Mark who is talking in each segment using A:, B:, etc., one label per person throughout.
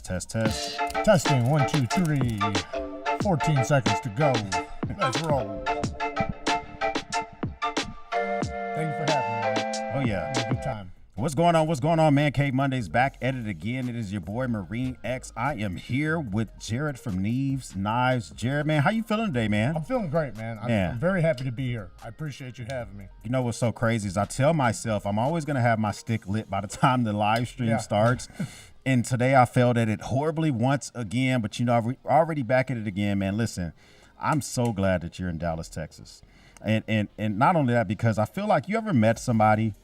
A: Test.
B: Testing, 1, 2, 3. 14 seconds to go. Let's roll. Thank you for having me, man.
A: Oh, yeah.
B: It was a good time.
A: What's going on, Man Cave Mondays back at it again. It is your boy, Marine X. I am here with Jared from Neves Knives. Jared, man, how you feeling today, man?
B: I'm feeling great, man. I'm very happy to be here. I appreciate you having me.
A: You know what's so crazy is I tell myself I'm always going to have my stick lit by the time the live stream starts. And today I failed at it horribly once again, but you know, we're already back at it again, man. Listen, I'm so glad that you're in Dallas, Texas. And not only that, because I feel like you ever met somebody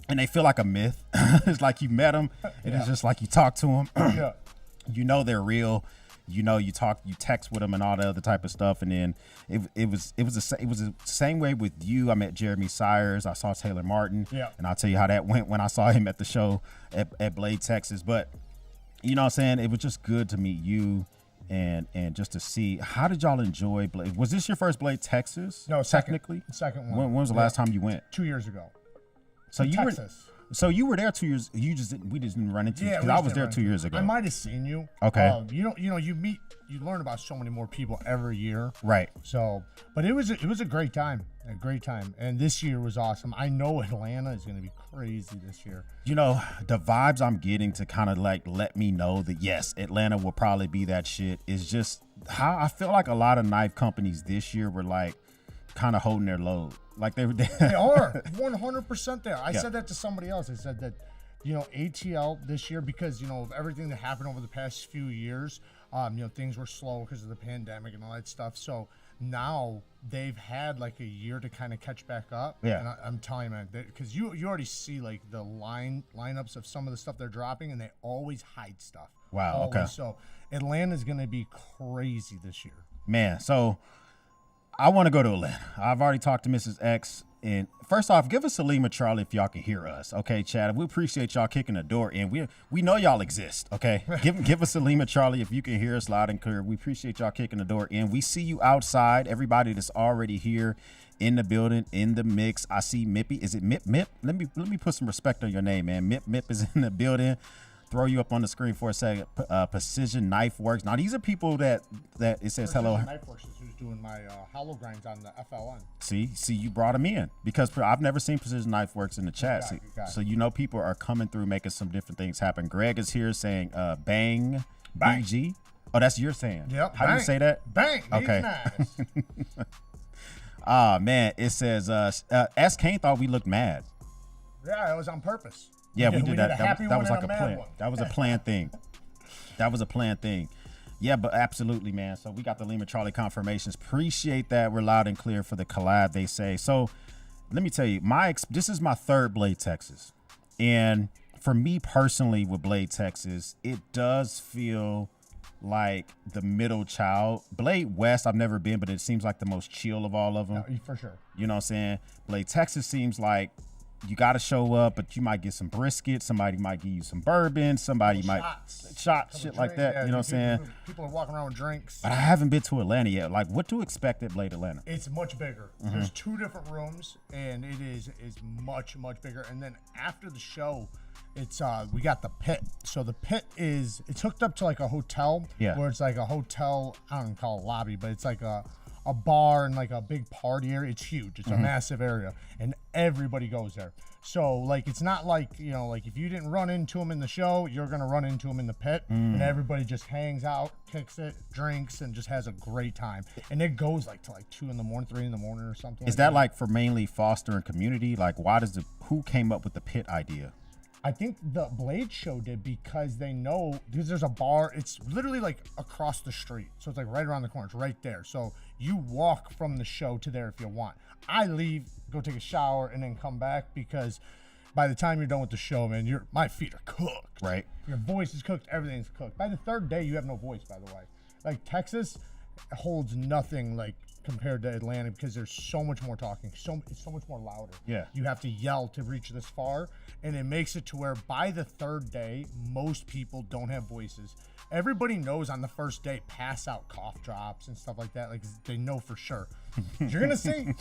A: and they feel like a myth. It's like you met them, and it's just like you talk to them.
B: Yeah.
A: You know they're real. You know you text with them and all the other type of stuff. And then it was the same way with you. I met Jeremy Sires. I saw Taylor Martin.
B: Yeah.
A: And I'll tell you how that went when I saw him at the show at Blade, Texas. But you know what I'm saying? It was just good to meet you and just to see, how did y'all enjoy Blade? Was this your first Blade, Texas?
B: No,
A: technically.
B: Second one.
A: When was the last time you went?
B: 2 years ago.
A: So you
B: Texas.
A: So you were there 2 years. We just didn't run into you because I was there 2 years ago.
B: I might have seen you.
A: Okay.
B: You learn about so many more people every year.
A: Right.
B: So, but it was a great time, and this year was awesome. I know Atlanta is going to be crazy this year.
A: You know, the vibes I'm getting to kind of like let me know that yes, Atlanta will probably be that shit is just how I feel like a lot of knife companies this year were like kind of holding their load. Like they are
B: 100% there. I said that to somebody else. I said that, ATL this year, because, of everything that happened over the past few years, things were slow because of the pandemic and all that stuff. So now they've had like a year to kind of catch back up.
A: Yeah.
B: And I'm telling you, man, because you already see like the lineups of some of the stuff they're dropping, and they always hide stuff.
A: Wow.
B: Always.
A: Okay.
B: So Atlanta's going to be crazy this year.
A: Man, so I want to go to Atlanta. I've already talked to Mrs. X. And first off, give us a Lima Charlie if y'all can hear us, okay, Chad? We appreciate y'all kicking the door in. We know y'all exist, okay? Give us a Lima Charlie if you can hear us loud and clear. We appreciate y'all kicking the door in. We see you outside. Everybody that's already here in the building, in the mix. I see Mippy. Is it Mip? Let me put some respect on your name, man. Mip is in the building. Throw you up on the screen for a second. Precision Knife Works. Now these are people that it says
B: Precision
A: hello.
B: Knife Works is who's doing my hollow grinds on the FLN.
A: See, you brought them in because I've never seen Precision Knife Works in the chat. So people are coming through, making some different things happen. Greg is here saying bang. BG. Oh, that's your saying.
B: Yep.
A: How do you say that?
B: Bang.
A: Okay.
B: Nice.
A: Man, it says S. Kane thought we looked mad.
B: Yeah, it was on purpose.
A: Yeah, we did that. That was like a
B: plan.
A: plan. That was a planned thing. That was a planned thing. Yeah, but absolutely, man. So we got the Lima Charlie confirmations. Appreciate that. We're loud and clear for the collab, they say. So let me tell you, this is my third Blade Texas. And for me personally with Blade Texas, it does feel like the middle child. Blade West, I've never been, but it seems like the most chill of all of them.
B: No, for sure.
A: You know what I'm saying? Blade Texas seems like you got to show up, but you might get some brisket. Somebody might give you some bourbon. Somebody might shit like that.
B: Yeah,
A: you know what I'm saying?
B: People are walking around with drinks.
A: But I haven't been to Atlanta yet. Like, what to expect at Blade Atlanta?
B: It's much bigger. Mm-hmm. There's 2 different rooms, and it is much bigger. And then after the show, it's we got the pit. So the pit it's hooked up to like a hotel.
A: Yeah.
B: Where it's like a hotel. I don't even call it a lobby, but it's like a bar and like a big party area. It's huge. It's a massive area, and everybody goes there. So like, it's not like, like if you didn't run into them in the show, you're going to run into them in the pit, and everybody just hangs out, kicks it, drinks, and just has a great time. And it goes like to like 2 in the morning, 3 in the morning or something.
A: Is that like for mainly fostering community? Like, who came up with the pit idea?
B: I think the Blade show did, because they know, because there's a bar, it's literally like across the street. So it's like right around the corner, it's right there. So you walk from the show to there if you want. I leave, go take a shower, and then come back, because by the time you're done with the show, man, my feet are cooked.
A: Right.
B: Your voice is cooked, everything's cooked. By the third day, you have no voice, by the way. Like Texas holds nothing like compared to Atlanta, because there's so much more talking, it's so much more louder.
A: Yeah.
B: You have to yell to reach this far, and it makes it to where by the third day, most people don't have voices. Everybody knows on the first day, pass out cough drops and stuff like that. Like, they know for sure. You're gonna see.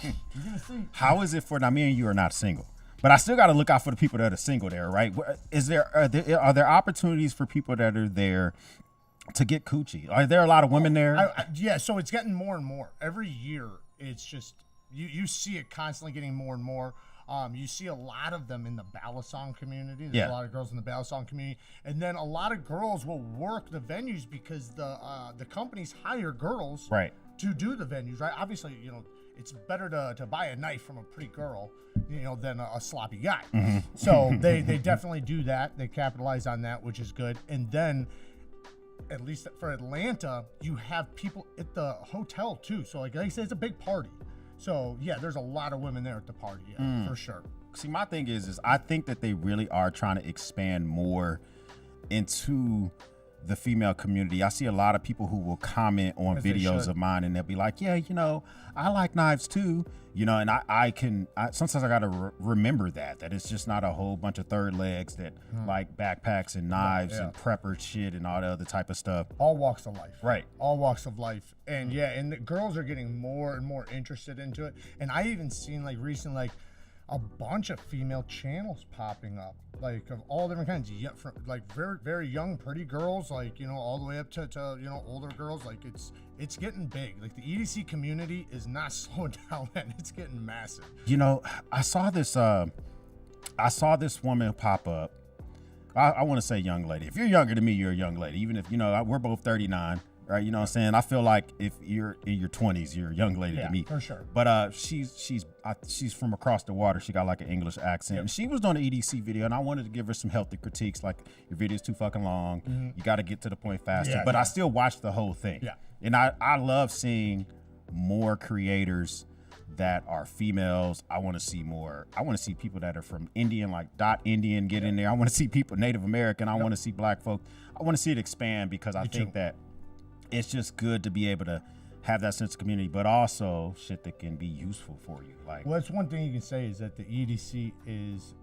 A: How is it for, now me and you are not single, But I still got to look out for the people that are single there, right? Are there opportunities for people that are there to get coochie? Are there a lot of women there?
B: Yeah, so it's getting more and more. Every year, it's just, you see it constantly getting more and more. You see a lot of them in the balisong community. There's a lot of girls in the balisong community. And then a lot of girls will work the venues because the companies hire girls to do the venues, right? Obviously, you know, it's better to buy a knife from a pretty girl, you know, than a sloppy guy. Mm-hmm. So they definitely do that. They capitalize on that, which is good. And then, at least for Atlanta, you have people at the hotel too. So like I said, it's a big party. So yeah, there's a lot of women there at the party, for sure.
A: See, my thing is I think that they really are trying to expand more into the female community. I see a lot of people who will comment on videos of mine and they'll be like, yeah, you know, I like knives too, you know, and I sometimes I got to remember that it's just not a whole bunch of third legs that like backpacks and knives and prepper shit and all the other type of stuff.
B: All walks of life.
A: Right.
B: All walks of life. And and the girls are getting more and more interested into it. And I even seen like recently, like a bunch of female channels popping up, like of all different kinds. Yeah, from like very, very young, pretty girls, like, you know, all the way up to you know, older girls. Like it's getting big. Like the EDC community is not slowing down, and it's getting massive.
A: You know, I saw this woman pop up. I want to say young lady. If you're younger than me, you're a young lady. Even if, you know, we're both 39. Right, you know what I'm saying? I feel like if you're in your 20s, you're a young lady to me.
B: For sure.
A: But she's from across the water. She got like an English accent. And she was doing an EDC video, and I wanted to give her some healthy critiques, like your video's too fucking long. Mm-hmm. You got to get to the point faster. But I still watched the whole thing. Yeah. And I love seeing more creators that are females. I want to see more. I want to see people that are from Indian, like Indian, get in there. I want to see people Native American. I want to see black folk. I want to see it expand because I think that it's just good to be able to have that sense of community, but also shit that can be useful for you. Like,
B: well, that's one thing you can say is that the EDC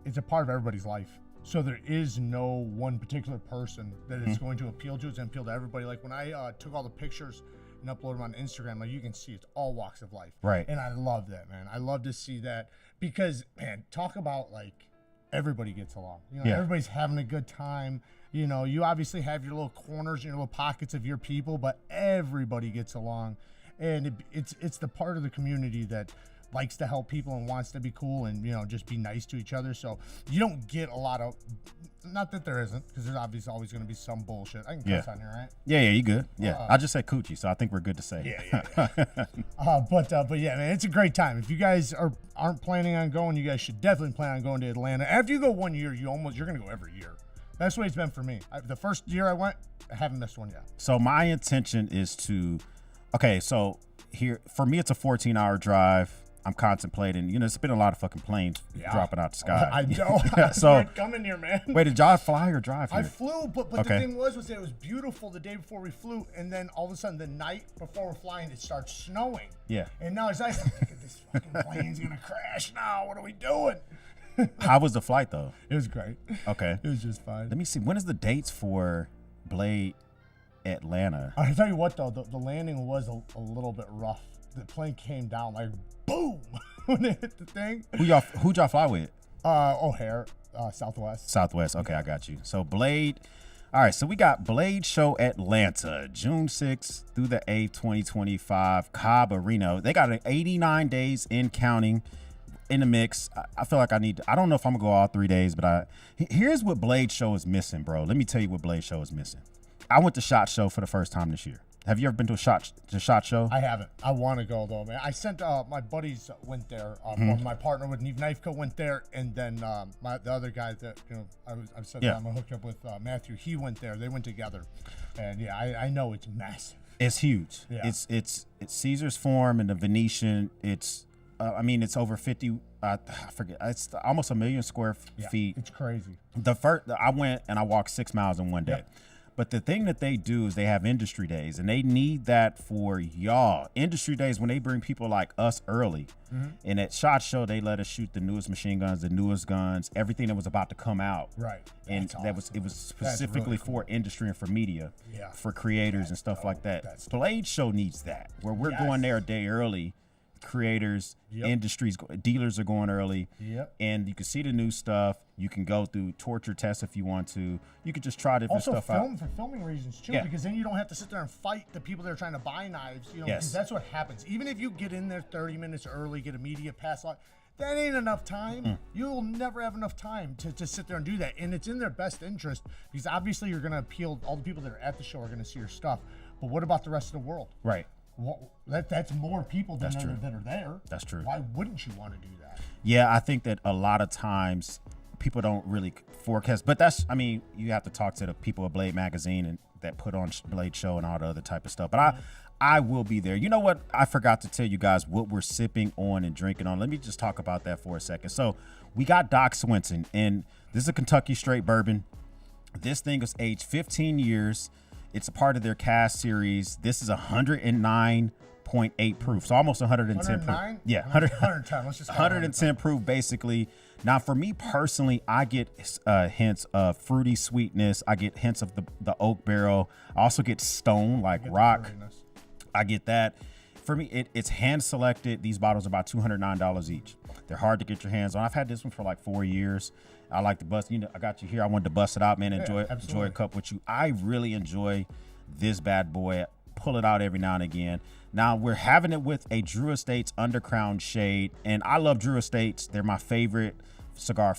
B: it's a part of everybody's life. So there is no one particular person that it's going to appeal to. It's going to appeal to everybody. Like when I took all the pictures and uploaded them on Instagram, like you can see it's all walks of life.
A: Right.
B: And I love that, man. I love to see that because, man, talk about like everybody gets along. You know, everybody's having a good time. You know, you obviously have your little corners, your little pockets of your people, but everybody gets along. And it's the part of the community that likes to help people and wants to be cool and, you know, just be nice to each other. So you don't get a lot of, not that there isn't, because there's obviously always going to be some bullshit. I can cuss on here, right?
A: Yeah, you good. Yeah, I just said coochie, so I think we're good to say.
B: But yeah, man, it's a great time. If you guys aren't planning on going, you guys should definitely plan on going to Atlanta. After you go 1 year, you're going to go every year. That's what it's been for me. The first year I went, I haven't missed one yet.
A: So my intention is to, so here, for me, it's a 14-hour drive. I'm contemplating, you know, it's been a lot of fucking planes dropping out the sky.
B: I know.
A: So
B: coming here, man.
A: Wait, did y'all fly or drive here?
B: I flew, but the thing was that it was beautiful the day before we flew, and then all of a sudden the night before we're flying, it starts snowing. Yeah. And now it's like, this fucking plane's gonna crash now. What are we doing?
A: How was the flight though?
B: It was great.
A: Okay.
B: It was just fine.
A: Let me see. When is the dates for Blade Atlanta?
B: I'll tell you what though, the landing was a little bit rough. The plane came down like boom when it hit the thing.
A: Who'd y'all fly with?
B: O'Hare, Southwest.
A: Southwest. Okay, I got you. So Blade. All right, so we got Blade Show Atlanta, June 6th through the 8th, 2025, Cobb Arena. They got 89 days in counting. In the mix. I feel like I don't know if I'm gonna go all 3 days, but here's what Blade Show is missing, bro. Let me tell you what Blade Show is missing. I went to SHOT Show for the first time this year. Have you ever been to a SHOT Show?
B: I haven't. I want to go though, man. I sent my buddies went there. My partner with Knife Co went there, and then the other guy that I said that I'm hooked up with Matthew. He went there. They went together, and I know it's massive.
A: It's huge. Yeah. It's Caesar's Forum and the Venetian. It's it's over 50. I forget. It's almost 1 million square feet.
B: It's crazy.
A: I went and I walked 6 miles in one day. Yep. But the thing that they do is they have industry days, and they need that for y'all. Industry days when they bring people like us early. Mm-hmm. And at SHOT Show, they let us shoot the newest machine guns, the newest guns, everything that was about to come out.
B: Right.
A: And it was specifically really cool for industry and for media, for creators and stuff like that. Blade Show needs that, where we're going there a day early creators, industries, dealers are going early.
B: Yep.
A: And you can see the new stuff. You can go through torture tests if you want to. You could just try different stuff out.
B: Also, for filming reasons too, because then you don't have to sit there and fight the people that are trying to buy knives. You know, because that's what happens. Even if you get in there 30 minutes early, get a media pass lot, that ain't enough time. You'll never have enough time to sit there and do that. And it's in their best interest because obviously you're going to appeal. All the people that are at the show are going to see your stuff. But what about the rest of the world?
A: Right.
B: Well, that's more people that are there.
A: That's true.
B: Why wouldn't you want to do that?
A: Yeah, I think that a lot of times people don't really forecast. But that's, I mean, you have to talk to the people at Blade Magazine and that put on Blade Show and all the other type of stuff. But I will be there. You know what? I forgot to tell you guys what we're sipping on and drinking on. Let me just talk about that for a second. So we got Doc Swinson, and this is a Kentucky straight bourbon. This thing is aged 15 years. It's a part of their cast series. This is 109.8 proof, so almost 110 proof. Yeah,
B: 110. Let's just
A: 110 proof, basically. Now, for me personally, I get hints of fruity sweetness. I get hints of the oak barrel. I also get stone, like rock. I get that. For me, it's hand selected. These bottles are about $209 each. They're hard to get your hands on. I've had this one for like 4 years. I like to bust. You know, I got you here. I wanted to bust it out, man. Enjoy a cup with you. I really enjoy this bad boy. Pull it out every now and again. Now we're having it with a Drew Estates Undercrown shade, and I love Drew Estates. They're my favorite cigar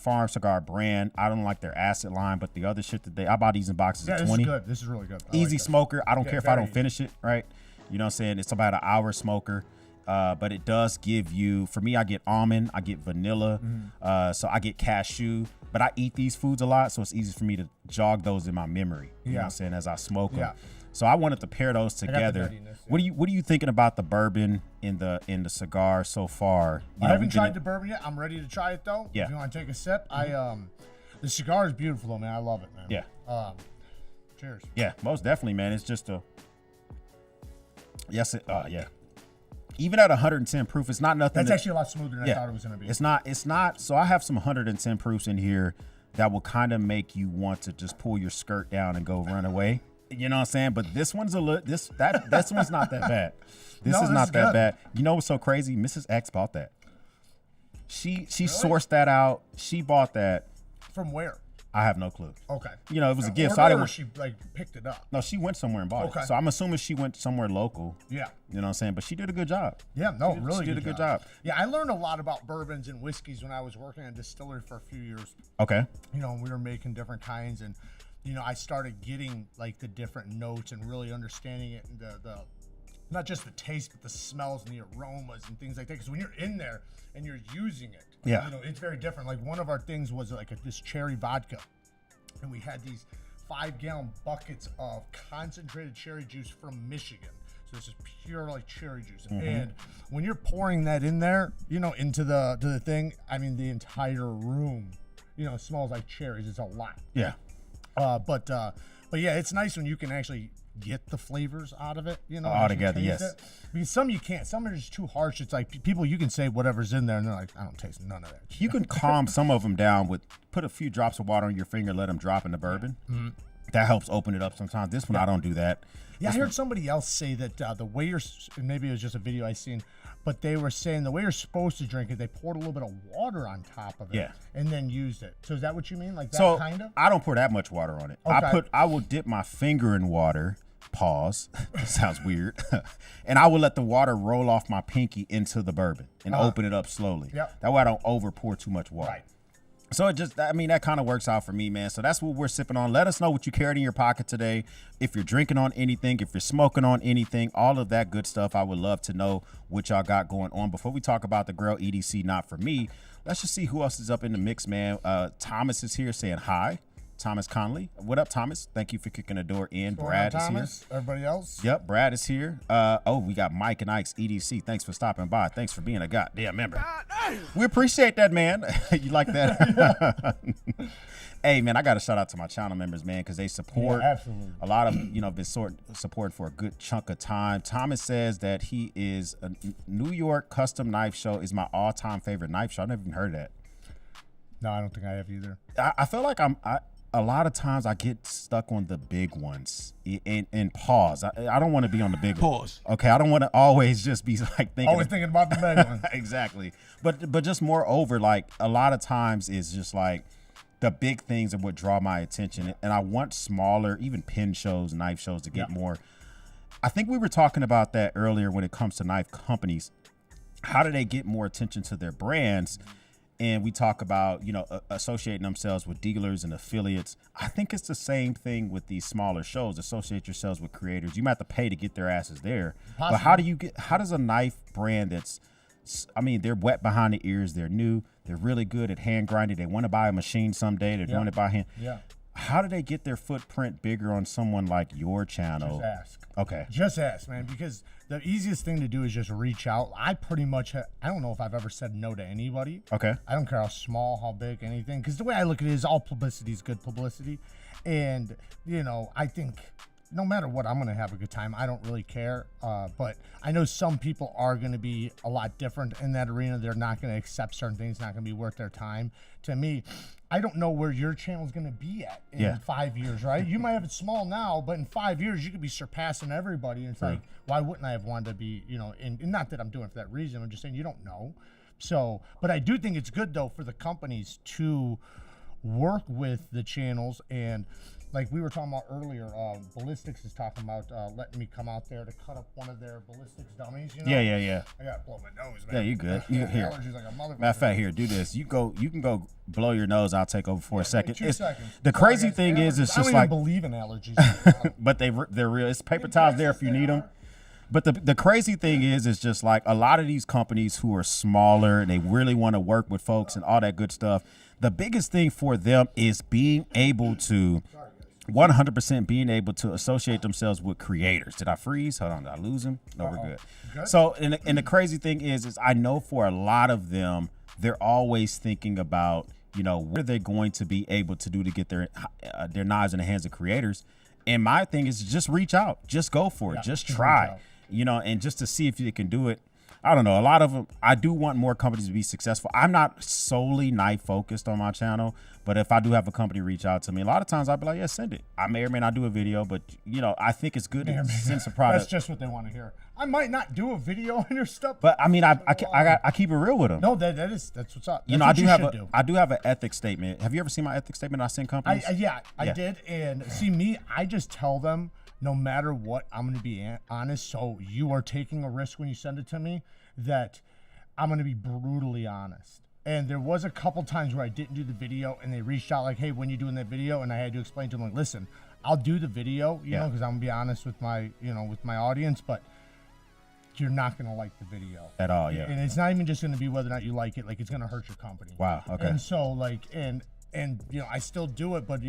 A: brand. I don't like their acid line, but the other shit that I buy these in boxes of 20.
B: This is good. This is really good.
A: Easy smoker. I don't care if I don't finish it, right? You know what I'm saying? It's about an hour smoker. But it does give you, for me, I get almond, I get vanilla, so I get cashew, but I eat these foods a lot, so it's easy for me to jog those in my memory, you know what I'm saying, as I smoke them. So I wanted to pair those together. What are you thinking about the bourbon in the cigar so far?
B: I haven't tried the bourbon yet. I'm ready to try it though.
A: Yeah.
B: If you want to take a sip, the cigar is beautiful though, man. I love it, man.
A: Yeah.
B: Cheers.
A: Yeah, most definitely, man. It's just yeah. Even at 110 proof, it's not nothing.
B: That's actually a lot smoother than I thought it was going to be.
A: It's not. So I have some 110 proofs in here that will kind of make you want to just pull your skirt down and go run away. You know what I'm saying? But this one's this one's not that bad. This is not that bad. You know what's so crazy? Mrs. X bought that. She sourced that out. She bought that.
B: From where?
A: I have no clue.
B: Okay.
A: You know, it was a gift, so I didn't.
B: She picked it up.
A: No, she went somewhere and bought it. So I'm assuming she went somewhere local.
B: Yeah.
A: You know what I'm saying? But she did a good job.
B: Yeah, no,
A: She did a good job.
B: Yeah, I learned a lot about bourbons and whiskeys when I was working at a distillery for a few years.
A: Okay.
B: You know, we were making different kinds, and you know, I started getting like the different notes and really understanding it, and the not just the taste, but the smells and the aromas and things like that. Because when you're in there and you're using it, you know, it's very different. Like one of our things was like this cherry vodka. And we had these 5-gallon buckets of concentrated cherry juice from Michigan. So this is pure like cherry juice. And when you're pouring that in there, you know, into the thing, I mean, the entire room, you know, smells like cherries. It's a lot.
A: Yeah.
B: But yeah, it's nice when you can actually get the flavors out of it, you know,
A: all together. Yes.
B: It. Because some you can't. Some are just too harsh. It's like people, you can say whatever's in there, and they're like, I don't taste none of that.
A: You can calm some of them down with put a few drops of water on your finger, let them drop in the bourbon. That helps open it up sometimes. This one, I don't do that.
B: Yeah, I heard somebody else say that the way you're, and maybe it was just a video I seen, but they were saying the way you're supposed to drink it, they poured a little bit of water on top of it, and then used it. So is that what you mean, like that kind of?
A: I don't pour that much water on it.
B: Okay.
A: I will dip my finger in water. Pause. It sounds weird. And I will let the water roll off my pinky into the bourbon and open it up slowly.
B: Yep.
A: That way I don't over pour too much water.
B: Right.
A: So that kind of works out for me, man. So that's what we're sipping on. Let us know what you carried in your pocket today. If you're drinking on anything, if you're smoking on anything, all of that good stuff. I would love to know what y'all got going on. Before we talk about the Grill EDC, not for me, let's just see who else is up in the mix, man. Thomas is here saying hi. Thomas Conley. What up, Thomas? Thank you for kicking the door in. Brad is here.
B: Everybody else?
A: Yep, Brad is here. We got Mike and Ike's EDC. Thanks for stopping by. Thanks for being a goddamn member. We appreciate that, man. You like that? Hey, man, I got to shout out to my channel members, man, because they support.
B: Yeah, absolutely.
A: A lot of, been support for a good chunk of time. Thomas says that he is a New York Custom Knife Show is my all-time favorite knife show. I've never even heard of that.
B: No, I don't think I have either.
A: I feel like a lot of times I get stuck on the big ones and pause. I don't want to be on the big
C: Pause.
A: Okay, I don't want to always just be like thinking.
B: Always thinking about the big one.
A: Exactly. But just moreover, like a lot of times it's just like the big things are what draw my attention. And I want smaller, even pin shows, knife shows to get more. I think we were talking about that earlier when it comes to knife companies. How do they get more attention to their brands? And we talk about, associating themselves with dealers and affiliates. I think it's the same thing with these smaller shows. Associate yourselves with creators. You might have to pay to get their asses there. Possibly. But how does a knife brand they're wet behind the ears. They're new. They're really good at hand grinding. They want to buy a machine someday. They're doing it by hand.
B: Yeah.
A: How do they get their footprint bigger on someone like your channel?
B: Just ask.
A: Okay.
B: Just ask, man, because the easiest thing to do is just reach out. I pretty much, I don't know if I've ever said no to anybody.
A: Okay.
B: I don't care how small, how big, anything. Because the way I look at it is all publicity is good publicity. And, I think no matter what, I'm going to have a good time. I don't really care. But I know some people are going to be a lot different in that arena. They're not going to accept certain things, not going to be worth their time. To me, I don't know where your channel is going to be at in 5 years, right? You might have it small now, but in 5 years, you could be surpassing everybody. And it's like, why wouldn't I have wanted to be, and not that I'm doing it for that reason. I'm just saying you don't know. So, but I do think it's good, though, for the companies to work with the channels. And like we were talking about earlier, Ballistics is talking about letting me come out there to cut up one of their ballistics dummies.
A: Yeah.
B: I got to blow my nose, man.
A: Yeah, you good. You here.
B: Allergies like a motherfucker.
A: Matter of fact, here, do this. You can go blow your nose. I'll take over for a second.
B: 2 seconds.
A: The crazy thing is, it's just
B: I don't
A: like
B: even believe in allergies.
A: but they're real. It's paper towels there if you need them. But the crazy thing is just like a lot of these companies who are smaller and they really want to work with folks and all that good stuff. The biggest thing for them is being able to 100% being able to associate themselves with creators. Did I freeze? Hold on, did I lose him? No, we're good. So, and the crazy thing is I know for a lot of them, they're always thinking about, what are they going to be able to do to get their knives in the hands of creators. And my thing is just reach out, just go for it, just try, and just to see if you can do it. I don't know. A lot of them, I do want more companies to be successful. I'm not solely knife focused on my channel, but if I do have a company reach out to me, a lot of times I'll be like, yeah, send it. I may or may not do a video, but I think it's good to send some product.
B: That's just what they want to hear. I might not do a video on your stuff,
A: but I mean, I keep it real with them.
B: No, that's what's up.
A: I do have an ethics statement. Have you ever seen my ethics statement I send companies?
B: I did. And see me, I just tell them no matter what, I'm going to be honest. So you are taking a risk when you send it to me that I'm going to be brutally honest. And there was a couple times where I didn't do the video and they reached out like, hey, when you doing that video? And I had to explain to them, like, listen, I'll do the video, you know, because I'm going to be honest with my, with my audience, but you're not going to like the video.
A: At all, yeah.
B: And it's not even just going to be whether or not you like it. Like, it's going to hurt your company.
A: Wow, okay.
B: And so, like, and I still do it, but,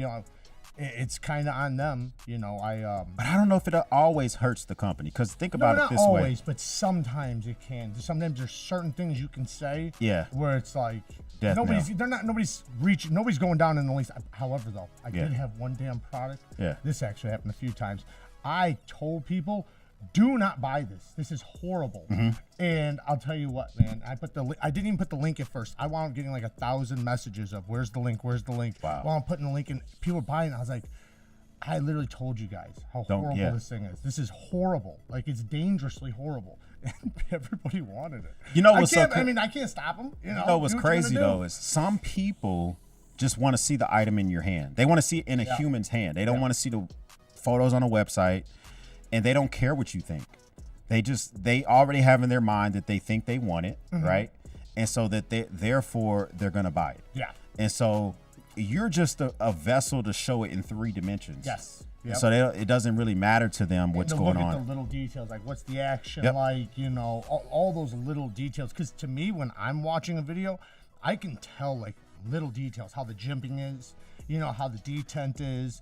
B: it's kind of on them,
A: But I don't know if it always hurts the company, because think about it this way.
B: Not always, but sometimes it can. Sometimes there's certain things you can say. Where it's like nobody's going down in the least. However, though, I did have one damn product. This actually happened a few times. I told people, do not buy this. This is horrible. And I'll tell you what, man. I didn't even put the link at first. I wound up getting like 1,000 messages of where's the link? Where's the link?
A: Wow.
B: While I'm putting the link in, people were buying it. I was like, I literally told you guys how horrible this thing is. This is horrible. Like, it's dangerously horrible. And everybody wanted it. I can't stop them.
A: What's crazy though is some people just want to see the item in your hand. They want to see it in a human's hand. They don't want to see the photos on a website. And they don't care what you think. They already have in their mind that they think they want it, right? And so that therefore they're gonna buy it.
B: Yeah.
A: And so you're just a vessel to show it in 3 dimensions.
B: Yes.
A: Yep. So it doesn't really matter to them what's going on.
B: Look at the little details, like what's the action like, all those little details. Because to me, when I'm watching a video, I can tell like little details, how the jimping is, how the detent is,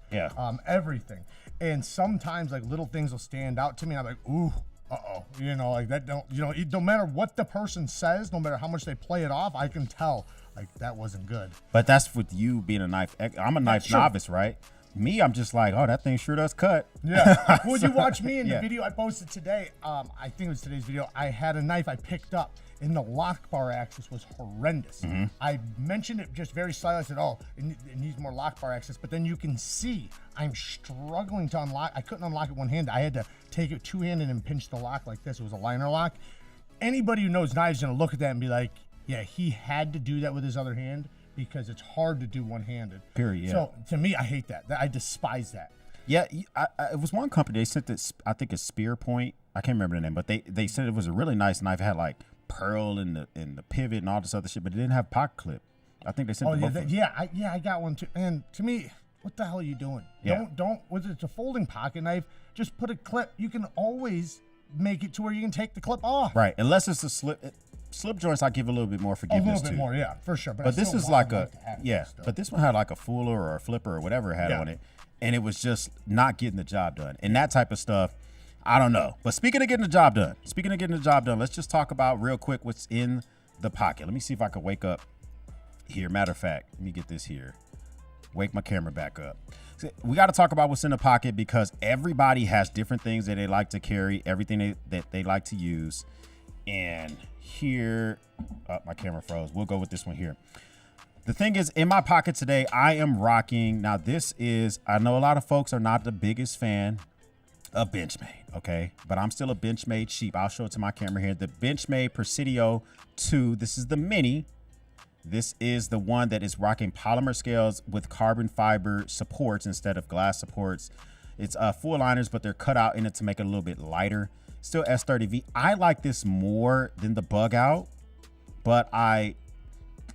B: everything. And sometimes like little things will stand out to me. I'm like, ooh, like that no matter what the person says, no matter how much they play it off, I can tell like that wasn't good.
A: But that's with you being a knife. I'm a knife novice, right? me, I'm just like, oh, that thing sure does cut.
B: Yeah. Would you watch me in the
A: Yeah.
B: video I posted today? I think it was today's video. I had a knife I picked up, and the lock bar access was horrendous. I mentioned it just very slightly. I said, oh, it needs more lock bar access. But then you can see I'm struggling to unlock. I couldn't unlock it one-handed. I had to take it two-handed and pinch the lock like this. It was a liner lock. Anybody who knows knives is going to look at that and be like, yeah, he had to do that with his other hand because it's hard to do one-handed.
A: Period. Yeah.
B: So to me, I hate that. I despise that.
A: Yeah, it was one company, they sent this, I think it's Spear Point. I can't remember the name, but they said it was a really nice knife. It had like pearl in the pivot and all this other shit, but it didn't have pocket clip. I think they sent
B: Oh
A: the
B: yeah,
A: both of them.
B: yeah, I got one too. And to me, what the hell are you doing?
A: Yeah.
B: Don't. Whether it's a folding pocket knife, just put a clip. You can always make it to where you can take the clip off.
A: Right, unless it's a slip joints, I give a little bit more
B: A
A: forgiveness
B: little bit
A: to.
B: more, yeah, for sure.
A: But
B: I
A: this
B: still
A: is
B: want
A: like
B: the
A: a
B: knife to have it
A: yeah,
B: still.
A: but this one had like a fuller or a flipper or whatever it had
B: Yeah.
A: on it, and it was just not getting the job done. And that type of stuff, I don't know. But speaking of getting the job done, let's just talk about real quick what's in the pocket. Let me see if I can wake up here. Matter of fact, let me get this here. Wake my camera back up. So we got to talk about what's in the pocket because everybody has different things that they like to carry, everything that they like to use. And here, my camera froze. We'll go with this one here. The thing is, in my pocket today, I am rocking. Now, this is, I know a lot of folks are not the biggest fan of Benchmade, okay? But I'm still a Benchmade sheep. I'll show it to my camera here. The Benchmade Presidio 2. This is the mini. This is the one that is rocking polymer scales with carbon fiber supports instead of glass supports. It's full liners, but they're cut out in it to make it a little bit lighter. Still S30V. I like this more than the Bug Out, but I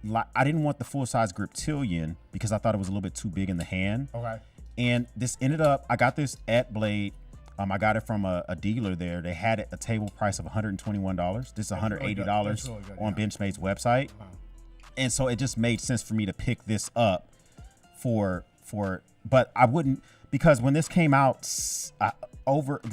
A: didn't want the full-size Griptilian because I thought it was a little bit too big in the hand.
B: Okay.
A: And this ended up, I got this at Blade. I got it from a dealer there. They had it a table price of $121. This is $180
B: really good,
A: on
B: yeah.
A: Benchmade's website. And so it just made sense for me to pick this up but I wouldn't, because when this came out this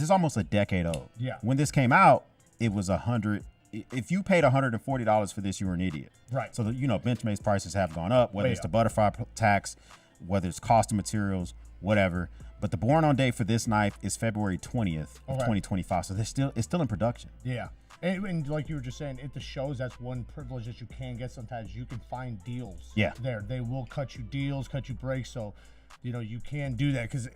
A: is almost a decade old.
B: Yeah.
A: When this came out, it was $100. If you paid $140 for this, you were an idiot.
B: Right.
A: So, Benchmade's prices have gone up, whether
B: Way
A: it's the
B: up.
A: butterfly tax, whether it's cost of materials, whatever. But the born on date for this knife is February 20th of 2025. So it's still in production.
B: Yeah. And like you were just saying, at the shows, that's one privilege that you can get sometimes. You can find deals.
A: Yeah.
B: There. They will cut you deals, cut you breaks. So, you can do that because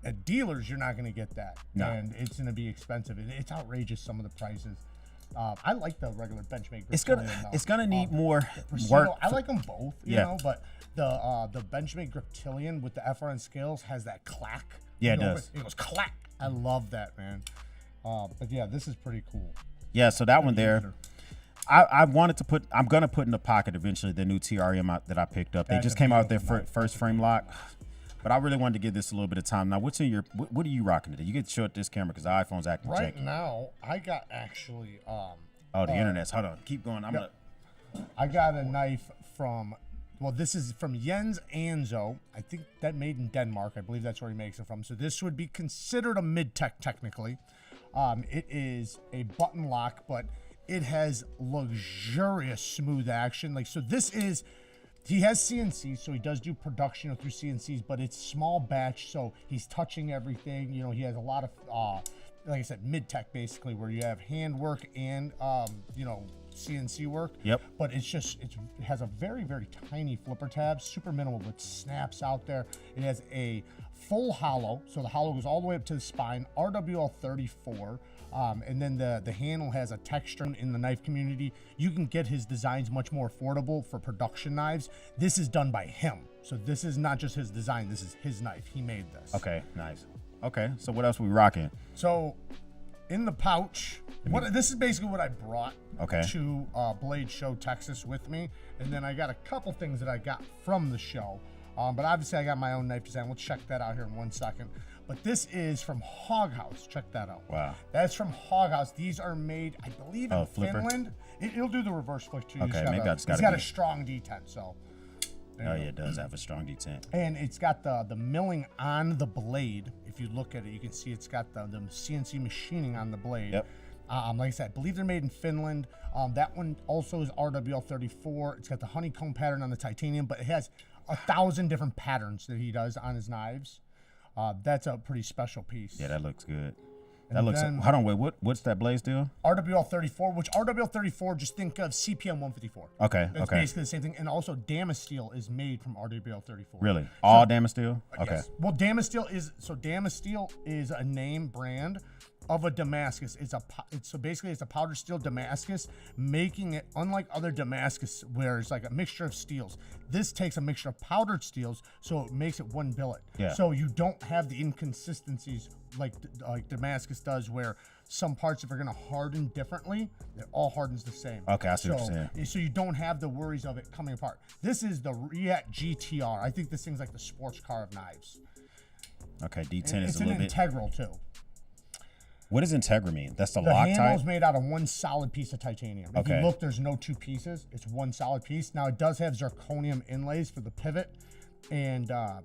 B: at dealers, you're not going to get that.
A: No.
B: And it's going to be expensive. It's outrageous, some of the prices. I like the regular Benchmade.
A: It's gonna need more
B: Presidio,
A: work.
B: I like them both, you
A: Yeah.
B: know, but the Benchmade Griptilian with the FRN scales has that clack.
A: Yeah, it
B: You know,
A: does.
B: It goes clack. I love that, man. But yeah, this is pretty cool.
A: Yeah, so that one there, I'm gonna put in the pocket eventually the new TRM that I picked up. They
B: That's
A: just
B: a
A: came out with their
B: beautiful knife.
A: first frame lock, but I really wanted to give this a little bit of time. Now, what are you rocking today? You get to show it this camera because the iPhone's acting
B: Right
A: janky.
B: now, I got actually
A: Oh, the internet's. Hold on, keep going.
B: I got a knife from, this is from Jens Anzo. I think that made in Denmark. I believe that's where he makes it from. So this would be considered a Midtech technically. It is a button lock, but it has luxurious smooth action. He has CNC, so he does do production through CNCs, but it's small batch, so he's touching everything. He has a lot of, like I said, Midtech basically, where you have hand work and, CNC work.
A: Yep.
B: But it has a very, very tiny flipper tab, super minimal, but snaps out there. It has a full hollow, so the hollow goes all the way up to the spine, RWL 34. And then the handle has a texture in the knife community. You can get his designs much more affordable for production knives. This is done by him. So this is not just his design. This is his knife. He made this.
A: Okay, nice. Okay, so what else we rocking?
B: So in the pouch, this is basically what I brought to Blade Show Texas with me. And then I got a couple things that I got from the show. But obviously I got my own knife design. We'll check that out here in 1 second. But this is from Hog House. Check that out.
A: Wow.
B: That's from Hog House. These are made, I believe, in
A: flipper?
B: Finland. It'll do the reverse flick too.
A: Okay, maybe I just gotta
B: It's got
A: be-
B: a strong detent, so.
A: Oh yeah, it does have a strong detent.
B: And it's got the milling on the blade. If you look at it, you can see it's got the CNC machining on the blade.
A: Yep.
B: Like I said, I believe they're made in Finland. That one also is RWL 34. It's got the honeycomb pattern on the titanium, but it has 1,000 different patterns that he does on his knives. That's a pretty special piece.
A: Yeah, that looks good.
B: And
A: That looks.
B: then-
A: Hold on, wait. What's that blade steel?
B: RWL 34, which RWL 34, just think of CPM 154.
A: Okay.
B: It's
A: Okay.
B: basically the same thing. And also, Damasteel is made from RWL 34.
A: Really? All damage steel? Okay.
B: Yes. Well, Damasteel is a name brand of a Damascus. So basically it's a powdered steel Damascus, making it unlike other Damascus where it's like a mixture of steels. This takes a mixture of powdered steels, so it makes it one billet.
A: Yeah.
B: So you don't have the inconsistencies like Damascus does, where some parts, if they're gonna harden differently, it all hardens the same.
A: Okay, I see what you're saying.
B: So you don't have the worries of it coming apart. This is the React GTR. I think this thing's like the sports car of knives.
A: Okay, D10 is
B: It's
A: a
B: an
A: little bit.
B: integral too.
A: What does Integra mean? That's the
B: The
A: Loctite?
B: handle is made out of one solid piece of titanium. If
A: Okay.
B: you look, there's no two pieces. It's one solid piece. Now it does have zirconium inlays for the pivot and that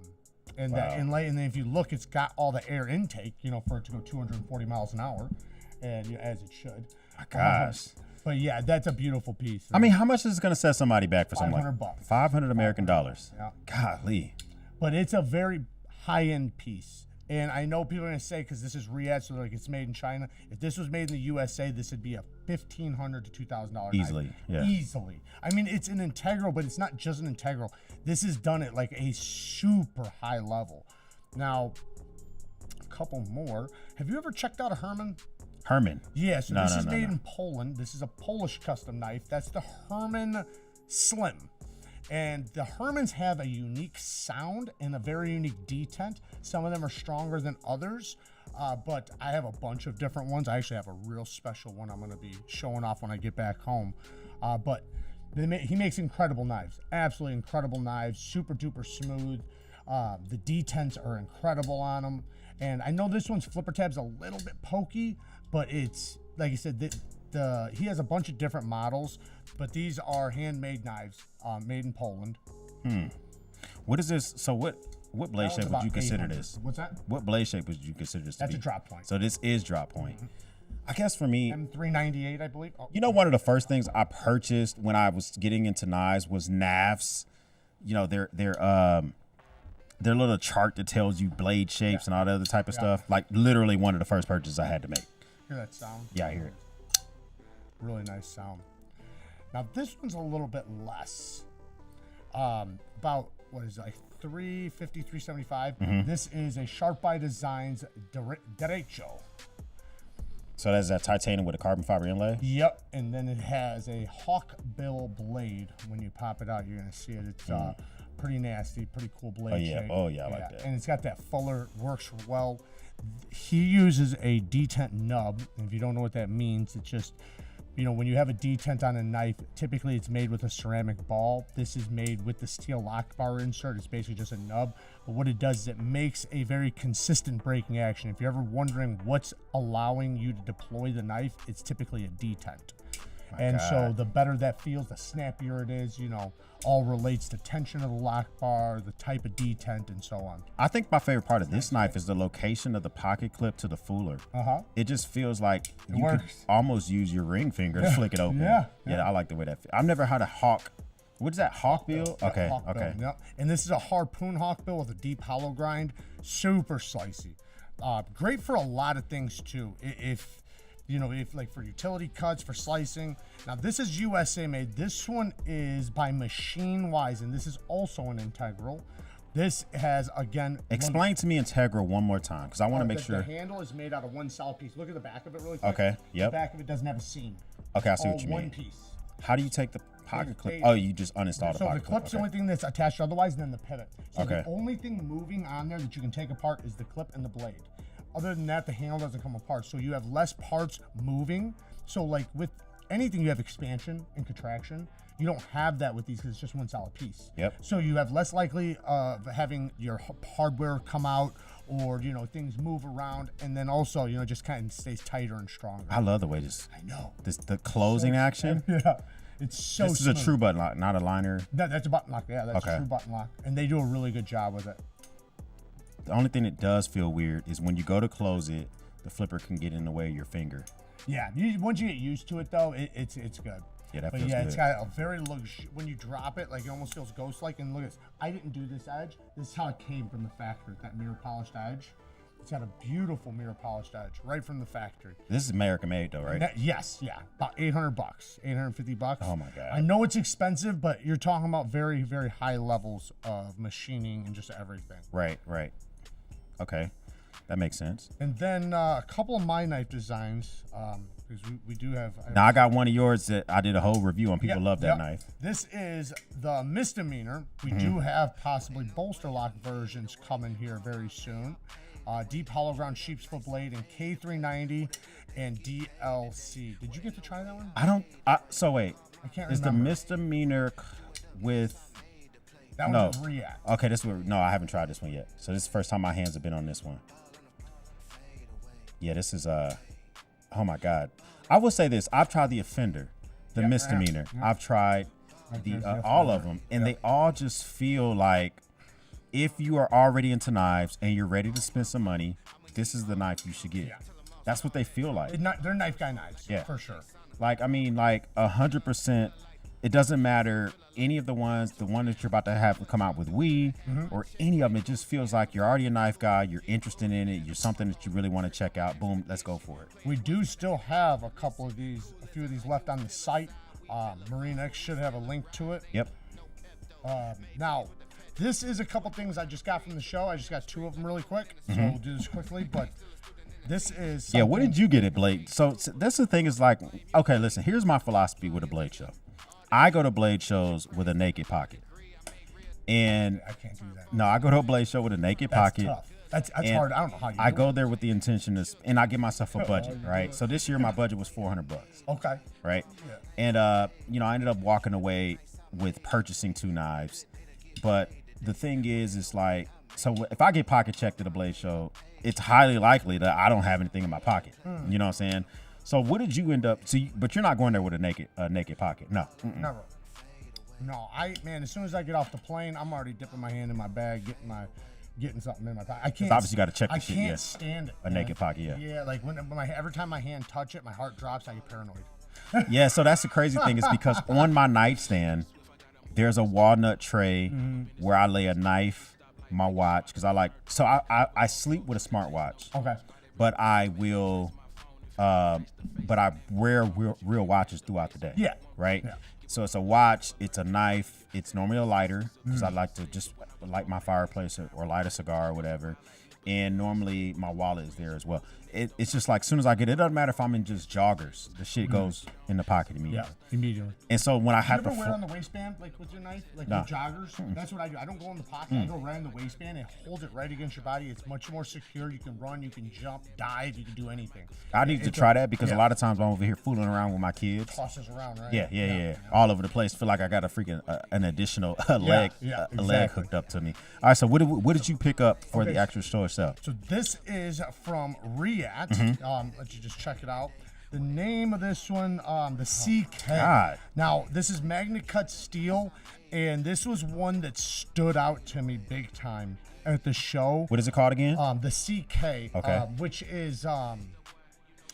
B: inlay. And then if you look, it's got all the air intake, for it to go 240 miles an hour, and as it should.
A: My gosh.
B: But yeah, that's a beautiful piece.
A: I mean, how much is it going to set somebody back for something like
B: $500.
A: 500 American dollars?
B: Yeah.
A: Golly.
B: But it's a very high-end piece. And I know people are going to say, because this is Riyadh, so like it's made in China. If this was made in the USA, this would be a $1,500 to $2,000
A: Easily,
B: knife.
A: yeah.
B: Easily. I mean, it's an integral, but it's not just an integral. This is done at like a super high level. Now, a couple more. Have you ever checked out a Herman?
A: Herman.
B: Yeah, so
A: No,
B: this
A: no,
B: is
A: no,
B: made
A: no.
B: in Poland. This is a Polish custom knife. That's the Herman Slim. And the Hermans have a unique sound and a very unique detent. Some of them are stronger than others, but I have a bunch of different ones. I actually have a real special one I'm going to be showing off when I get back home. But he makes incredible knives, absolutely incredible knives, super duper smooth. The detents are incredible on them. And I know this one's flipper tab's a little bit pokey, but it's, like I said, he has a bunch of different models, but these are handmade knives, made in Poland.
A: What is this? So what blade
B: That
A: shape
B: one's
A: would you
B: about
A: consider
B: 800.
A: this?
B: What's that?
A: What blade shape would you consider this to
B: That's
A: be?
B: a drop point.
A: So this is drop point. I guess for me,
B: M398, I believe. Oh,
A: you know, one of the first things I purchased when I was getting into knives was NAVs. You know, their little chart that tells you blade shapes and all the other type of stuff. Like literally one of the first purchases I had to make.
B: hear that sound?
A: Yeah, I hear it.
B: Really nice sound. Now this one's a little bit less. About, what is it, like 350, 375. This is a Sharp by Designs Derecho.
A: So that's that titanium with a carbon fiber inlay?
B: Yep, and then it has a hawk bill blade. When you pop it out, you're gonna see it. It's pretty nasty, pretty cool blade.
A: Oh, yeah.
B: shape.
A: Oh, yeah, I like that.
B: And it's got that fuller, works well. He uses a detent nub. And if you don't know what that means, it's just, when you have a detent on a knife, typically it's made with a ceramic ball. This is made with the steel lock bar insert. It's basically just a nub. But what it does is it makes a very consistent braking action. If you're ever wondering what's allowing you to deploy the knife, it's typically a detent. And so the better that feels, the snappier it is, all relates to tension of the lock bar, the type of detent, and so on.
A: I think my favorite part of this knife is the location of the pocket clip to the fuller. It just feels like you could
B: works.
A: almost use your ring finger to flick it open.
B: Yeah.
A: I like the way that feels. I've never had a hawk. What is that, hawk bill? Okay,
B: Hawk
A: okay.
B: bill, yep. And this is a harpoon hawk bill with a deep hollow grind, super slicey. Great for a lot of things too. If like for utility cuts, for slicing. Now this is USA made. This one is by Machine Wise, and this is also an integral. This has, again,
A: Explain to me Integra one more time, because I want to make sure.
B: The handle is made out of one solid piece. Look at the back of it really quick.
A: Okay, yep.
B: The back of it doesn't have a seam.
A: Okay, I see
B: All
A: what you
B: one
A: mean.
B: piece.
A: How do you take the pocket clip?
B: they-
A: Oh, you just uninstall the
B: So
A: pocket
B: the clip's the
A: clip.
B: only thing that's attached otherwise, and then the pivot. So
A: Okay.
B: the only thing moving on there that you can take apart is the clip and the blade. Other than that, the handle doesn't come apart. So you have less parts moving. So like with anything, you have expansion and contraction. You don't have that with these because it's just one solid piece.
A: Yep.
B: So you have less likely of having your hardware come out, or things move around, and then also just kind of stays tighter and stronger.
A: I love the way this.
B: I know.
A: The closing action.
B: Yeah. It's so
A: This is a
B: smooth.
A: true button lock, not a liner.
B: That's a button lock. Yeah, that's
A: Okay.
B: a true button lock, and they do a really good job with it.
A: The only thing that does feel weird is when you go to close it, the flipper can get in the way of your finger.
B: Yeah, once you get used to it, though, it's good.
A: Yeah, that
B: But
A: feels
B: yeah,
A: good.
B: it's got a very when you drop it, like it almost feels ghost-like. And look at this. I didn't do this edge. This is how it came from the factory. That mirror polished edge. It's got a beautiful mirror polished edge right from the factory.
A: This is American made though, right?
B: Yes, yeah, about $800, $850.
A: Oh my God.
B: I know it's expensive, but you're talking about very, very high levels of machining and just everything.
A: Right. Okay, that makes sense.
B: And then a couple of my knife designs, because we do have.
A: Now I got one of yours that I did a whole review on. People love that knife.
B: This is the misdemeanor. We do have possibly bolster lock versions coming here very soon. Deep hollow ground sheep's foot blade and K390 and DLC. Did you get to try that one?
A: So wait.
B: I can't
A: Is the
B: remember.
A: misdemeanor with?
B: That one's a React.
A: Okay, I haven't tried this one yet. So this is the first time my hands have been on this one. Yeah, this is oh my God. I will say this. I've tried the Offender, the misdemeanor. I've tried all of them, and they all just feel like if you are already into knives and you're ready to spend some money, this is the knife you should get.
B: Yeah.
A: That's what they feel like.
B: They're knife guy knives, for sure.
A: Like, I mean, like 100%. It doesn't matter any of the one that you're about to have come out with or any of them. It just feels like you're already a knife guy. You're interested in it. You're something that you really want to check out. Boom, let's go for it.
B: We do still have a few of these left on the site. Marine X should have a link to it.
A: Yep.
B: Now, this is a couple things I just got from the show. I just got two of them really quick, so we'll do this quickly. But this is something.
A: Yeah, what did you get at Blade? So that's the thing is like, okay, listen, here's my philosophy with a Blade show. I go to Blade shows with a naked pocket. And
B: I can't do that.
A: No, I go to a Blade show with a naked pocket.
B: Tough. That's hard. I don't know how you
A: I
B: do
A: go
B: it.
A: there with the intention and I give myself a budget, right? So this year my budget was $400.
B: Okay.
A: Right?
B: Yeah.
A: And I ended up walking away with purchasing 2 knives. But the thing is like, so if I get pocket checked at a Blade show, it's highly likely that I don't have anything in my pocket. You know what I'm saying? So what did you end up? But you're not going there with a naked pocket. No.
B: Never. No, as soon as I get off the plane, I'm already dipping my hand in my bag, getting something in my pocket. I can't.
A: Obviously, you got to check the shit.
B: I can't stand it.
A: A naked pocket. Yeah.
B: Yeah, like every time my hand touch it, my heart drops. I get paranoid.
A: Yeah. So that's the crazy thing is because on my nightstand, there's a walnut tray where I lay a knife, my watch, because I sleep with a smartwatch.
B: Okay.
A: But I wear real watches throughout the day.
B: Yeah.
A: Right?
B: Yeah.
A: So it's a watch, it's a knife, it's normally a lighter, because I like to just light my fireplace or light a cigar or whatever. And normally my wallet is there as well. It's just like as soon as I get it, doesn't matter if I'm in just joggers, the shit goes in the pocket immediately.
B: Yeah, immediately.
A: And so when I have
B: You
A: to
B: ever wear on the waistband, like with your knife, like
A: No.
B: with joggers? That's what I do. I don't go in the pocket. I go right in the waistband and hold it right against your body. It's much more secure. You can run, you can jump, dive, you can do anything.
A: I need to try that because a lot of times I'm over here fooling around with my kids.
B: Tosses around, right?
A: Yeah. All over the place. Feel like I got a freaking an additional leg, a leg
B: exactly.
A: hooked up to me. All right. So what did you pick up for the actual show itself?
B: So this is from React. Let you just check it out. The name of this one, the CK.
A: God.
B: Now, this is Magnet Cut Steel, and this was one that stood out to me big time at the show.
A: What is it called again?
B: The CK,
A: Okay.
B: which is, I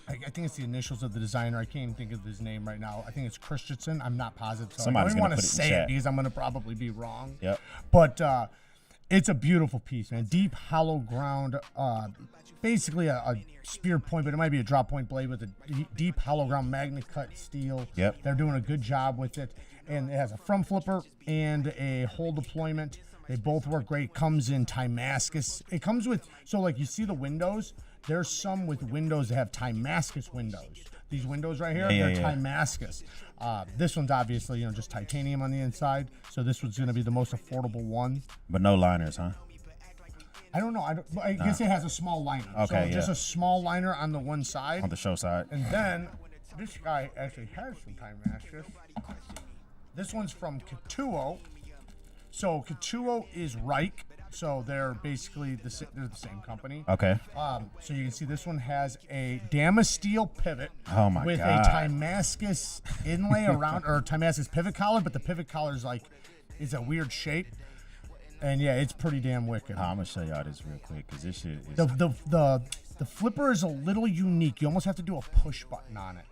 B: think it's the initials of the designer. I can't even think of his name right now. I think it's Christensen. I'm not positive. So
A: Somebody's
B: I don't
A: gonna
B: want
A: put
B: to
A: it in
B: say
A: chat.
B: it because I'm going to probably be wrong.
A: Yep.
B: But it's a beautiful piece, man. Deep hollow ground, basically a spear point, but it might be a drop point blade with a deep hollow ground magnet cut steel.
A: Yep.
B: They're doing a good job with it. And it has a front flipper and a hole deployment. They both work great. Comes in Timascus. It comes with, so like you see the windows, there's some with windows that have Timascus windows. These windows right here, they're Timascus. This one's obviously, just titanium on the inside. So this one's going to be the most affordable one.
A: But no liners, huh?
B: I don't know. I guess it has a small liner.
A: Okay,
B: so just a small liner on the one side.
A: On the show side.
B: And then this guy actually has some Timascus. This one's from Katuo. So Katuo is Reich. So they're basically the same company.
A: Okay.
B: So you can see this one has a Damasteel pivot with
A: God.
B: a Timascus inlay around, or Timascus pivot collar, but the pivot collar is a weird shape. And yeah, it's pretty damn wicked.
A: I'm gonna show y'all this real quick because this shit is.
B: The flipper is a little unique. You almost have to do a push button on it.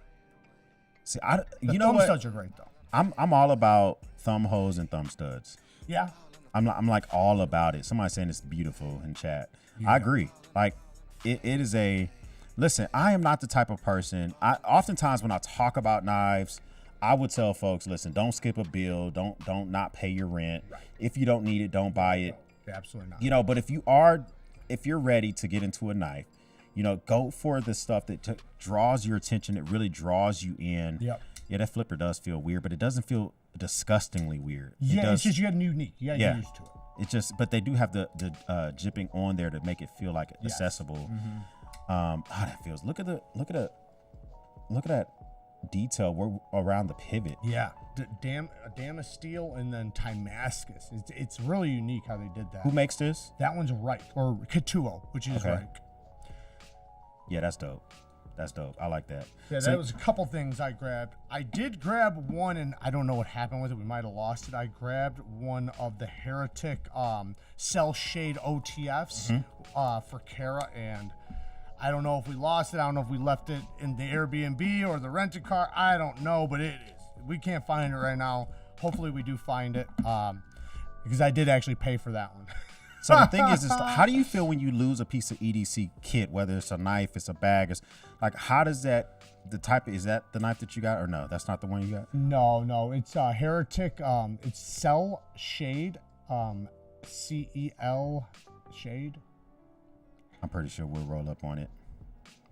A: See,
B: The
A: you know
B: thumb
A: what?
B: studs are great though.
A: I'm all about thumb holes and thumb studs.
B: Yeah.
A: I'm like all about it. Somebody saying it's beautiful in chat. I agree. Like it is a listen, I am not the type of person. Oftentimes when I talk about knives, I would tell folks, listen, don't skip a bill, don't not pay your rent.
B: Right.
A: If you don't need it, don't buy it.
B: Yeah, absolutely not.
A: You know, but if you're ready to get into a knife, you know, go for the stuff that draws your attention, it really draws you in.
B: Yep.
A: Yeah, that flipper does feel weird, but it doesn't feel disgustingly weird.
B: Yeah, it's just you got unique. You got to get used to it.
A: It's just, but they do have the jipping on there to make it feel like accessible. Oh, that feels. Look at that detail around the pivot.
B: Yeah, Damascus steel and then Damascus. It's really unique how they did that.
A: Who makes this?
B: That one's Reich or Katuo, which is Reich.
A: Yeah, that's dope. That's dope. I like that.
B: Yeah, that was a couple things I grabbed. I did grab one, and I don't know what happened with it. We might have lost it. I grabbed one of the Heretic Cell Shade OTFs for Kara, and I don't know if we lost it. I don't know if we left it in the Airbnb or the rented car. I don't know, but we can't find it right now. Hopefully we do find it because I did actually pay for that one.
A: So the thing is how do you feel when you lose a piece of EDC kit, whether it's a knife, it's a bag, like how does that, is that the knife that you got or no? That's not the one you got?
B: No, it's Heretic, it's Cell Shade, CEL Shade.
A: I'm pretty sure we'll roll up on it.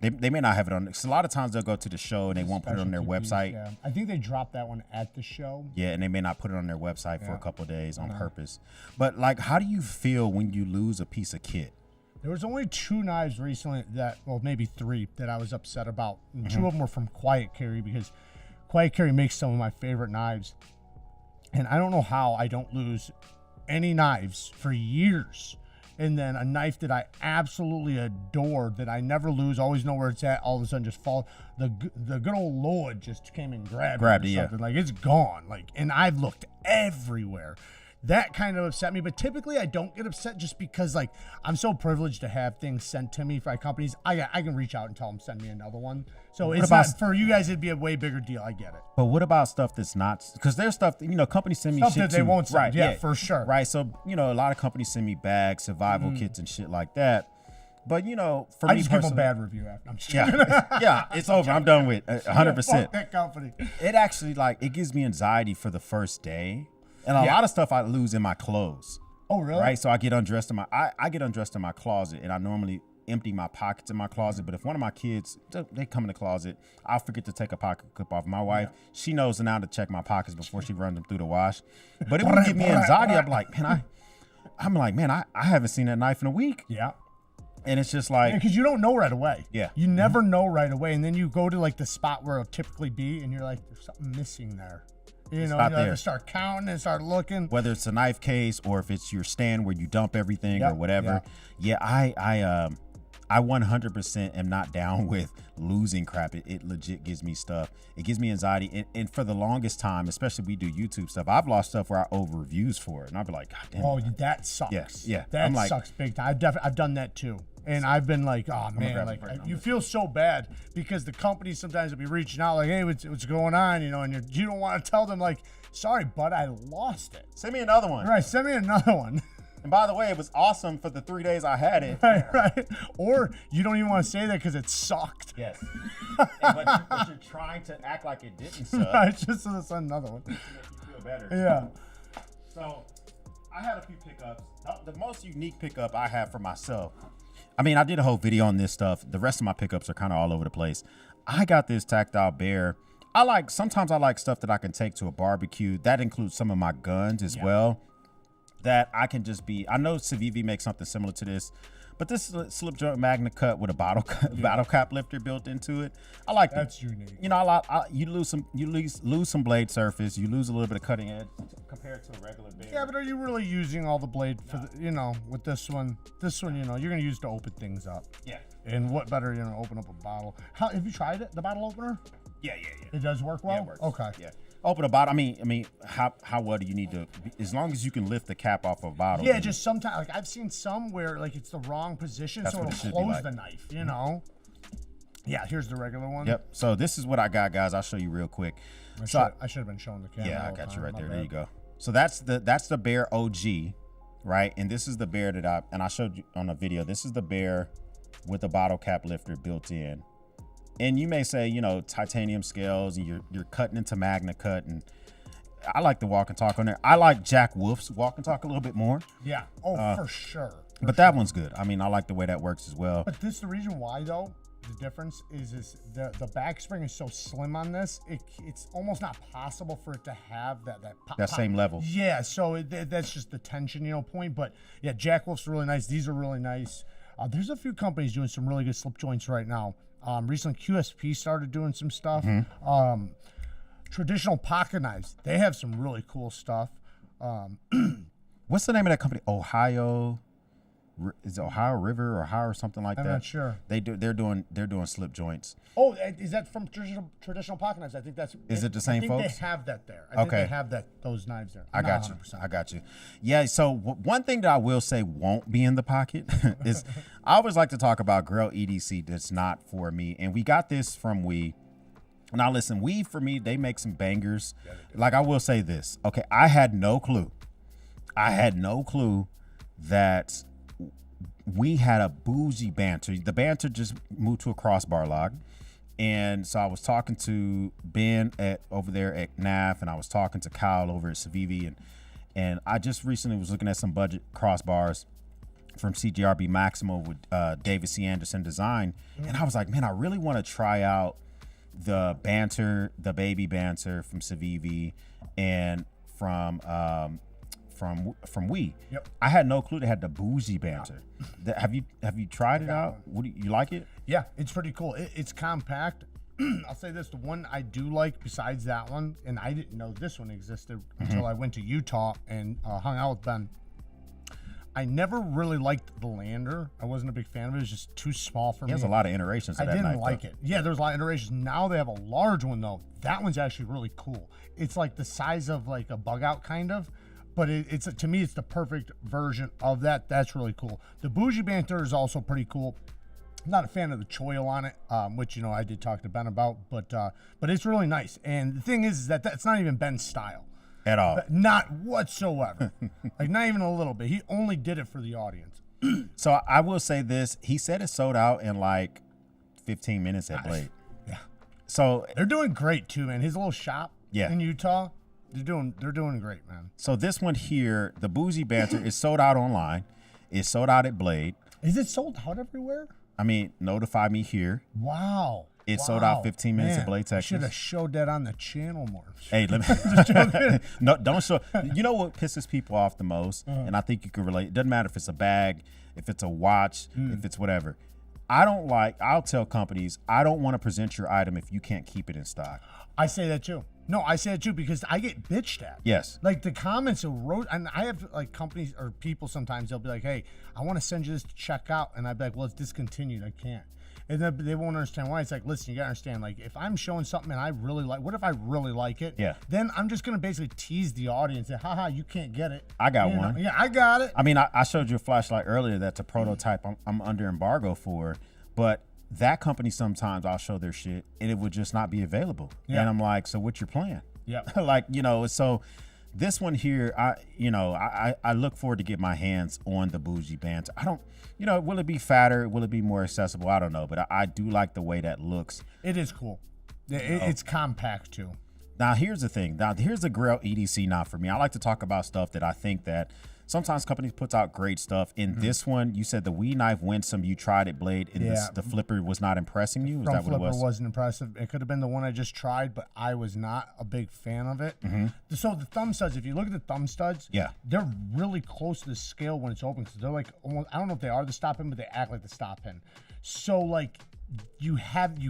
A: They may not have it on, because a lot of times they'll go to the show and they won't put it on their website.
B: Yeah. I think they dropped that one at the show.
A: Yeah, and they may not put it on their website for a couple of days on purpose. But like, how do you feel when you lose a piece of kit?
B: There was only 2 knives recently maybe 3 that I was upset about. And 2 of them were from Quiet Carry because Quiet Carry makes some of my favorite knives. And I don't know how I don't lose any knives for years. And then a knife that I absolutely adore, that I never lose, always know where it's at, all of a sudden just fall. The good old Lord just came and grabbed it.
A: Yeah.
B: Like, it's gone. Like, and I've looked everywhere. That kind of upset me. But typically I don't get upset just because, like, I'm so privileged to have things sent to me by companies. I can reach out and tell them, send me another one. So it's not, for you guys, it'd be a way bigger deal. I get it.
A: But what about stuff that's not, because there's stuff that, companies send me
B: stuff
A: shit
B: that they won't send.
A: Right,
B: yeah, for sure.
A: Right. So, a lot of companies send me bags, survival kits and shit like that. But, for me
B: I just give them a bad review after. I'm just kidding.
A: Yeah, it's over. I'm done with it. 100%.
B: Fuck that company.
A: It actually, it gives me anxiety for the first day. And a lot of stuff I lose in my clothes.
B: Oh, really?
A: Right. So I get undressed I get undressed in my closet, and I normally empty my pockets in my closet. But if one of my kids, they come in the closet, I'll forget to take a pocket clip off. My wife, she knows now to check my pockets before she runs them through the wash. But it would give me anxiety. I'm like, man, I haven't seen that knife in a week.
B: Yeah.
A: And it's just like,
B: because you don't know right away.
A: Yeah.
B: You never know right away. And then you go to like the spot where it'll typically be, and you're like, there's something missing there. You have to start counting and start looking.
A: Whether it's a knife case or if it's your stand where you dump everything or whatever. Yeah, I 100% am not down with losing crap. It legit gives me stuff. It gives me anxiety. And for the longest time, especially we do YouTube stuff, I've lost stuff where I over reviews for it. And I'll be like, God damn.
B: Oh, that sucks.
A: Yeah.
B: That sucks big time. I've done that too. And I've been like, oh man, like you feel so bad because the companies sometimes will be reaching out like, hey, what's going on? And you don't want to tell them like, sorry, bud, I lost it.
A: Send me another one.
B: Right, send me another one.
A: And by the way, it was awesome for the 3 days I had it.
B: Right. Or you don't even want to say that because it sucked.
A: Yes. but you're trying to act like it didn't suck.
B: Right, just so that's another one.
A: To make you feel better.
B: Yeah.
A: So I had a few pickups. The most unique pickup I have for myself, I mean, I did a whole video on this stuff. The rest of my pickups are kind of all over the place. I got this tactile bear. Sometimes I like stuff that I can take to a barbecue. That includes some of my guns as well. That I can just I know Civivi makes something similar to this, but this is a slip joint magna cut with a bottle cap lifter built into it. I like that.
B: That's unique.
A: You lose some blade surface. You lose a little bit of cutting edge compared to a regular bear.
B: Yeah, but are you really using all the blade for with this one? This one, you're gonna use to open things up.
A: Yeah.
B: And what better, open up a bottle? Have you tried it? The bottle opener?
A: Yeah.
B: It does work well.
A: Yeah, it works.
B: Okay.
A: Yeah. Open a bottle. I mean, how well do you need to? As long as you can lift the cap off of a bottle.
B: Yeah, just sometimes, I've seen some where it's the wrong position, so it'll close the knife. Yeah, here's the regular one.
A: Yep. So this is what I got, guys. I'll show you real quick.
B: I should have been showing the camera.
A: Yeah, I
B: all the
A: got you
B: time.
A: right
B: My
A: there.
B: bad.
A: There you go. So that's the Bear OG, right? And this is the Bear that I showed you on a video. This is the Bear with a bottle cap lifter built in. And you may say, you know, titanium scales, and you're cutting into Magna Cut, and I like the walk and talk on there. I like Jack Wolf's walk and talk a little bit more.
B: Yeah. Oh, for sure.
A: But that one's good. I mean, I like the way that works as well.
B: But this the reason why though. The difference is the back spring is so slim on this. It's almost not possible for it to have that pop.
A: Same level.
B: Yeah. So that's just the tension, you know, point. But yeah, Jack Wolf's really nice. These are really nice. There's a few companies doing some really good slip joints right now. Recently, QSP started doing some stuff. Traditional pocket knives, they have some really cool stuff.
A: What's the name of that company? Is it Ohio River or Ohio or something like that?
B: I'm not sure.
A: They're doing slip joints.
B: Oh, is that from traditional pocket knives? I think that's.
A: Is it the same folks?
B: I think they have that there. I think they have those knives there.
A: I got you. Yeah. So one thing that I will say won't be in the pocket is I always like to talk about grill EDC that's not for me, and we got this from We. Now listen, We for me they make some bangers. Yeah, like I will say this. Okay, I had no clue that we had a bougie banter. The banter just moved to a crossbar log. And so I was talking to Ben over there at NAF, and I was talking to Kyle over at Civivi, and I just recently was looking at some budget crossbars from CGRB Maximo with David C. Anderson Design. And I was like, man, I really want to try out the banter, the baby banter from Civivi and from We.
B: Yep.
A: I had no clue they had the bougie banter. Have you tried it out? What do you like it?
B: Yeah, it's pretty cool. It's compact. I'll say this: the one I do like besides that one, and I didn't know this one existed until I went to Utah and hung out with Ben. I never really liked the Lander. I wasn't a big fan of it. It was just too small for me.
A: There's a lot of iterations of that
B: I didn't
A: knife,
B: like
A: though.
B: it. Yeah, there's a lot of iterations. Now they have a large one though. That one's actually really cool. It's like the size of like a bug out kind of. But it's to me, it's the perfect version of that. That's really cool. The bougie banter is also pretty cool. I'm not a fan of the choil on it, which you know I did talk to Ben about, but it's really nice. And the thing is that that's not even Ben's style
A: At all.
B: not whatsoever. Like not even a little bit. He only did it for the audience.
A: So I will say this: he said it sold out in like 15 minutes at Blade.
B: Yeah,
A: So
B: they're doing great too, man. His little shop
A: Yeah.
B: in Utah, they're doing great, man.
A: So this one here, the bougie banter, is sold out online. It's sold out at Blade.
B: Is it sold out everywhere?
A: I mean, notify me here.
B: Wow.
A: It sold out 15 minutes at Blade, Texas.
B: Should have showed that on the channel more.
A: Hey, let me. No, don't show. You know what pisses people off the most, and I think you can relate. It doesn't matter if it's a bag, if it's a watch, if it's whatever. I'll tell companies, I don't want to present your item if you can't keep it in stock.
B: I say that too. No, I say it too because I get bitched at.
A: Yes.
B: Like the comments are and I have like companies or people sometimes they'll be like, "Hey, I want to send you this to check out," and I'd be like, "Well, it's discontinued. I can't." And then they won't understand why. It's like, listen, you gotta understand. Like, if I'm showing something and I really like, what if I really like it?
A: Yeah.
B: Then I'm just gonna basically tease the audience and haha, you can't get it.
A: I got
B: You know?
A: one.
B: Yeah, I got it.
A: I mean, I showed you a flashlight earlier that's a prototype I'm under embargo for, but that company sometimes I'll show their shit and it would just not be available.
B: Yeah.
A: And I'm like, so what's your plan?
B: Yeah.
A: Like, so this one here, I look forward to get my hands on the bougie banter. I don't, will it be fatter? Will it be more accessible? I don't know, but I do like the way that looks.
B: It is cool. It's compact too.
A: Now, here's the thing. Now, here's the grill EDC not for me. I like to talk about stuff that I think that sometimes companies puts out great stuff. In this one, you said the Wee knife Winsome, you tried it, Blade, and the flipper was not impressing you? Is that what it was?
B: Flipper wasn't impressive. It could have been the one I just tried, but I was not a big fan of it. So the thumb studs, if you look at the thumb studs, they're really close to the scale when it's open because they're like almost, I don't know if they are the stop pin, but they act like the stop pin. So like you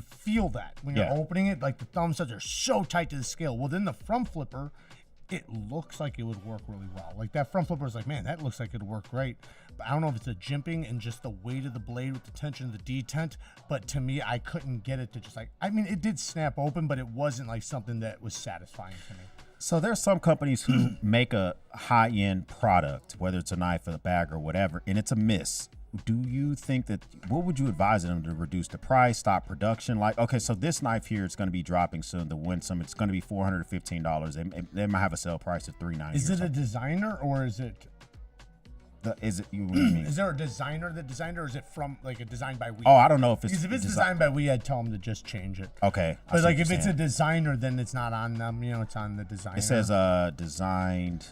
B: feel that when you're opening it, like the thumb studs are so tight to the scale. Well, then the front flipper, it looks like it would work really well. Like that front flipper is like, man, that looks like it'd work great. But I don't know if it's a jimping and just the weight of the blade with the tension of the detent. But to me, I couldn't get it to just like, I mean, it did snap open, but it wasn't like something that was satisfying to me.
A: So there's some companies who make a high-end product, whether it's a knife or a bag or whatever, and it's a miss. do you think that, what would you advise them to reduce the price, stop production? Like, okay, so this knife here, it's going to be dropping soon. The Winsome, it's going to be $415. They might have a sale price of $390.
B: Is it a designer or is it?
A: What do you mean?
B: Is there a designer that designed it, or is it from like a design by we?
A: Oh, I don't know if it's.
B: Because if it's designed by we, I'd tell them to just change it.
A: Okay.
B: But like if it's a designer, then it's not on them. You know, it's on the designer.
A: It says designed.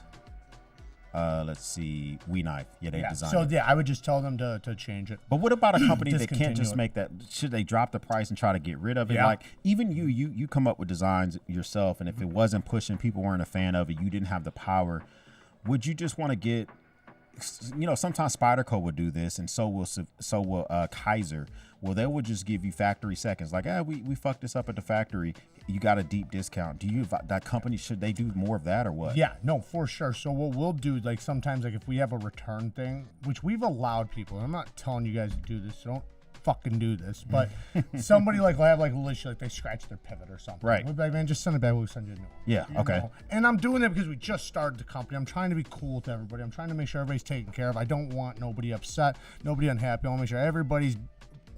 A: Let's see, We Knife. Yeah, they designed.
B: So
A: it.
B: yeah, I would just tell them to change it.
A: But what about a company that can't just make that? Should they drop the price and try to get rid of it?
B: Yeah.
A: Like even you come up with designs yourself, and if it wasn't pushing, people weren't a fan of it, you didn't have the power. Would you just want to get? You know, sometimes Spyderco would do this, and so will Kaiser. Well, they would just give you factory seconds. Like, we fucked this up at the factory. You got a deep discount. Do you that company, should they do more of that or what?
B: Yeah, no, for sure. So what we'll do, like sometimes, like if we have a return thing, which we've allowed people, and I'm not telling you guys to do this, so don't fucking do this, but somebody like will have like a little issue, like they scratch their pivot or something.
A: Right.
B: We'll be like, man, just send it back. We'll send you a new one.
A: Yeah. Okay.
B: Know? And I'm doing it because we just started the company. I'm trying to be cool with everybody. I'm trying to make sure everybody's taken care of. I don't want nobody upset, nobody unhappy. I want to make sure everybody's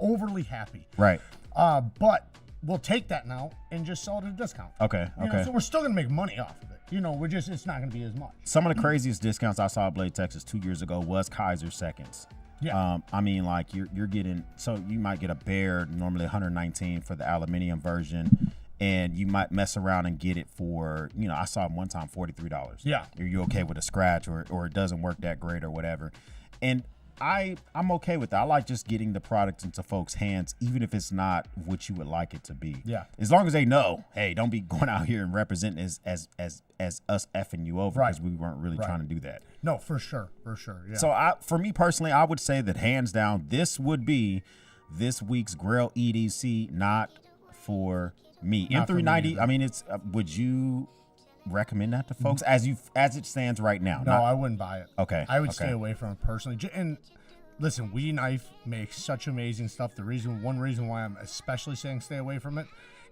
B: overly happy.
A: Right.
B: But we'll take that now and just sell it at a discount.
A: Okay.
B: You
A: Okay.
B: know, so we're still gonna make money off of it. You know, it's not gonna be as much.
A: Some of the craziest discounts I saw at Blade Texas 2 years ago was Kaiser seconds.
B: Yeah.
A: I mean, like you're getting, so you might get a Bear normally 119 for the aluminium version, and you might mess around and get it for, you know, I saw it one time $43.
B: Yeah.
A: Are you okay with a scratch or it doesn't work that great or whatever? And I'm okay with that. I like just getting the product into folks' hands, even if it's not what you would like it to be.
B: Yeah.
A: As long as they know, hey, don't be going out here and representing as us effing you over, because we weren't really trying to do that.
B: No, for sure. Yeah.
A: So for me personally, I would say that hands down, this would be this week's Grill EDC, not for me.
B: Not for me
A: M390.
B: either.
A: I mean, it's. Would you recommend that to folks as it stands right now?
B: No, I wouldn't buy it.
A: Okay.
B: I would stay away from it personally. And listen, We Knife makes such amazing stuff. One reason why I'm especially saying stay away from it.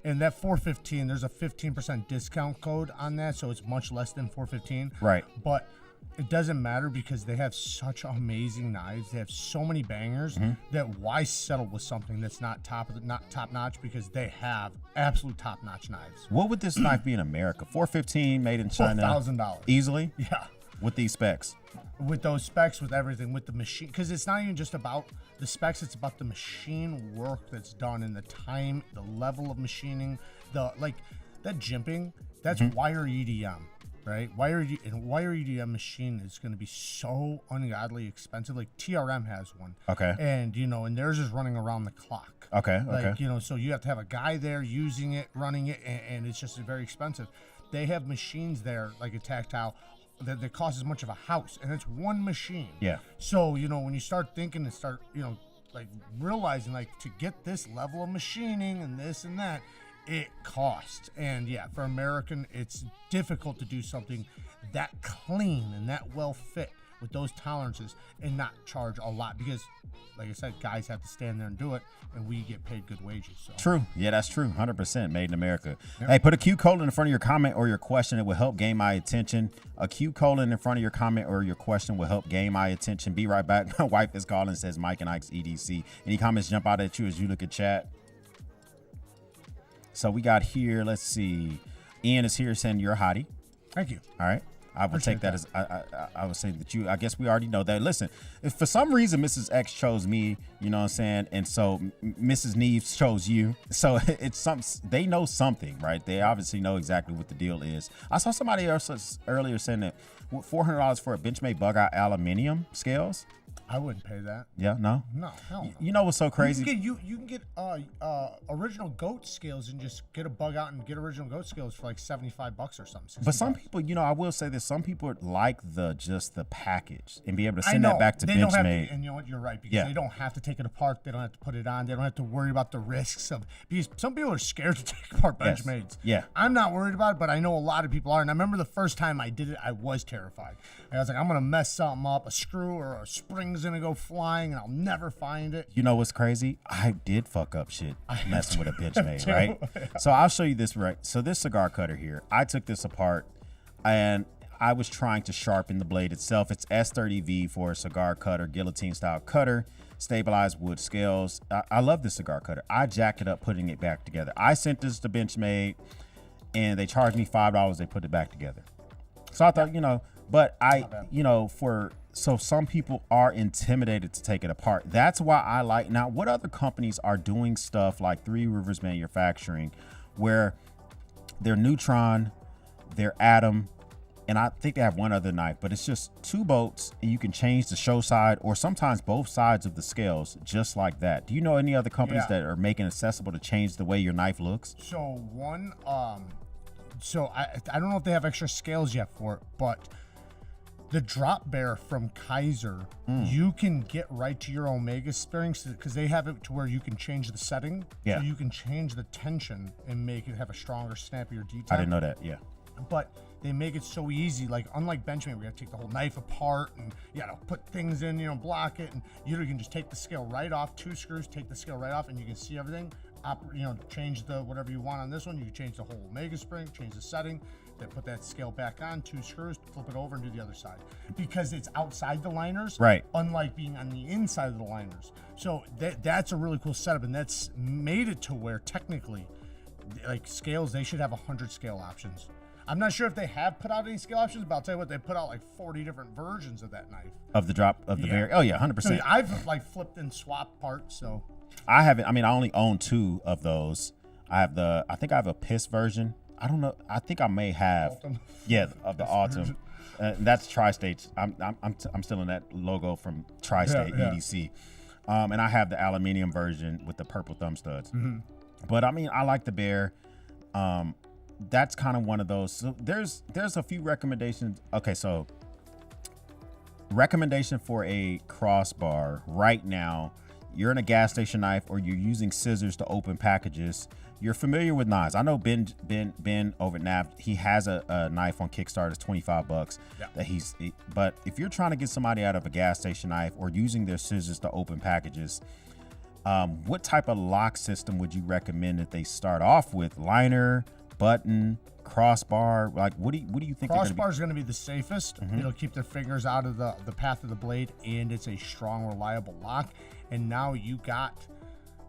B: And that 415, there's a 15% discount code on that, so it's much less than 415.
A: Right.
B: But it doesn't matter because they have such amazing knives. They have so many bangers that why settle with something that's not top notch, because they have absolute top notch knives.
A: What would this knife be in America? 415, made in China.
B: $4,000
A: Easily.
B: Yeah.
A: With these specs.
B: With those specs, with everything, with the machine, because it's not even just about the specs, it's about the machine work that's done and the time, the level of machining, that jimping, that's wire EDM, right? Wire EDM machine is going to be so ungodly expensive. Like TRM has one. Okay. And and theirs is running around the clock.
A: Okay.
B: Like, so you have to have a guy there using it, running it, and it's just very expensive. They have machines there, like a tactile, that costs as much of a house, and it's one machine.
A: Yeah.
B: So, when you start thinking and start, realizing, to get this level of machining and this and that, it costs. And yeah, for American, it's difficult to do something that clean and that well fit with those tolerances and not charge a lot, because like I said, guys have to stand there and do it, and we get paid good wages. So.
A: True. Yeah, that's true. 100% made in America. Yep. Hey, put a Q colon in front of your comment or your question. It will help gain my attention. A Q colon in front of your comment or your question will help gain my attention. Be right back. My wife is calling and says Mike and Ike's EDC. Any comments jump out at you as you look at chat? So we got here, let's see. Ian is here saying you're a hottie.
B: Thank you.
A: All right. I would take that as I would say that I guess we already know that. Listen, if for some reason Mrs. X chose me, you know what I'm saying, and so Mrs. Neves chose you, so it's they know something, right? They obviously know exactly what the deal is. I saw somebody else earlier saying that $400 for a Benchmade bug out aluminium scales.
B: I wouldn't pay that.
A: Yeah, no?
B: No, hell no.
A: You know what's so crazy?
B: You can get original goat scales and just get a bug out and get original goat scales for like $75 or something.
A: But some people, I will say this, some people like just the package and be able to send that back to Benchmade.
B: And you know what, you're right, because they don't have to take it apart. They don't have to put it on. They don't have to worry about the risks of, because some people are scared to take apart Benchmades.
A: Yeah.
B: I'm not worried about it, but I know a lot of people are. And I remember the first time I did it, I was terrified. I was like, I'm going to mess something up. A screw or a spring's going to go flying and I'll never find it.
A: You know what's crazy? I did fuck up shit messing with a Benchmade, right? So I'll show you this, right? So this cigar cutter here, I took this apart and I was trying to sharpen the blade itself. It's S30V for a cigar cutter, guillotine style cutter, stabilized wood scales. I love this cigar cutter. I jacked it up putting it back together. I sent this to Benchmade and they charged me $5. They put it back together. So I thought, but so some people are intimidated to take it apart. That's why I like, now what other companies are doing stuff like Three Rivers Manufacturing where they're Neutron, they're Atom, and I think they have one other knife, but it's just 2 bolts and you can change the show side or sometimes both sides of the scales just like that. Do you know any other companies that are making it accessible to change the way your knife looks?
B: So I don't know if they have extra scales yet for it, but the drop bear from Kaiser, you can get right to your Omega springs because they have it to where you can change the setting.
A: Yeah.
B: So you can change the tension and make it have a stronger, snappier detent.
A: I didn't know that. Yeah.
B: But they make it so easy. Like unlike Benchmade, we got to take the whole knife apart and you got to put things in, block it, and you can just take the scale right off. 2 screws, take the scale right off, and you can see everything. Change the whatever you want on this one. You can change the whole Omega spring, change the setting. Then put that scale back on, 2 screws, flip it over, and do the other side because it's outside the liners,
A: right?
B: Unlike being on the inside of the liners. So that's a really cool setup, and that's made it to where technically, like scales, they should have 100 scale options. I'm not sure if they have put out any scale options, but I'll tell you what, they put out like 40 different versions of that knife.
A: Of the drop of the bear. Oh yeah, 100%.
B: So I've flipped and swapped parts. So
A: I haven't. I only own 2 of those. I think I have a piss version. I don't know. I think I may have. Autumn. Yeah, of the Autumn. That's Tri-State. I'm still in that logo from Tri-State EDC. And I have the aluminium version with the purple thumb studs. Mm-hmm. But I like the bear. That's kind of one of those. So there's a few recommendations. Okay, so recommendation for a crossbar right now. You're in a gas station knife or you're using scissors to open packages. You're familiar with knives. I know Ben over at NAV, he has a knife on Kickstarter. It's $25 that but if you're trying to get somebody out of a gas station knife or using their scissors to open packages, what type of lock system would you recommend that they start off with? Liner, button, crossbar? Like, what do you think?
B: Crossbar is going to be the safest. Mm-hmm. It'll keep their fingers out of the path of the blade, and it's a strong, reliable lock. And now you got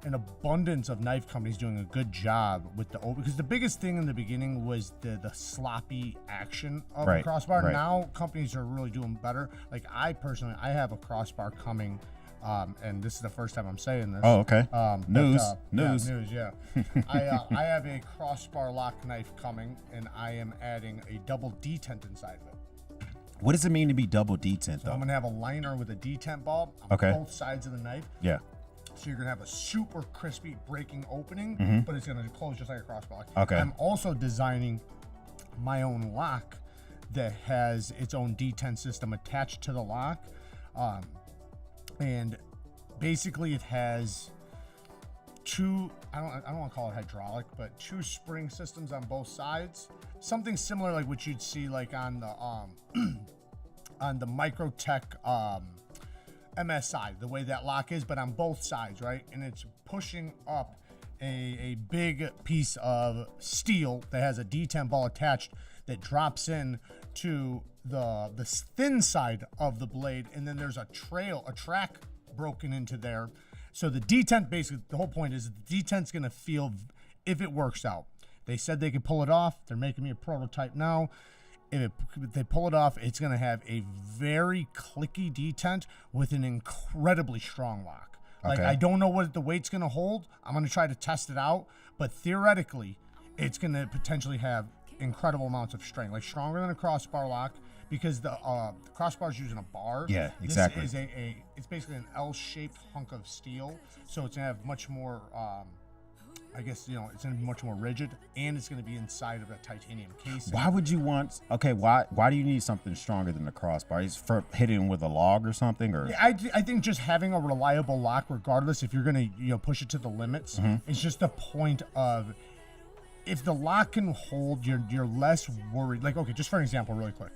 B: an abundance of knife companies doing a good job with the because the biggest thing in the beginning was the sloppy action of the crossbar. Right. Now companies are really doing better. Like I personally, I have a crossbar coming, and this is the first time I'm saying this.
A: Oh, okay. News.
B: Yeah. I have a crossbar lock knife coming, and I am adding a double detent inside of it.
A: What does it mean to be double detent, though?
B: I'm gonna have a liner with a detent bulb on both sides of the knife.
A: Yeah.
B: So you're gonna have a super crispy breaking opening, but it's gonna close just like a crossbar.
A: Okay.
B: I'm also designing my own lock that has its own detent system attached to the lock, and basically it has 2. I don't want to call it hydraulic, but 2 spring systems on both sides. Something similar like what you'd see like on the on the Microtech MSI, the way that lock is, but on both sides, right? And it's pushing up a big piece of steel that has a detent ball attached that drops in to the thin side of the blade, and then there's a track broken into there. So the detent, basically, the whole point is the detent's gonna feel if it works out. They said they could pull it off. They're making me a prototype now. If they pull it off, it's going to have a very clicky detent with an incredibly strong lock. Like, I don't know what the weight's going to hold. I'm going to try to test it out. But theoretically, it's going to potentially have incredible amounts of strength, like stronger than a crossbar lock, because the crossbar is using a bar.
A: Yeah, exactly.
B: This is it's basically an L-shaped hunk of steel. So it's going to have much more... I guess, it's going to be much more rigid, and it's going to be inside of a titanium casing.
A: Why would you want... Okay, why do you need something stronger than the crossbar? Is for hitting with a log or something? Or
B: I think just having a reliable lock, regardless if you're going to push it to the limits, it's just the point of... If the lock can hold, you're less worried. Like, okay, just for an example really quick.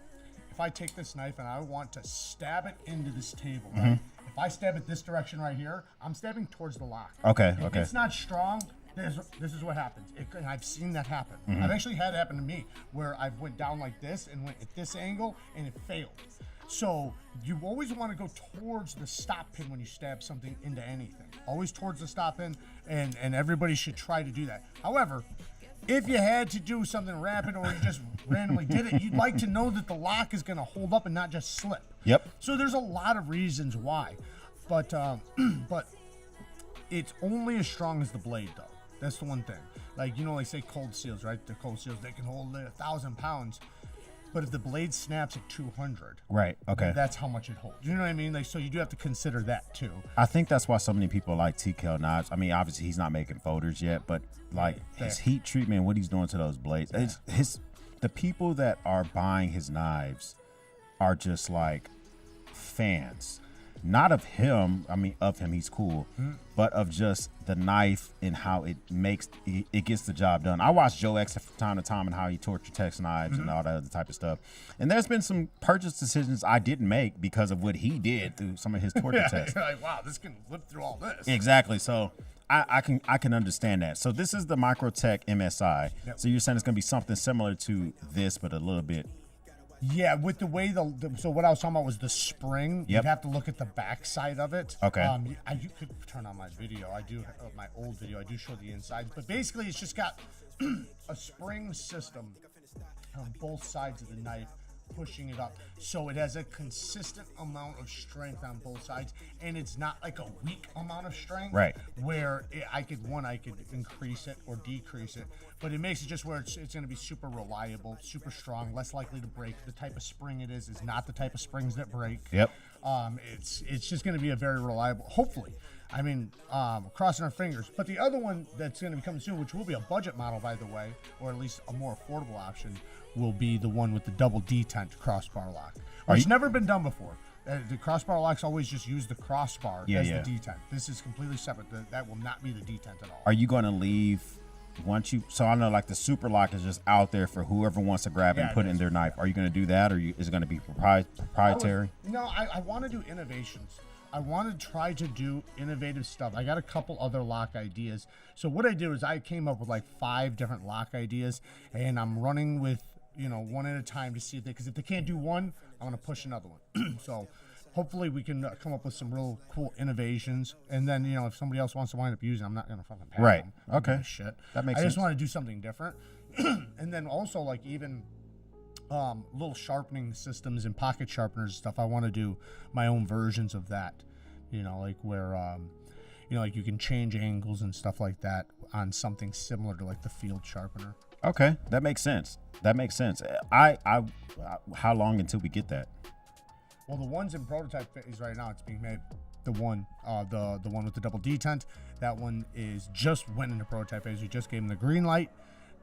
B: If I take this knife and I want to stab it into this table, right? If I stab it this direction right here, I'm stabbing towards the lock.
A: Okay.
B: If it's not strong... This is what happens. And I've seen that happen. I've actually had it happen to me where I went down like this and went at this angle and it failed. So you always want to go towards the stop pin when you stab something into anything. Always towards the stop pin, and everybody should try to do that. However, if you had to do something rapid or you just randomly did it, you'd like to know that the lock is going to hold up and not just slip.
A: Yep.
B: So there's a lot of reasons why, but it's only as strong as the blade, though. That's the one thing. Like, you know, they say cold seals, right? The cold seals, they can hold 1,000 pounds. But if the blade snaps at 200,
A: right? Okay,
B: that's how much it holds. You know what I mean? Like, so you do have to consider that too.
A: I think that's why so many people like TKL knives. I mean, obviously he's not making folders yet, but like his heat treatment, what he's doing to those blades, the people that are buying his knives are just like fans. Not of him, I mean, of him, he's cool, but of just the knife and how it gets the job done. I watch Joe X from time to time and how he torture text knives and all that other type of stuff. And there's been some purchase decisions I didn't make because of what he did through some of his torture tests.
B: You're like, wow, this can live through all this.
A: Exactly. So I can understand that. So this is the Microtech MSI. Yep. So you're saying it's going to be something similar to this, but a little bit.
B: Yeah, with the way so what I was talking about was the spring.
A: Yep.
B: You'd have to look at the back side of it.
A: Okay.
B: You could turn on my video. I do my old video. I do show the inside, but basically it's just got a spring system on both sides of the knife, pushing it up, so it has a consistent amount of strength on both sides, and it's not like a weak amount of strength.
A: Right.
B: Where I could increase it or decrease it, but it makes it just where it's going to be super reliable, super strong, less likely to break. The type of spring it is not the type of springs that break.
A: Yep.
B: It's just going to be a very reliable, hopefully. I mean, crossing our fingers. But the other one that's going to be coming soon, which will be a budget model, by the way, or at least a more affordable option, will be the one with the double detent crossbar lock. It's never been done before. The crossbar locks always just use the crossbar as the detent. This is completely separate. That will not be the detent at all.
A: Are you going to leave so I know like the super lock is just out there for whoever wants to grab and put it in their knife. Are you going to do that, or is it going to be proprietary?
B: I want to do innovations. I want to try to do innovative stuff. I got a couple other lock ideas. So what I do is I came up with like 5 different lock ideas, and I'm running with one at a time to see because if they can't do one, I'm going to push another one. So hopefully we can come up with some real cool innovations, and then if somebody else wants to wind up using, I'm not going to fucking pay
A: right.
B: them.
A: Okay.
B: Shit.
A: That makes
B: sense. I just
A: sense.
B: want to do something different, and then also like even little sharpening systems and pocket sharpeners and stuff. I want to do my own versions of that. Like where like you can change angles and stuff like that on something similar to like the field sharpener.
A: Okay, that makes sense. How long until we get that?
B: Well, the one's in prototype phase right now. It's being made. The one with the double detent, that one is just went into prototype phase. We just gave them the green light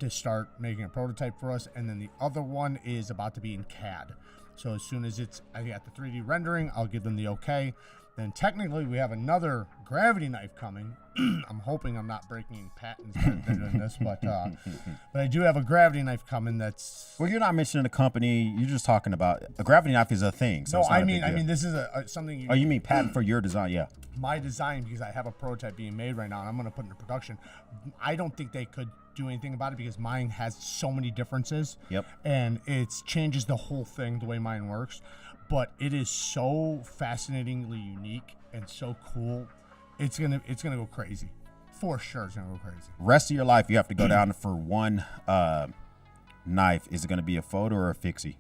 B: to start making a prototype for us, and then the other one is about to be in CAD. So as soon as I got the 3D rendering, I'll give them the okay. Then technically we have another gravity knife coming. I'm hoping I'm not breaking any patents by doing this, but I do have a gravity knife coming. That's
A: well, you're not mentioning the company. You're just talking about a gravity knife is a thing. So
B: no, I mean this is something.
A: You mean patent for your design? Yeah.
B: My design, because I have a prototype being made right now, and I'm going to put it into production. I don't think they could do anything about it because mine has so many differences.
A: Yep.
B: And it changes the whole thing the way mine works. But it is so fascinatingly unique and so cool. It's gonna go crazy. For sure it's gonna go crazy.
A: Rest of your life you have to go down for one knife. Is it gonna be a photo or a fixie?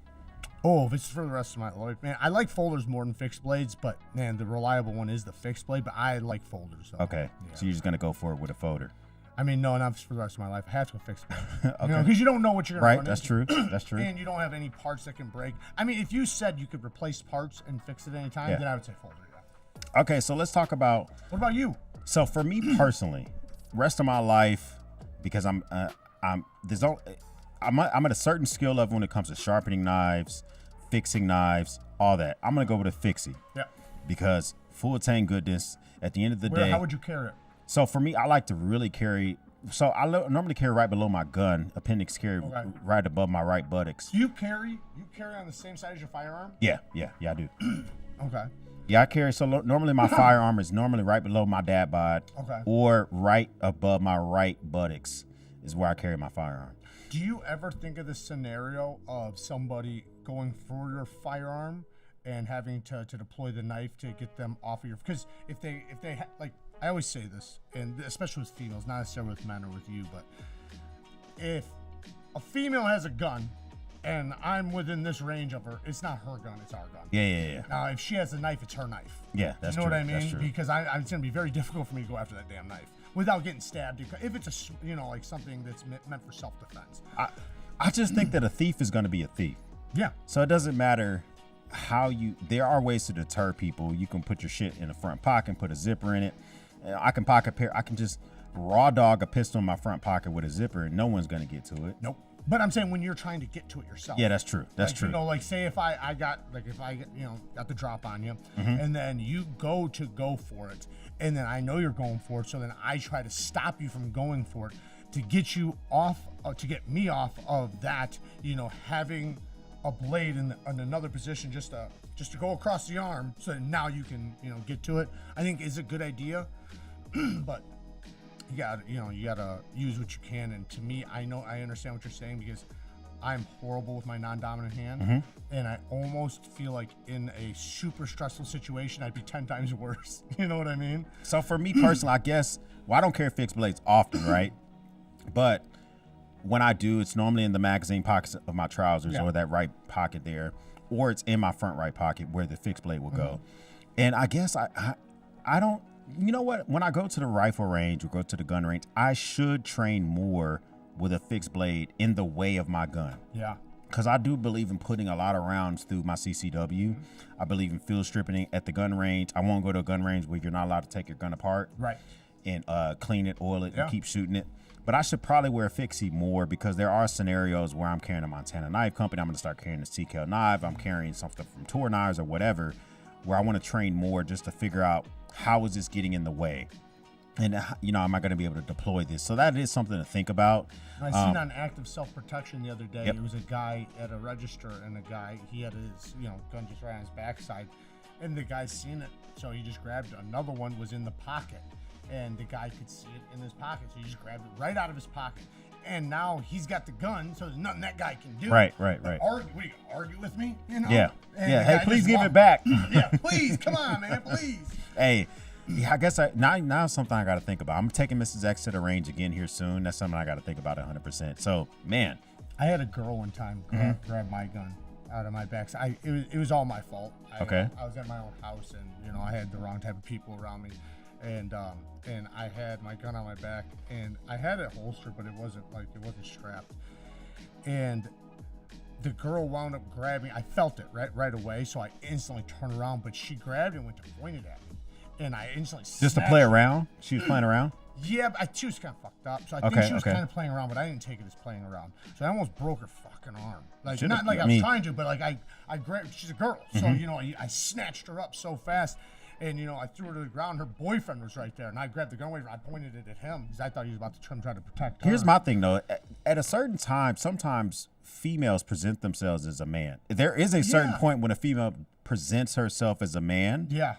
B: Oh, if it's for the rest of my life, man, I like folders more than fixed blades, but man, the reliable one is the fixed blade, but I like folders. So,
A: okay. Yeah. So you're just gonna go for it with a folder.
B: I mean, no, not for the rest of my life. I have to go fix it.
A: Okay.
B: Because you don't know what you're going to run
A: That's
B: into.
A: true. That's true.
B: And you don't have any parts that can break. I mean, if you said you could replace parts and fix it any time, then I would say folder, yeah.
A: Okay, so let's talk about...
B: What about you?
A: So for me personally, rest of my life, because I'm at a certain skill level when it comes to sharpening knives, fixing knives, all that. I'm going to go with a fixie.
B: Yeah.
A: Because full tang goodness, at the end of the day...
B: How would you carry it?
A: So for me, I like to really carry. So I normally carry right below my gun, appendix carry right above my right buttocks.
B: Do you carry on the same side as your firearm?
A: Yeah, I do.
B: Okay.
A: Yeah, I carry. So normally my firearm is normally right below my dad bod,
B: Okay.
A: or right above my right buttocks is where I carry my firearm.
B: Do you ever think of the scenario of somebody going for your firearm and having to deploy the knife to get them off of your? Because if they like, I always say this, and especially with females, not necessarily with men or with you, but if a female has a gun and I'm within this range of her, it's not her gun, it's our gun.
A: Yeah.
B: Now, if she has a knife, it's her knife.
A: Yeah, that's
B: you know
A: true.
B: what I mean?
A: That's true.
B: Because it's going to be very difficult for me to go after that damn knife without getting stabbed. If it's like something that's meant for self-defense.
A: I just think that a thief is going to be a thief.
B: Yeah.
A: So it doesn't matter how there are ways to deter people. You can put your shit in the front pocket, put a zipper in it. I can just raw dog a pistol in my front pocket with a zipper and no one's going to get to it.
B: Nope. But I'm saying when you're trying to get to it yourself.
A: Yeah, that's true. That's true.
B: Like say if I got the drop on you, and then you go for it, and then I know you're going for it, so then I try to stop you from going for it to get you off, to get me off of that, having a blade in another position just to go across the arm, so that now you can get to it. I think is a good idea, but. You gotta use what you can, and to me, I understand what you're saying because I'm horrible with my non-dominant hand, and I almost feel like in a super stressful situation, I'd be 10 times worse. You know what I mean?
A: So for me personally, I guess, I don't carry fixed blades often, right? But when I do, it's normally in the magazine pockets of my trousers or that right pocket there, or it's in my front right pocket where the fixed blade will go. And I guess I don't. You know what? When I go to the rifle range or go to the gun range, I should train more with a fixed blade in the way of my gun.
B: Yeah.
A: Because I do believe in putting a lot of rounds through my CCW. I believe in field stripping at the gun range. I won't go to a gun range where you're not allowed to take your gun apart.
B: Right.
A: And clean it, oil it, and keep shooting it. But I should probably wear a fixie more because there are scenarios where I'm carrying a Montana Knife Company. I'm going to start carrying a CKL knife. I'm carrying something from Tour Knives or whatever, where I want to train more just to figure out how is this getting in the way? And, am I going to be able to deploy this? So that is something to think about.
B: I seen on active self-protection the other day,
A: Yep.
B: It was a guy at a register, and he had his, gun just right on his backside, and the guy seen it, so he just grabbed another one, was in the pocket, and the guy could see it in his pocket, so he just grabbed it right out of his pocket. And now he's got the gun, so there's nothing that guy can do.
A: Right.
B: What are you gonna argue with me?
A: Yeah.
B: And
A: Yeah. Hey, please give it back.
B: Yeah, please, come on, man, please.
A: Hey, I guess now something I got to think about. I'm taking Mrs. X to the range again here soon. That's something I got to think about 100%. So, man.
B: I had a girl one time grab my gun out of my backside. It was all my fault. I was at my own house, and I had the wrong type of people around me, and I had my gun on my back, and I had it holstered, but it wasn't strapped, and the girl wound up grabbing. I felt it right away, so I instantly turned around, but she grabbed it and went to point it at me, and I instantly
A: Just to play around? She was playing around?
B: Yeah, but she was kind of fucked up, so I think she was kind of playing around, but I didn't take it as playing around. So I almost broke her fucking arm. Like, not like I was trying to, but like I grabbed. She's a girl, so I snatched her up so fast, and I threw her to the ground. Her boyfriend was right there, and I grabbed the gun away. I pointed it at him because I thought he was about to try to protect her.
A: Here's my thing though. At a certain time, sometimes females present themselves as a man. There is a certain point when a female presents herself as a man.
B: Yeah.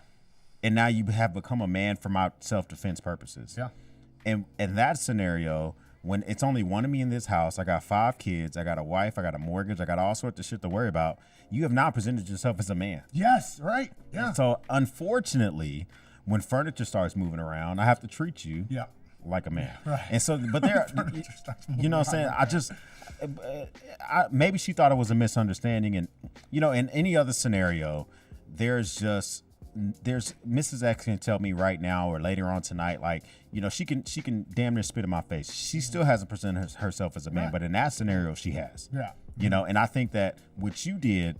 A: And now you have become a man for my self-defense purposes.
B: Yeah.
A: And in that scenario, when it's only one of me in this house, I got 5 kids, I got a wife, I got a mortgage, I got all sorts of shit to worry about. You have not presented yourself as a man.
B: Yes, right. Yeah.
A: So unfortunately, when furniture starts moving around, I have to treat you like a man.
B: Right.
A: And so, but there, you know what I'm saying? Maybe she thought it was a misunderstanding. And, in any other scenario, there's Mrs. X can tell me right now or later on tonight, like, she can damn near spit in my face. She still hasn't presented herself as a man, but in that scenario, she has.
B: Yeah.
A: And I think that what you did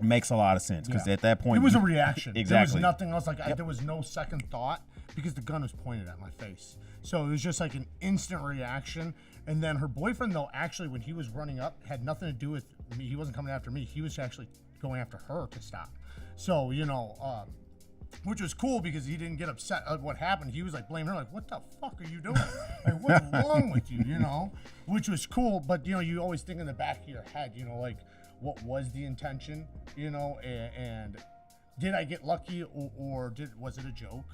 A: makes a lot of sense because at that point
B: it was a reaction.
A: Exactly.
B: There was nothing else. Like there was no second thought because the gun was pointed at my face. So it was just like an instant reaction. And then her boyfriend, though, actually, when he was running up, had nothing to do with me. He wasn't coming after me. He was actually going after her to stop. So, which was cool because he didn't get upset at what happened. He was like blaming her, like, what the fuck are you doing? Like, what's wrong with you, Which was cool, but, you always think in the back of your head, like, what was the intention, and did I get lucky or was it a joke?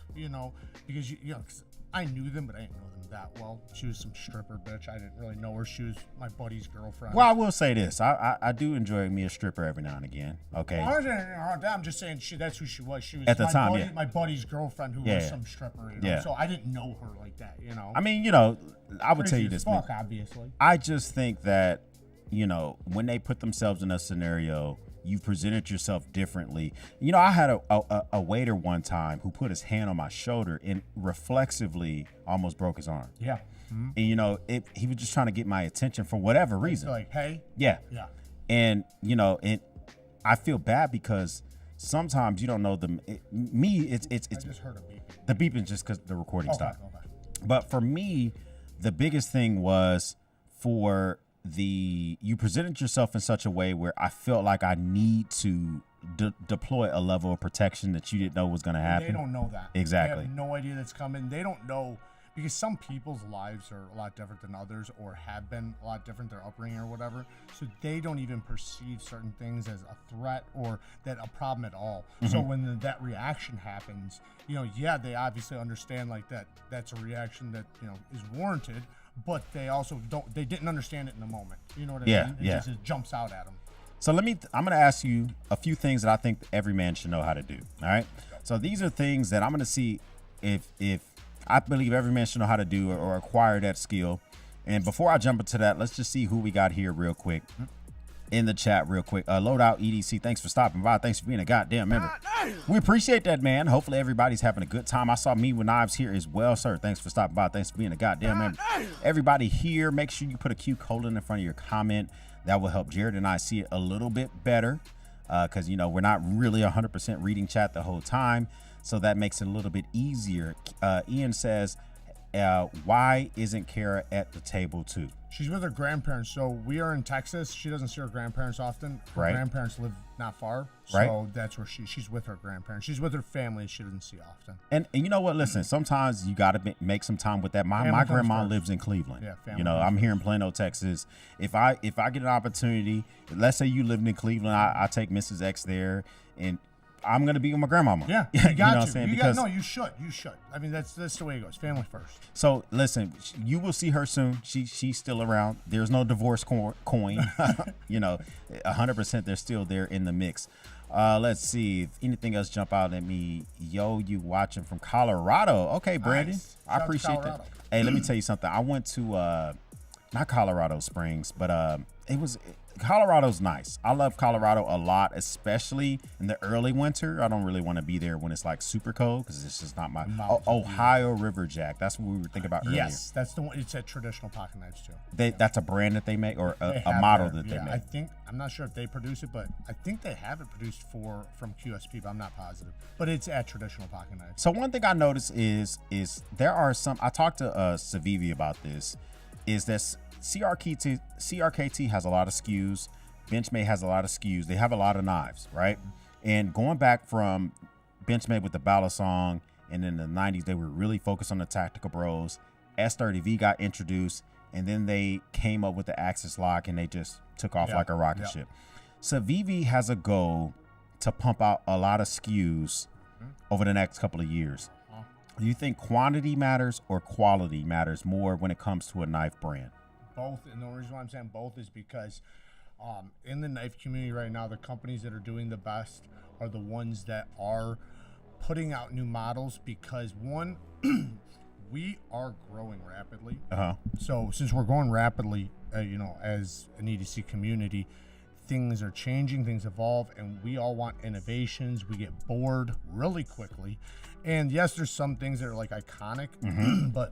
B: Because you know, 'cause I knew them, but I didn't know them that well. She was some stripper bitch. I didn't really know her. She was my buddy's girlfriend.
A: Well, I will say this. I do enjoy me a stripper every now and again. Okay.
B: I'm just saying that's who she was. She was
A: at the time,
B: my buddy's girlfriend who was some stripper. So I didn't know her like that.
A: I mean, I would tell you this.
B: Fuck, obviously.
A: I just think that, when they put themselves in a scenario, you presented yourself differently. I had a waiter one time who put his hand on my shoulder and reflexively almost broke his arm.
B: Yeah.
A: Mm-hmm. And he was just trying to get my attention for whatever reason.
B: Like, hey.
A: Yeah.
B: Yeah.
A: And and I feel bad because sometimes you don't know them. It's
B: I just heard a beep.
A: The beeping just because the recording stopped.
B: Okay.
A: But for me, the biggest thing was you presented yourself in such a way where I felt like I need to deploy a level of protection that you didn't know was going to happen.
B: They don't know that.
A: Exactly.
B: They have no idea that's coming. They don't know, because some people's lives are a lot different than others, or have been a lot different, their upbringing or whatever. So they don't even perceive certain things as a threat or that a problem at all. Mm-hmm. So when that reaction happens, they obviously understand like that's a reaction that, is warranted. But they also they didn't understand it in the moment. You know what I mean? It jumps out at them.
A: So I'm going to ask you a few things that I think every man should know how to do. All right. So these are things that I'm going to see if I believe every man should know how to do or acquire that skill. And before I jump into that, let's just see who we got here real quick in the chat real quick. Loadout EDC, thanks for stopping by. Thanks for being a goddamn member. We appreciate that, man. Hopefully everybody's having a good time. I saw Me With Knives here as well, sir. Thanks for stopping by. Thanks for being a goddamn member. Everybody here, make sure you put a Q colon in front of your comment. That will help Jared and I see it a little bit better because, we're not really 100% reading chat the whole time. So that makes it a little bit easier. Ian says, why isn't Kara at the table too?
B: She's with her grandparents. So we are in Texas. She doesn't see her grandparents often. Her grandparents live not far. So that's where she's with her grandparents. She's with her family she doesn't see often. And
A: you know what? Listen, sometimes you got to make some time with that. My grandma lives in Cleveland.
B: Yeah, family
A: I'm here in Plano, Texas. If I get an opportunity, let's say you lived in Cleveland, I take Mrs. X there and I'm gonna be with my grandmama.
B: Yeah, you got
A: you know what I'm saying?
B: You should. I mean, that's the way it goes. Family first.
A: So listen, you will see her soon. She's still around. There's no divorce coin. 100%. They're still there in the mix. Let's see if anything else jump out at me. You watching from Colorado? Okay, Brandon, nice. I appreciate that. Hey, let me tell you something. I went to not Colorado Springs, but Colorado's nice. I love Colorado a lot, especially in the early winter. I don't really want to be there when it's like super cold because it's just not my Ohio River Jack. That's what we were thinking about earlier.
B: Yes, that's the one. It's a traditional pocket knives too.
A: That's a brand that they make or a model that they make.
B: I'm not sure if they produce it, but I think they have it produced from QSP, but I'm not positive. But it's at traditional pocket knives.
A: So one thing I noticed is there are some. I talked to Savivi about this. Is that CRKT has a lot of SKUs. Benchmade has a lot of SKUs. They have a lot of knives, right? And going back from Benchmade with the Balisong, and in the 90s, they were really focused on the Tactical Bros. S30V got introduced, and then they came up with the Axis Lock, and they just took off like a rocket ship. Savivi has a goal to pump out a lot of SKUs over the next couple of years. Do you think quantity matters or quality matters more when it comes to a knife brand?
B: Both, and the reason why I'm saying both is because in the knife community right now, the companies that are doing the best are the ones that are putting out new models because, one, we are growing rapidly. So since we're growing rapidly, as an EDC community, things are changing, things evolve, and we all want innovations. We get bored really quickly. And yes, there's some things that are like iconic, but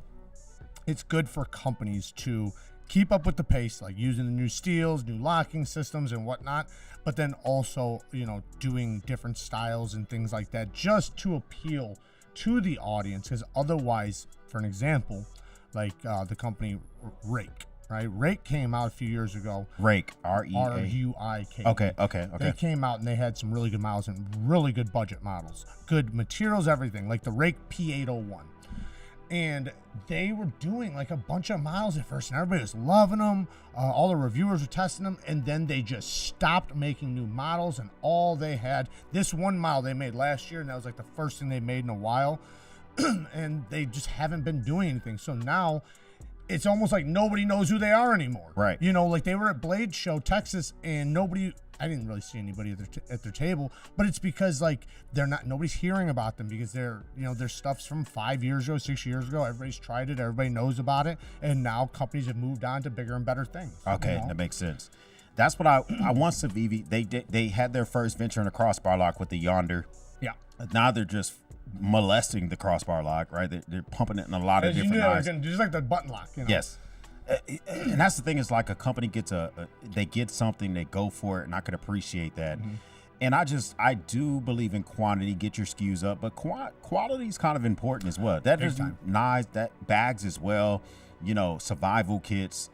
B: it's good for companies to keep up with the pace, like using the new steels, new locking systems and whatnot, but then also, doing different styles and things like that just to appeal to the audience. Because otherwise, for an example, like the company Rake, right? Rake came out a few years ago.
A: Rake, R-E-A.
B: Okay.
A: Okay.
B: They came out and they had some really good models and really good budget models. Good materials, everything. Like the Rake P801. And they were doing like a bunch of models at first, and everybody was loving them. All the reviewers were testing them, and then they just stopped making new models, and all they had, this one model they made last year, and that was like the first thing they made in a while, and they just haven't been doing anything. So now it's almost like nobody knows who they are anymore.
A: Right.
B: You know, like they were at Blade Show, Texas, and I didn't really see anybody at their table, but it's because like nobody's hearing about them because their stuff's from 5 years ago, 6 years ago. Everybody's tried it, everybody knows about it, and now companies have moved on to bigger and better things.
A: Okay, that makes sense. That's what I want Civivi. They had their first venture in a crossbar lock with the Yonder.
B: Yeah.
A: Now they're just molesting the crossbar lock, right? They're pumping it in a lot of different knives.
B: Just like the button lock. You know?
A: Yes. And that's the thing, is like a company gets they get something, they go for it, and I could appreciate that. Mm-hmm. And I do believe in quantity, get your SKUs up, but quality is kind of important as well. That is knives, that bags as well, survival kits,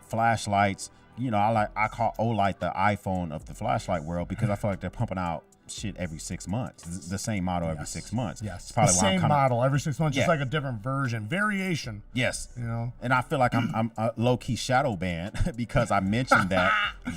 A: flashlights. I call Olight the iPhone of the flashlight world because I feel like they're pumping out shit every 6 months, the same model every 6 months.
B: Yes,
A: it's probably
B: the same model every 6 months, just like a different variation.
A: Yes, and I feel like I'm a low-key shadow banned because I mentioned that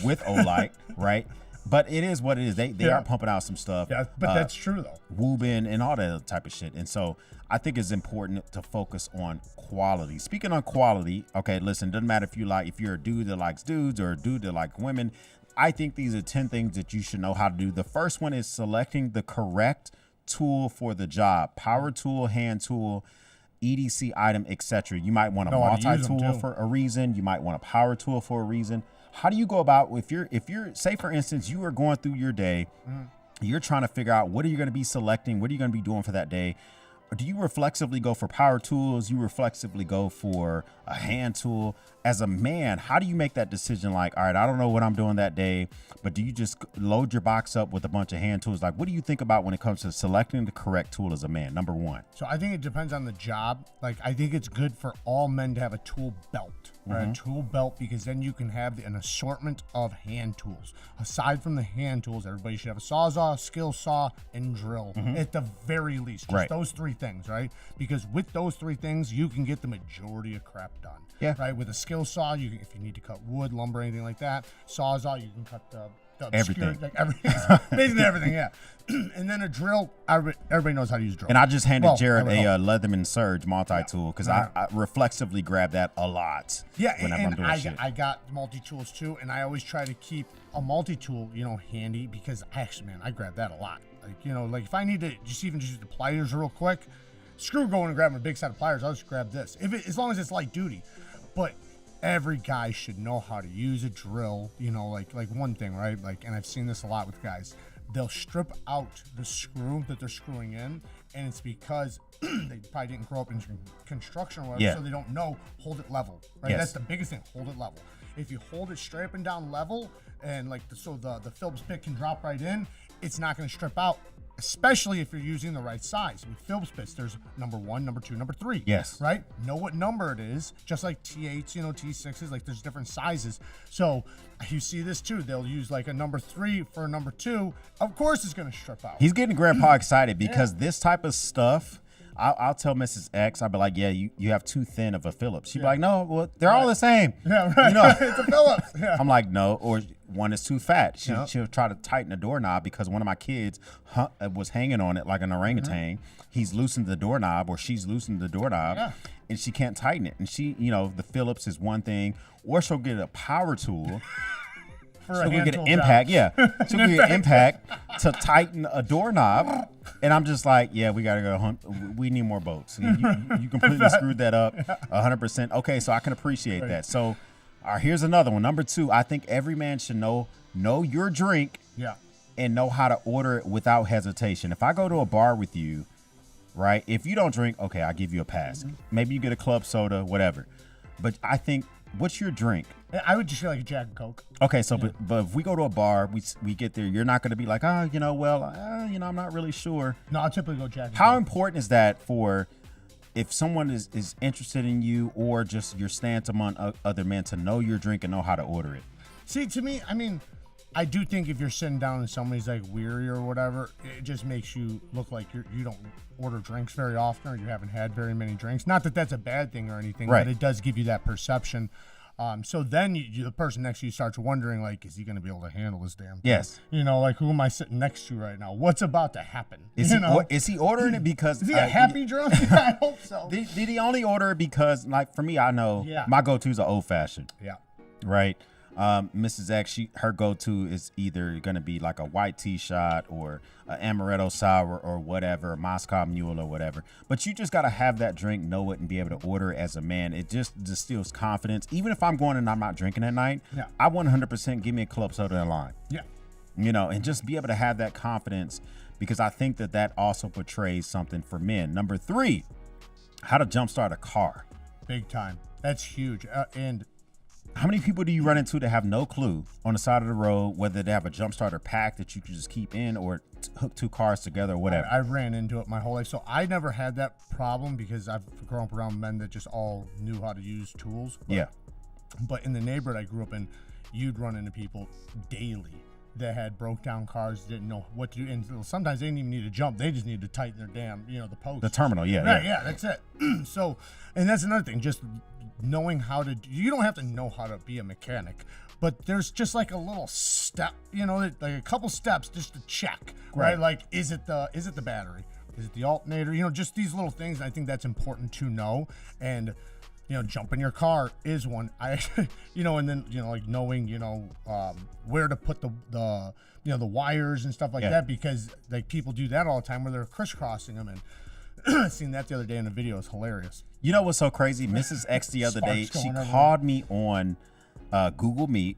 A: with Olight, right? But it is what it is. They are pumping out some stuff.
B: Yeah, but that's true though.
A: Woobin and all that other type of shit. And so I think it's important to focus on quality. Speaking on quality, okay, listen, doesn't matter if you're a dude that likes dudes or a dude that likes women. I think these are 10 things that you should know how to do. The first one is selecting the correct tool for the job. Power tool, hand tool, EDC item, etc. You might want a multi-tool for a reason. You might want a power tool for a reason. How do you go about if you're say for instance you are going through your day, you're trying to figure out what are you going to be selecting, what are you going to be doing for that day? Or do you reflexively go for power tools? You reflexively go for a hand tool? As a man, how do you make that decision? Like, all right, I don't know what I'm doing that day, but do you just load your box up with a bunch of hand tools? Like, what do you think about when it comes to selecting the correct tool as a man? Number one.
B: So I think it depends on the job. Like, I think it's good for all men to have a tool belt, right? A tool belt, because then you can have an assortment of hand tools. Aside from the hand tools, everybody should have a sawzall, skill saw, and drill at the very least. Just those three things, right? Because with those three things, you can get the majority of crap done. Yeah. Right. With a skill saw, if you need to cut wood, lumber, anything like that, sawzall, you can cut the
A: everything,
B: basically everything. Yeah. And then a drill, everybody knows how to use drill.
A: And I just handed Jared a Leatherman Surge multi-tool because I reflexively grab that a lot.
B: Yeah, and I got multi-tools too, and I always try to keep a multi-tool, handy because I grab that a lot. Like if I need to just use the pliers real quick, screw going and grabbing a big set of pliers. I'll just grab this as long as it's light duty. But every guy should know how to use a drill. Like one thing, right? And I've seen this a lot with guys. They'll strip out the screw that they're screwing in, and it's because they probably didn't grow up in construction or whatever, so they don't know. Hold it level, right? Yes. That's the biggest thing. Hold it level. If you hold it straight up and down level, and the Phillips bit can drop right in, it's not going to strip out. Especially if you're using the right size. With Phillips bits, there's number 1, number 2, number 3.
A: Yes.
B: Right? Know what number it is. Just like T8s, T6s, like there's different sizes. So you see this too. They'll use like a number 3 for a number 2. Of course it's going to strip out.
A: He's getting Grandpa excited because this type of stuff, I'll tell Mrs. X, I'll be like, yeah, you have too thin of a Phillips. She'd be like, no, well, they're all the same.
B: Yeah, right. It's a Phillips. Yeah.
A: I'm like, no, or one is too fat. She'll try to tighten the doorknob because one of my kids was hanging on it like an orangutan. He's loosened the doorknob, or she's loosened the doorknob, and she can't tighten it. And she, the Phillips is one thing, or she'll get a power tool. So we get an impact, So we get an impact to tighten a doorknob, and I'm just like, we gotta go hunt. We need more boats. You completely screwed that up, 100%. Okay, so I can appreciate that. So, here's another one. Number 2, I think every man should know your drink, and know how to order it without hesitation. If I go to a bar with you, right? If you don't drink, okay, I'll give you a pass. Maybe you get a club soda, whatever. But I think, what's your drink?
B: I would just feel like a Jack and Coke.
A: Okay, so but if we go to a bar, we get there, you're not going to be like, I'm not really sure.
B: No, I'll typically go Jack and Coke.
A: How important is that for if someone is interested in you, or just your stance among other men, to know your drink and know how to order it?
B: See, to me, I do think if you're sitting down and somebody's like weary or whatever, it just makes you look like you don't order drinks very often, or you haven't had very many drinks. Not that that's a bad thing or anything,
A: right.
B: but it does give you that perception. So then the person next to you starts wondering, like, is he going to be able to handle this damn thing?
A: Yes.
B: You know, like, who am I sitting next to right now? What's about to happen?
A: Is he ordering it because...
B: Is he a happy drunk? I hope so.
A: Did he only order it because, like, for me, I know my go-to is an old-fashioned.
B: Yeah.
A: Right? Mrs. X, her go-to is either going to be like a white tea shot or an amaretto sour or whatever, Moscow Mule or whatever. But you just got to have that drink, know it, and be able to order it as a man. It just distills confidence. Even if I'm going and I'm not drinking at night, I 100% give me a club soda and lime.
B: Yeah.
A: You know, and just be able to have that confidence, because I think that also portrays something for men. Number 3, how to jumpstart a car.
B: Big time. That's huge. And
A: how many people do you run into that have no clue on the side of the road, whether they have a jump starter pack that you can just keep in or hook 2 cars together or whatever?
B: I ran into it my whole life. So I never had that problem because I've grown up around men that just all knew how to use tools. But in the neighborhood I grew up in, you'd run into people daily that had broke down cars, didn't know what to do. And sometimes they didn't even need to jump. They just needed to tighten their damn, the post.
A: The terminal,
B: Yeah, that's it. So, and that's another thing, just knowing how to, you don't have to know how to be a mechanic, but there's just like a little step, like a couple steps just to check, right? Like, is it the battery? Is it the alternator? Just these little things. I think that's important to know. And, jump in your car is one. And then, like knowing, where to put the wires and stuff like that, because like people do that all the time where they're crisscrossing them. And I seen that the other day in a video. It's hilarious.
A: You know what's so crazy? Mrs. X the other day, she called me on Google Meet,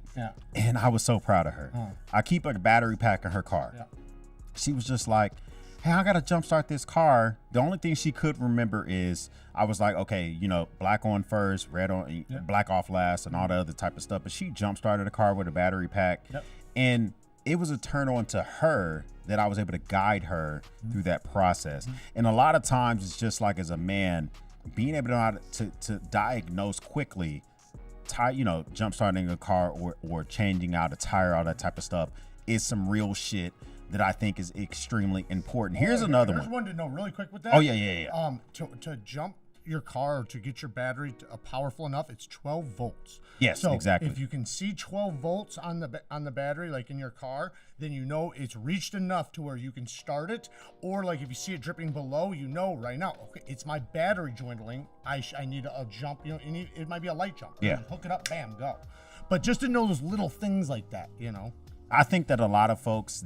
A: and I was so proud of her. I keep a battery pack in her car. She was just like, hey, I got to jumpstart this car. The only thing she could remember is I was like, okay, black on first, red on, black off last, and all the other type of stuff. But she jumpstarted the car with a battery pack. And it was a turn on to her that I was able to guide her through that process. And a lot of times it's just like, as a man, being able to diagnose quickly, jump starting a car or changing out a tire, all that type of stuff is some real shit that I think is extremely important. Here's another one.
B: I just wanted to know really quick with that.
A: Oh, yeah.
B: To jump your car or to get your battery powerful enough, it's 12 volts.
A: Yes,
B: so
A: exactly.
B: If you can see 12 volts on the battery, like in your car, then it's reached enough to where you can start it. Or like if you see it dripping below, right now, okay, it's my battery dwindling. I need a jump. It might be a light jump.
A: Yeah.
B: Hook it up, bam, go. But just to know those little things like that,
A: I think that a lot of folks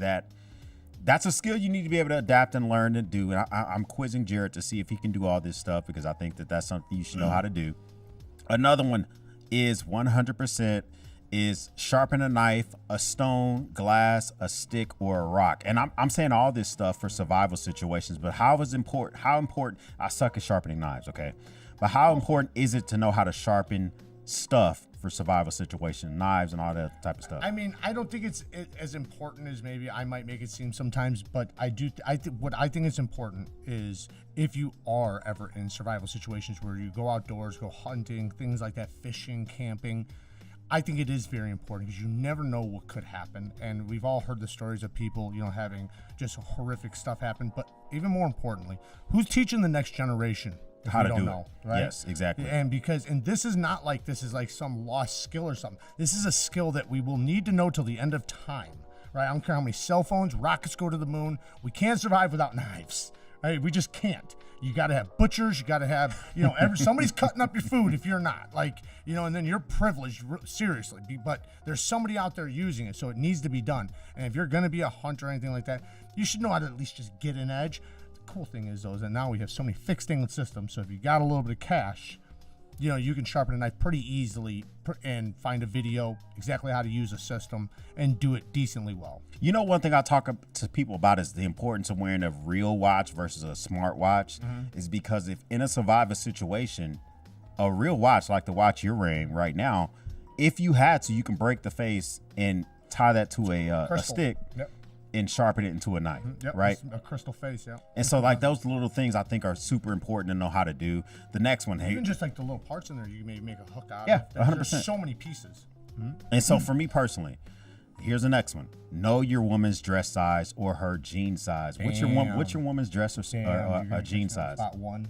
A: that's a skill you need to be able to adapt and learn to do. And I'm quizzing Jared to see if he can do all this stuff, because I think that that's something you should know how to do. Another one is 100% is sharpen a knife, a stone, glass, a stick, or a rock. And I'm saying all this stuff for survival situations, but how important, I suck at sharpening knives, okay? But how important is it to know how to sharpen stuff for survival situation, knives and all that type of stuff?
B: I mean, I don't think it's as important as maybe I might make it seem sometimes, but what I think is important is if you are ever in survival situations where you go outdoors, go hunting, things like that, fishing, camping, I think it is very important, because you never know what could happen. And we've all heard the stories of people, having just horrific stuff happen. But even more importantly, who's teaching the next generation
A: how to do it?
B: Right?
A: Yes, exactly.
B: And this is not like this is like some lost skill or something. This is a skill that we will need to know till the end of time, right? I don't care how many cell phones, rockets go to the moon. We can't survive without knives, right? We just can't. You got to have butchers. You got to have, somebody's cutting up your food if you're not, and then you're privileged, seriously. But there's somebody out there using it, so it needs to be done. And if you're going to be a hunter or anything like that, you should know how to at least just get an edge. Cool thing is though, is that now we have so many fixed English systems, so if you got a little bit of cash, you can sharpen a knife pretty easily and find a video exactly how to use a system and do it decently well.
A: One thing I talk to people about is the importance of wearing a real watch versus a smart watch, is because if in a survival situation, a real watch like the watch you're wearing right now, if you had to, you can break the face and tie that to a stick. Yep. And sharpen it into a knife, right?
B: A crystal face,
A: And so like those little things I think are super important to know how to do. The next one,
B: even just like the little parts in there, you can maybe make a hook out.
A: Yeah, 100%.
B: There's so many pieces.
A: And so for me personally, Here's the next one. Know your woman's dress size or her jean size. What's your woman's dress or jean size?
B: About 1.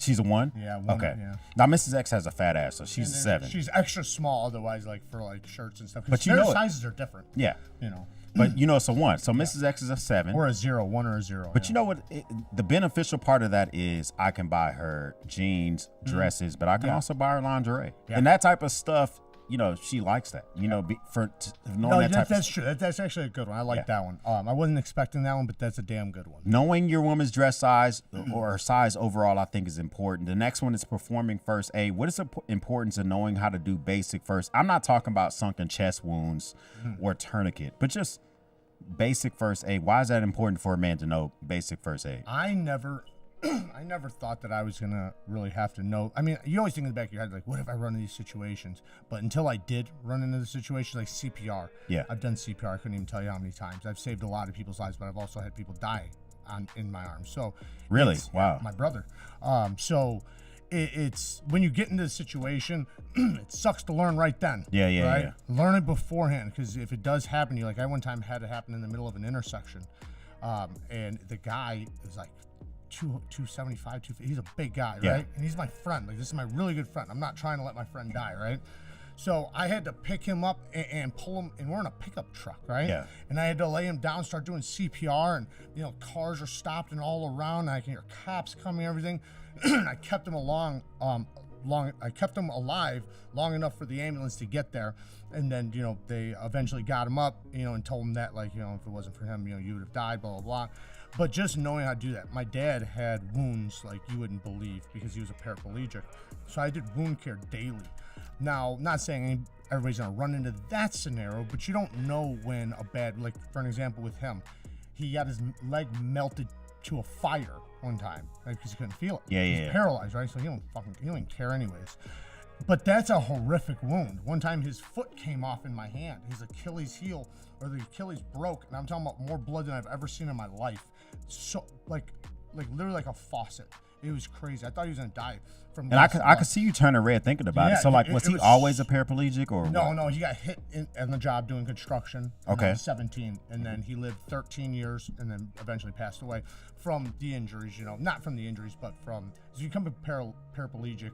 A: She's a 1?
B: Yeah, 1.
A: Okay.
B: Yeah.
A: Now Mrs. X has a fat ass, so she's a 7.
B: She's extra small, otherwise, like for like shirts and stuff.
A: But
B: their sizes are different.
A: Yeah.
B: You know.
A: But it's a 1. So Mrs. X is a 7.
B: Or a 0, 1 or a 0.
A: But you know what? The beneficial part of that is I can buy her jeans, dresses, but I can also buy her lingerie. Yeah. And that type of stuff, she likes that.
B: That's true. That's actually a good one. I like that one. I wasn't expecting that one, but that's a damn good one.
A: Knowing your woman's dress size or her size overall, I think is important. The next one is performing first aid. What is the importance of knowing how to do basic first? I'm not talking about sunken chest wounds or tourniquet, but just basic first aid. Why is that important for a man to know basic first aid?
B: I never thought that I was gonna really have to know. I mean, you always think in the back of your head, like, what if I run into these situations? But until I did run into the situations, like CPR. Yeah. I've done CPR. I couldn't even tell you how many times. I've saved a lot of people's lives, but I've also had people die in my arms. So
A: really, wow.
B: My brother. So it's when you get into the situation, it sucks to learn right then. Yeah. Right? Learn it beforehand, because if it does happen, I one time had it happen in the middle of an intersection, and the guy is like 275, 250. He's a big guy, right? And he's my friend. Like, this is my really good friend. I'm not trying to let my friend die, right? So I had to pick him up and pull him, and we're in a pickup truck, right? Yeah. And I had to lay him down, start doing CPR, and cars are stopped and all around. And I can hear cops coming, everything. I kept him I kept him alive long enough for the ambulance to get there, and then they eventually got him up, and told him that, like, if it wasn't for him, you would have died, blah blah blah. But just knowing how to do that. My dad had wounds like you wouldn't believe, because he was a paraplegic. So I did wound care daily. Now, not saying everybody's gonna run into that scenario, but you don't know when like for an example with him, he got his leg melted to a fire one time, right? Because he couldn't feel it. He's paralyzed, right? So he don't care anyways. But that's a horrific wound. One time his foot came off in my hand. His Achilles heel, or the Achilles broke, and I'm talking about more blood than I've ever seen in my life. So like literally like a faucet. It was crazy. I thought he was gonna die from. And
A: I could see you turning red thinking about it. So like, was he always a paraplegic, or
B: no?
A: what?
B: No, he got hit on the job doing construction. Okay. 17, and then he lived 13 years, and then eventually passed away from the injuries. Not from the injuries, but from as you become a paraplegic,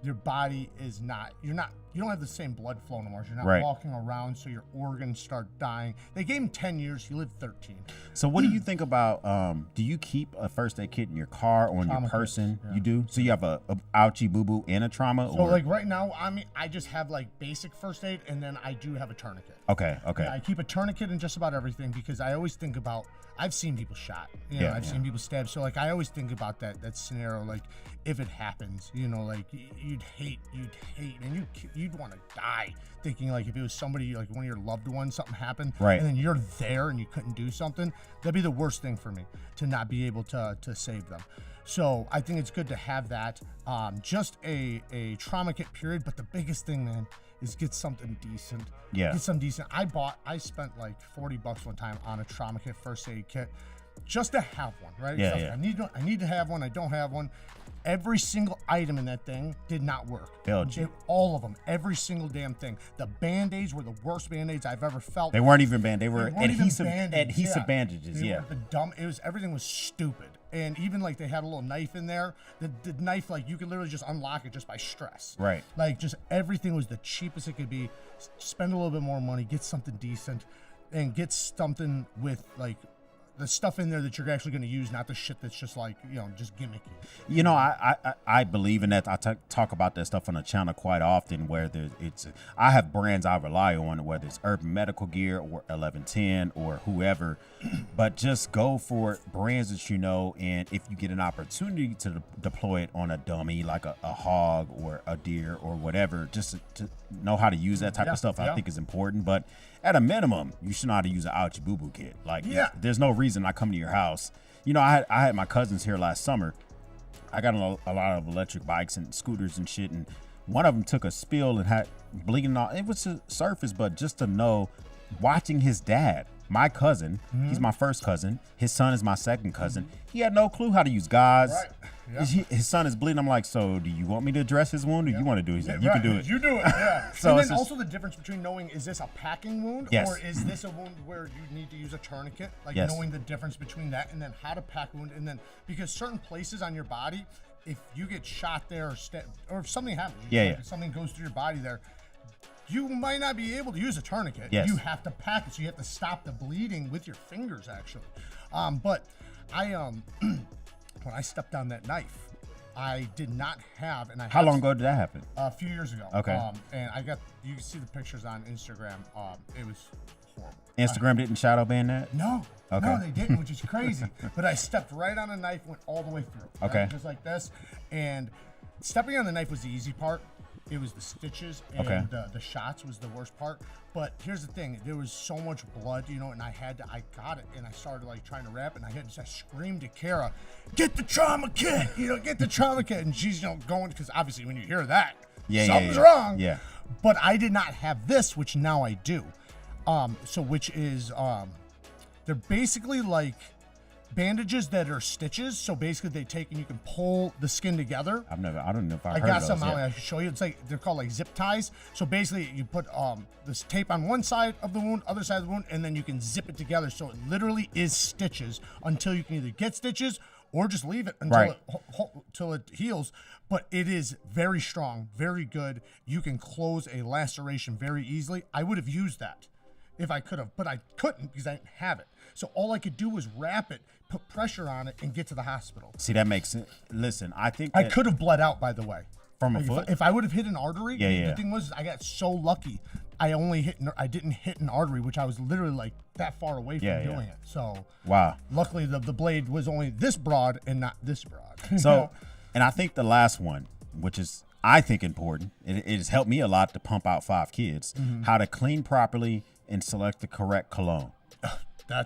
B: your body is not. You don't have the same blood flow anymore. You're not walking around, so your organs start dying. They gave him 10 years. He lived 13.
A: So what do you think about, do you keep a first aid kit in your car or in your person? Yeah. You do? So you have a ouchie boo-boo and a trauma?
B: So like right now, I just have like basic first aid, and then I do have a tourniquet.
A: Okay.
B: Yeah, I keep a tourniquet in just about everything, because I always think about, I've seen people shot. I've seen people stabbed. So like I always think about that scenario, like if it happens, like you'd hate, and you'd want to die thinking, like, if it was somebody, like one of your loved ones, something happened, and then you're there and you couldn't do something, that'd be the worst thing for me, to not be able to save them. So I think it's good to have that, just a trauma kit period. But the biggest thing, man, is get something decent. Yeah. Get something decent. I spent like $40 one time on a trauma kit, first aid kit, just to have one, right?
A: Yeah.
B: I need to have one. I don't have one. Every single item in that thing did not work. All of them. Every single damn thing. The Band-Aids were the worst Band-Aids I've ever felt.
A: They weren't even Band-Aids. They were adhesive bandages.
B: Everything was stupid. And even like they had a little knife in there. The knife, like, you could literally just unlock it just by stress. Right. Like, just everything was the cheapest it could be. Spend a little bit more money, get something decent, and get something with like the stuff in there that you're actually going to use, not the shit that's just like, just gimmicky.
A: I believe in that. I talk about that stuff on the channel quite often, where I have brands I rely on, whether it's Urban Medical Gear or 1110 or whoever, but just go for brands that and if you get an opportunity to deploy it on a dummy, like a hog or a deer or whatever, just to know how to use that type of stuff, I think is important. But at a minimum, you should know how to use an ouchie boo-boo kit. Like, there's no reason I come to your house. I had my cousins here last summer. I got a lot of electric bikes and scooters and shit, and one of them took a spill and had bleeding all. It was a surface, but just to know, watching his dad, my cousin, he's my first cousin. His son is my second cousin. He had no clue how to use gauze.
B: Yeah.
A: His son is bleeding. I'm like, so do you want me to address his wound, or you want to do it? He's like, you can do it.
B: You do it. Yeah.
A: So
B: and then also the difference between knowing, is this a packing wound,
A: Yes.
B: or is this a wound where you need to use a tourniquet? Like
A: Yes.
B: knowing the difference between that, and then how to pack a wound, and then because certain places on your body, if you get shot there or if something happens, if something goes through your body there, you might not be able to use a tourniquet.
A: Yes.
B: You have to pack it, so you have to stop the bleeding with your fingers, actually. But I when I stepped on that knife, I did not have, and
A: How long ago did that happen?
B: A few years ago.
A: Okay.
B: And you can see the pictures on Instagram. It was horrible.
A: Instagram didn't shadow ban that?
B: No.
A: Okay.
B: No, they didn't, which is crazy. But I stepped right on a knife, went all the way through.
A: Okay.
B: Right? Just like this. And stepping on the knife was the easy part. It was the stitches and the shots was the worst part. But here's the thing, there was so much blood, and I got it, and I started like trying to wrap it, and I screamed to Kara, get the trauma kit, get the trauma kit. And she's, going, because obviously when you hear that, something's wrong.
A: Yeah.
B: But I did not have this, which now I do. Which is, they're basically like bandages that are stitches. So basically they take and you can pull the skin together.
A: I don't know if I've
B: I
A: heard
B: got
A: of
B: some
A: those
B: out.
A: yet.
B: I should show you. It's like they're called like zip ties. So basically, you put this tape on one side of the wound, other side of the wound, and then you can zip it together. So it literally is stitches until you can either get stitches or just leave it until until it heals. But it is very strong, very good. You can close a laceration very easily. I would have used that if I could have, but I couldn't because I didn't have it. So all I could do was wrap it, put pressure on it, and get to the hospital.
A: See, that makes sense. Listen, I think
B: I could have bled out, by the way.
A: From a foot?
B: If I would have hit an artery,
A: Yeah.
B: the thing was, I got so lucky. I didn't hit an artery, which I was literally like that far away from doing it. So
A: wow.
B: Luckily, the blade was only this broad and not this broad.
A: So, and I think the last one, which is I think important, it has helped me a lot to pump out 5 kids. How to clean properly and select the correct cologne.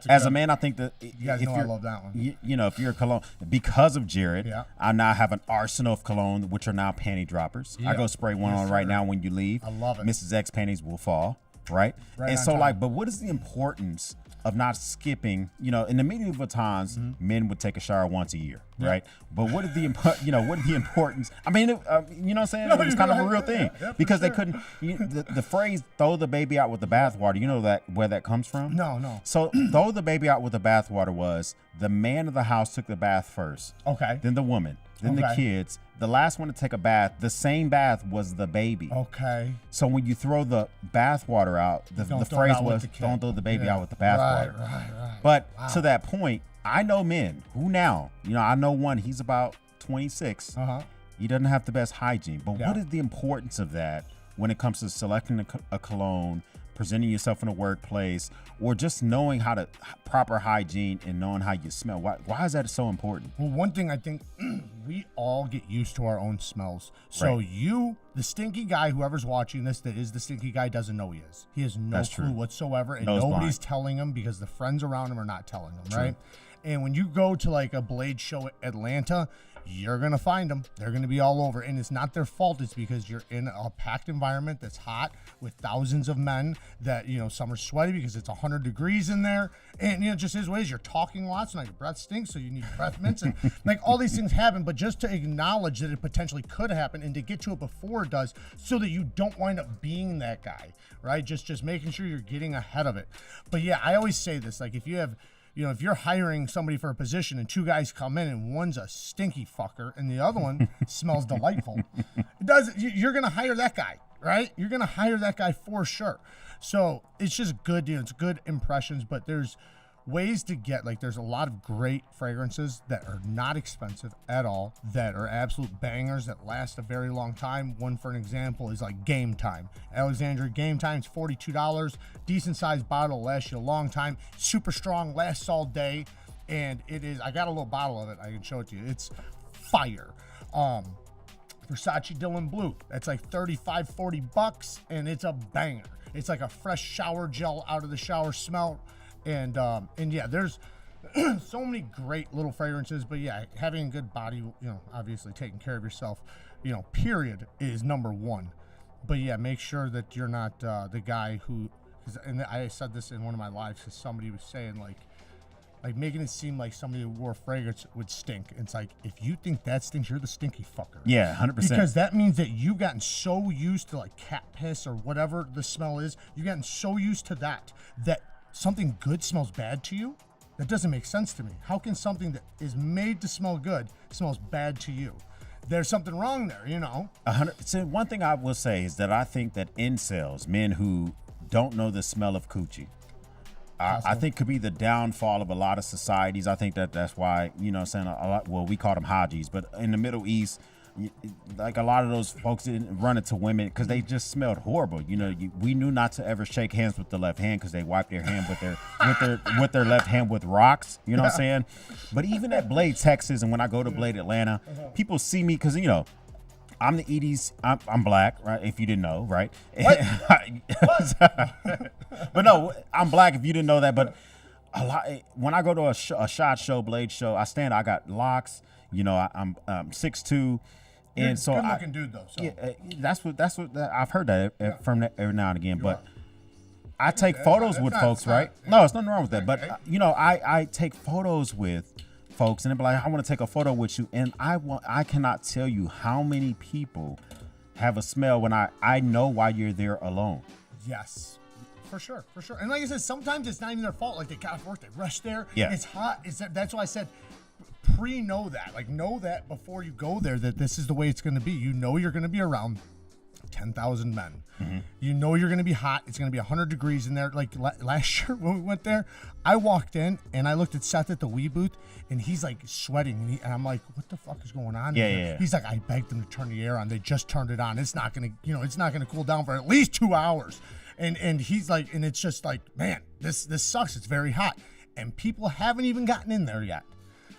A: As a man, I think that
B: you guys know I love that one.
A: If you're a cologne, because of Jared,
B: Yeah.
A: I now have an arsenal of cologne, which are now panty droppers. I go spray one on right now when you leave.
B: I love it.
A: Mrs. X panties will fall, right?
B: Right
A: and
B: on
A: so,
B: time.
A: but what is the importance of not skipping? In the medieval times, men would take a shower once a year, right? But what is the importance? I mean, you know what I'm saying? It was kind of a real thing because they couldn't. The phrase "throw the baby out with the bathwater." You know where that comes from?
B: No.
A: So throw the baby out with the bathwater was the man of the house took the bath first.
B: Okay.
A: Then the woman. Then the kids. The last one to take a bath, the same bath was the baby.
B: Okay.
A: So when you throw the bathwater out, the phrase was don't throw the baby out with the bathwater.
B: Right.
A: But to that point, I know men who now, I know one, he's about 26. He doesn't have the best hygiene. But what is the importance of that when it comes to selecting a cologne, presenting yourself in a workplace, or just knowing how to proper hygiene and knowing how you smell? Why is that so important?
B: Well, one thing I think we all get used to our own smells. So the stinky guy, whoever's watching this, that is the stinky guy, doesn't know he is. He has no clue whatsoever, and nobody's telling him because the friends around him are not telling him, right? And when you go to like a Blade show at Atlanta, you're going to find them. They're going to be all over. And it's not their fault. It's because you're in a packed environment that's hot with thousands of men that, some are sweaty because it's 100 degrees in there. And, just his ways, you're talking lots, so now your breath stinks, so you need breath mints. And like all these things happen, but just to acknowledge that it potentially could happen and to get to it before it does so that you don't wind up being that guy, right? Just making sure you're getting ahead of it. But yeah, I always say this, like if you have, if you're hiring somebody for a position and 2 guys come in and one's a stinky fucker and the other one smells delightful, you're going to hire that guy, right? You're going to hire that guy for sure. So it's just good, it's good impressions, but there's ways to get, there's a lot of great fragrances that are not expensive at all, that are absolute bangers that last a very long time. One, for an example, is like Game Time. Alexandria Game Time is $42. Decent sized bottle, lasts you a long time. Super strong, lasts all day. And it is, I got a little bottle of it, I can show it to you. It's fire. Versace Dylan Blue, that's like $35-40, and it's a banger. It's like a fresh shower gel out of the shower smell. And yeah, there's so many great little fragrances, but yeah, having a good body, obviously taking care of yourself, period, is number one. But yeah, make sure that you're not the guy who, and I said this in one of my lives because somebody was saying like making it seem like somebody who wore fragrance would stink. It's like, if you think that stinks, you're the stinky fucker.
A: Yeah, 100%.
B: Because that means that you've gotten so used to like cat piss or whatever the smell is, you've gotten so used to that something good smells bad to you. That doesn't make sense to me. How can something that is made to smell good smells bad to you? There's something wrong there, you know?
A: 100%. One thing I will say is that I think that incels, men who don't know the smell of coochie, I think could be the downfall of a lot of societies. I think that's why, you know what I'm saying, a lot, well, we call them Hajis, but in the Middle East, like a lot of those folks didn't run into women because they just smelled horrible. You know, we knew not to ever shake hands with the left hand because they wiped their hand with their left hand with rocks. You know what I'm saying? But even at Blade, Texas, and when I go to Blade, Atlanta, people see me because, you know, I'm the EDC. I'm black, right? If you didn't know, right? What? But no, I'm black. If you didn't know that, but a lot when I go to a shot show, Blade show, I got locks. You know, I'm 6'2", and so
B: good looking dude though. So.
A: Yeah, that's what I've heard that from that every now and again. But I take photos with folks, right? No, there's nothing wrong with that. But you know, I take photos with folks, and they're like, I want to take a photo with you, and I cannot tell you how many people have a smell when I know why you're there alone.
B: Yes. For sure. And like I said, sometimes it's not even their fault. Like they got off work, they rushed there.
A: Yeah.
B: It's hot. That's why I said know that. Like know that before you go there that this is the way it's going to be. You know you're going to be around 10,000 men. Mm-hmm. You know you're going to be hot. It's going to be 100 degrees in there. Like last year when we went there, I walked in and I looked at Seth at the weed booth and he's like sweating and I'm like, what the fuck is going on here?
A: Yeah.
B: He's like, I begged them to turn the air on. They just turned it on. It's not going to cool down for at least 2 hours. And he's like, and it's just like, man, this sucks. It's very hot. And people haven't even gotten in there yet.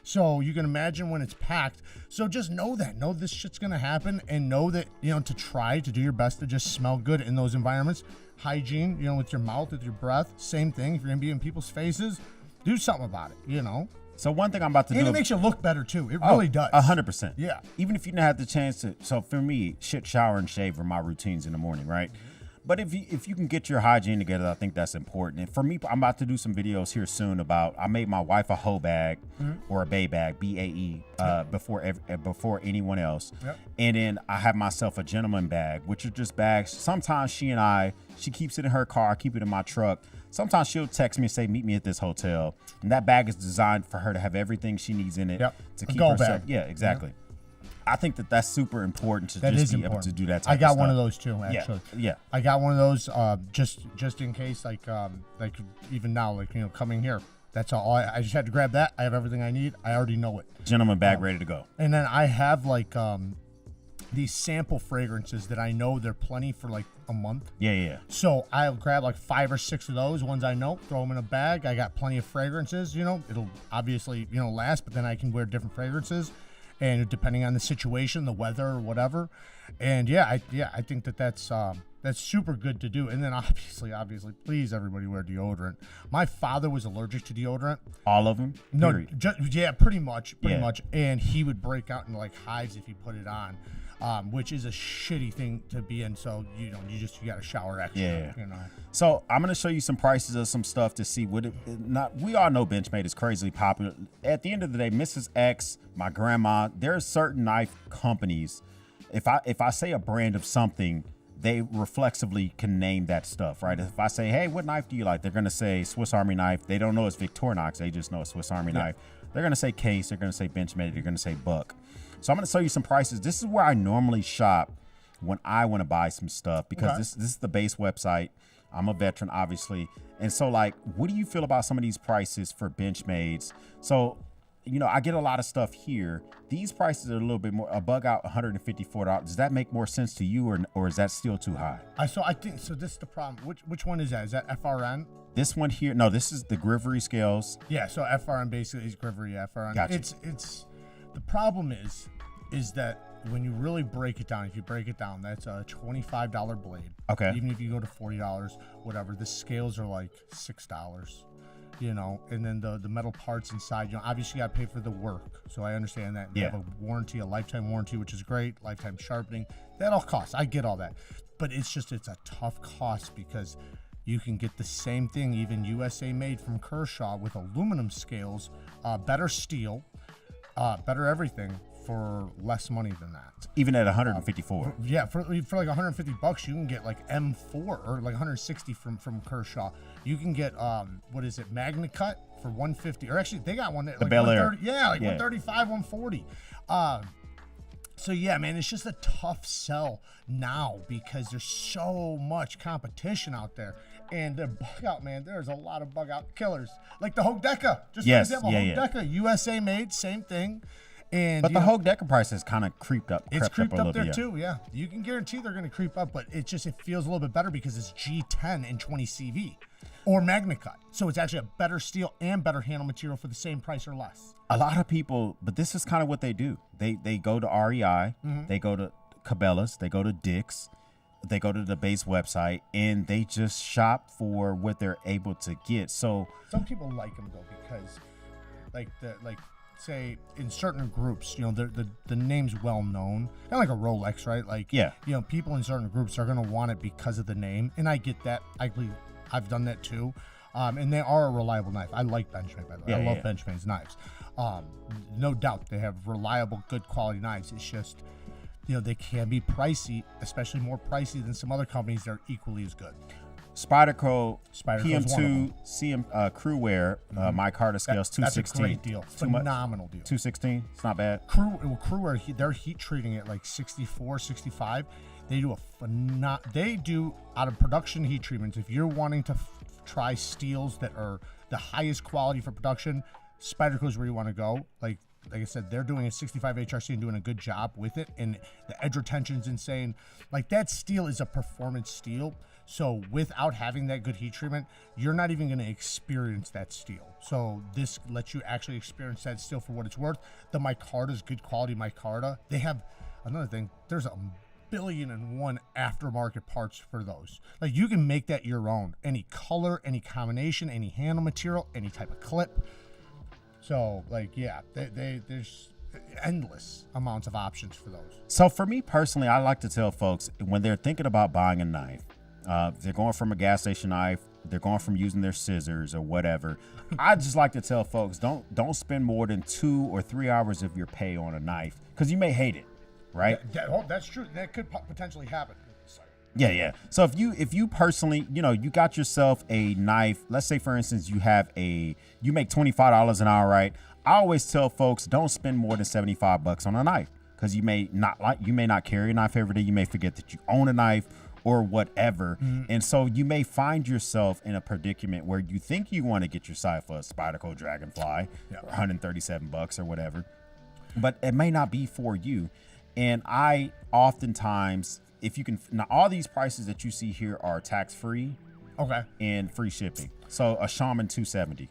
B: So you can imagine when it's packed. So just know this shit's going to happen and know that, you know, to try to do your best to just smell good in those environments. Hygiene, you know, with your mouth, with your breath, same thing. If you're going to be in people's faces, do something about it, you know.
A: So one thing I'm about to do.
B: And it makes you look better too. It really does.
A: 100%.
B: Yeah.
A: Even if you didn't have the chance to. So for me, shit, shower, and shave are my routines in the morning, right? Mm-hmm. But if you can get your hygiene together, I think that's important. And for me, I'm about to do some videos here soon about, I made my wife a hoe bag or a bae bag, BAE, before anyone else. Yep. And then I have myself a gentleman bag, which are just bags. Sometimes she keeps it in her car, I keep it in my truck. Sometimes she'll text me and say, meet me at this hotel. And that bag is designed for her to have everything she needs in it to keep herself. Yeah, exactly. Yep. I think that's super important to just be able to do that type of stuff.
B: I got one of those too, actually.
A: Yeah.
B: I got one of those just in case, like even now, like, you know, coming here. That's all. I just had to grab that. I have everything I need. I already know it.
A: Gentleman bag ready to go.
B: And then I have like these sample fragrances that I know they're plenty for like a month.
A: Yeah.
B: So I'll grab like 5 or 6 of those ones I know, throw them in a bag. I got plenty of fragrances, you know. It'll obviously, you know, last, but then I can wear different fragrances. And depending on the situation, the weather or whatever. And I think that's super good to do. And then obviously, please everybody wear deodorant. My father was allergic to deodorant.
A: All of them?
B: No, pretty much. And he would break out into like hives if you put it on, which is a shitty thing to be in. So, you know, you got to shower extra.
A: Yeah.
B: You know.
A: So I'm gonna show you some prices of some stuff to see what we all know Benchmade is crazily popular. At the end of the day, Mrs. X, my grandma, there are certain knife companies. If I say a brand of something, they reflexively can name that stuff, right? If I say, hey, what knife do you like? They're gonna say Swiss Army knife. They don't know it's Victorinox. They just know it's Swiss Army knife. They're gonna say Case. They're gonna say Benchmade. They're gonna say Buck. So I'm gonna show you some prices. This is where I normally shop when I want to buy some stuff because this is the base website. I'm a veteran, obviously. And so, like, what do you feel about some of these prices for Benchmades? So, you know, I get a lot of stuff here. These prices are a little bit more, a bug out $154. Does that make more sense to you or is that still too high?
B: I think, so this is the problem. Which one is that? Is that FRN?
A: This one here, no, this is the Grivery scales.
B: Yeah, so FRN basically is Grivery, FRN.
A: Gotcha.
B: It's, the problem is that when you really break it down, if you break it down, that's a $25 blade.
A: Okay.
B: Even if you go to $40, whatever, the scales are like $6, you know, and then the metal parts inside, you know, obviously you got to pay for the work. So I understand that. They have a warranty, a lifetime warranty, which is great, lifetime sharpening. That all costs. I get all that. But it's a tough cost because You can get the same thing, even USA made from Kershaw, with aluminum scales, better steel, better everything, for less money than that.
A: Even at 154.
B: Yeah, for like $150, you can get like M4 or like 160 from Kershaw. You can get what is it, Magna Cut for 150, or actually they got one at like
A: Bel Air.
B: 130, yeah, like 135, 140. So yeah, man, it's just a tough sell now because there's so much competition out there. And the bug out, man, there's a lot of bug out killers. Like the Hogue Deca. Just
A: Yes,
B: for example, Hogue Deca, USA made, same thing. And
A: but the Hogue Deca price has kind of creeped up.
B: It's creeped
A: up a little
B: there
A: bit,
B: too, yeah. You can guarantee they're going to creep up, but it feels a little bit better because it's G10 and 20 CV or Magna Cut. So it's actually a better steel and better handle material for the same price or less.
A: A lot of people, but this is kind of what they do. They go to REI, they go to Cabela's, they go to Dick's, they go to the base website, and they just shop for what they're able to get. So
B: some people like them though because, say in certain groups, you know, the name's well known, kind of like a Rolex, right? Like,
A: yeah,
B: you know, people in certain groups are gonna want it because of the name, and I get that. I believe I've done that too, and they are a reliable knife. I like Benchmade, by the way. I love Benchmade's knives. No doubt they have reliable, good quality knives. It's just, you know, they can be pricey, especially more pricey than some other companies that are equally as good.
A: Spyderco PM2 CM Crew Wear, my Carter scales 216.
B: That's a great deal. Phenomenal deal.
A: 216. It's not bad.
B: Crew Wear, they're heat treating it like 64, 65. They do they do out of production heat treatments. If you're wanting to try steels that are the highest quality for production, Spyderco is where you want to go. Like I said, they're doing a 65 HRC and doing a good job with it, and the edge retention's insane. Like, that steel is a performance steel, so without having that good heat treatment, you're not even going to experience that steel. So this lets you actually experience that steel for what it's worth. The micarta's good quality micarta. They have another thing. There's 1,000,000,001 aftermarket parts for those. Like, you can make that your own. Any color, any combination, any handle material, any type of clip. So, like, yeah, there's endless amounts of options for those.
A: So for me personally, I like to tell folks when they're thinking about buying a knife, they're going from a gas station knife, they're going from using their scissors or whatever. I just like to tell folks, don't spend more than 2 or 3 hours of your pay on a knife because you may hate it, right?
B: That's true. That could potentially happen.
A: Yeah. So if you personally, you know, you got yourself a knife, let's say for instance you make $25 an hour, right? I always tell folks don't spend more than $75 on a knife because you may not carry a knife every day. You may forget that you own a knife or whatever, and so you may find yourself in a predicament where you think you want to get yourself a Spyderco Dragonfly for $137 or whatever, but it may not be for you. And I oftentimes, if you can, now all these prices that you see here are tax-free, and free shipping. So a Shaman 270.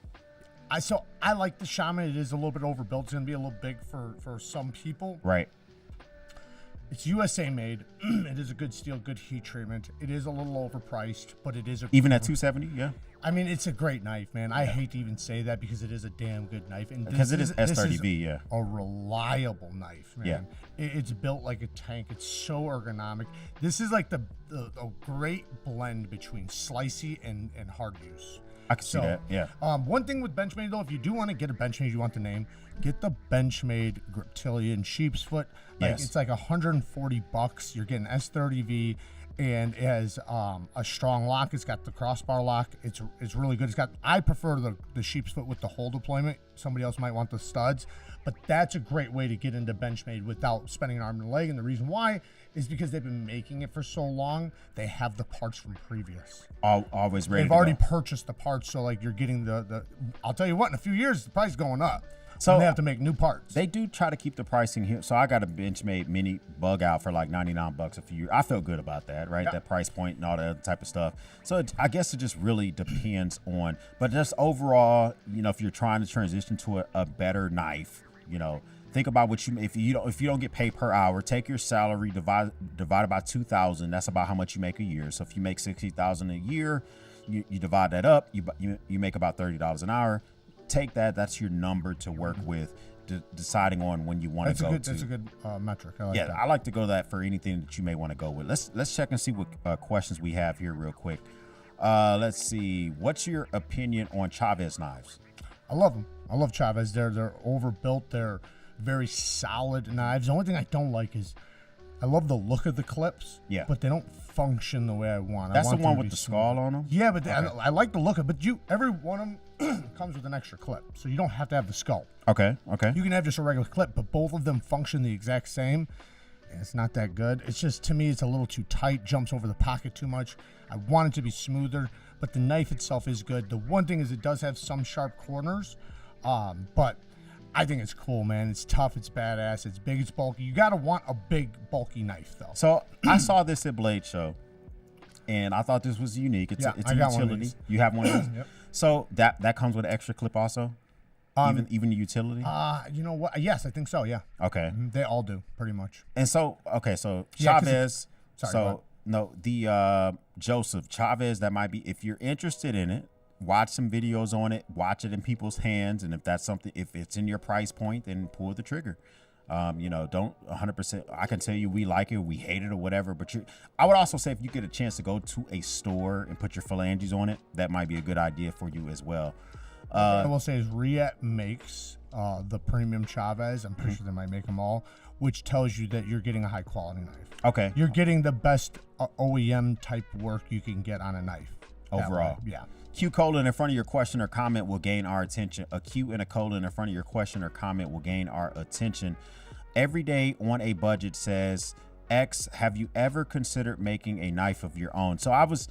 B: I like the Shaman. It is a little bit overbuilt. It's gonna be a little big for some people.
A: Right.
B: It's USA made. It is a good steel, good heat treatment. It is a little overpriced, but it is
A: even at 270. Yeah.
B: I mean, it's a great knife, man. I hate to even say that because it is a damn good knife. And
A: because it is S30V, yeah.
B: A reliable knife, man.
A: Yeah.
B: It's built like a tank. It's so ergonomic. This is like the great blend between slicey and hard use.
A: I can see that, yeah.
B: One thing with Benchmade, though, if you do want to get a Benchmade, you want the name, get the Benchmade Griptilian Sheepsfoot. It's like $140. You're getting S30V, and it has a strong lock. It's got the crossbar lock. It's really good. I prefer the Sheepsfoot with the hole deployment. Somebody else might want the studs, but that's a great way to get into Benchmade without spending an arm and a leg. And the reason why is because they've been making it for so long. They have the parts from previous.
A: Always ready.
B: They've already purchased the parts, so like you're getting the. I'll tell you what, in a few years the price is going up. So they have to make new parts.
A: They do try to keep the pricing here. So I got a Benchmade mini bug out for like $99 a few years. I feel good about that, right? That price point and all that other type of stuff. So I guess it just really depends on, but just overall, you know, if you're trying to transition to a better knife, you know, think about what if you don't get paid per hour, take your salary, divide by 2,000. That's about how much you make a year. So if you make $60,000 a year, you divide that up, you make about $30 an hour. Take that. That's your number to work with, deciding on when you want to go.
B: That's a good metric. I like that.
A: I like to go that for anything that you may want to go with. Let's check and see what questions we have here real quick. Let's see. What's your opinion on Chavez knives?
B: I love them. I love Chavez. They're overbuilt. They're very solid knives. The only thing I don't like is I love the look of the clips.
A: Yeah.
B: But they don't function the way I want.
A: That's
B: I want
A: the one
B: them to
A: with
B: be
A: the
B: smooth.
A: skull on them?
B: Yeah, but I like the look of it. But every one of them comes with an extra clip. So you don't have to have the skull.
A: Okay.
B: You can have just a regular clip, but both of them function the exact same. And it's not that good. It's just, to me, it's a little too tight, jumps over the pocket too much. I want it to be smoother, but the knife itself is good. The one thing is it does have some sharp corners, but I think it's cool, man. It's tough, it's badass, it's big, it's bulky. You gotta want a big, bulky knife, though.
A: So I saw this at Blade Show, and I thought this was unique. It's a utility. You have one of those?
B: Yep.
A: So that comes with an extra clip also? Even the utility?
B: You know what? Yes, I think so, yeah.
A: Okay.
B: They all do, pretty much.
A: And so, so
B: Yeah, 'cause
A: Chavez.
B: sorry, go ahead.
A: Joseph Chavez, that might be, if you're interested in it, watch some videos on it, watch it in people's hands. And if that's something, if it's in your price point, then pull the trigger. Don't 100%. I can tell you we like it, we hate it, or whatever. But I would also say if you get a chance to go to a store and put your phalanges on it, that might be a good idea for you as well.
B: I will say is Riet makes the premium Chavez. I'm pretty sure they might make them all, which tells you that you're getting a high quality knife.
A: Okay.
B: You're getting the best OEM type work you can get on a knife.
A: Overall.
B: Yeah.
A: Q colon in front of your question or comment will gain our attention. A Q and a colon in front of your question or comment will gain our attention. Every day on a budget says, X, have you ever considered making a knife of your own? So I was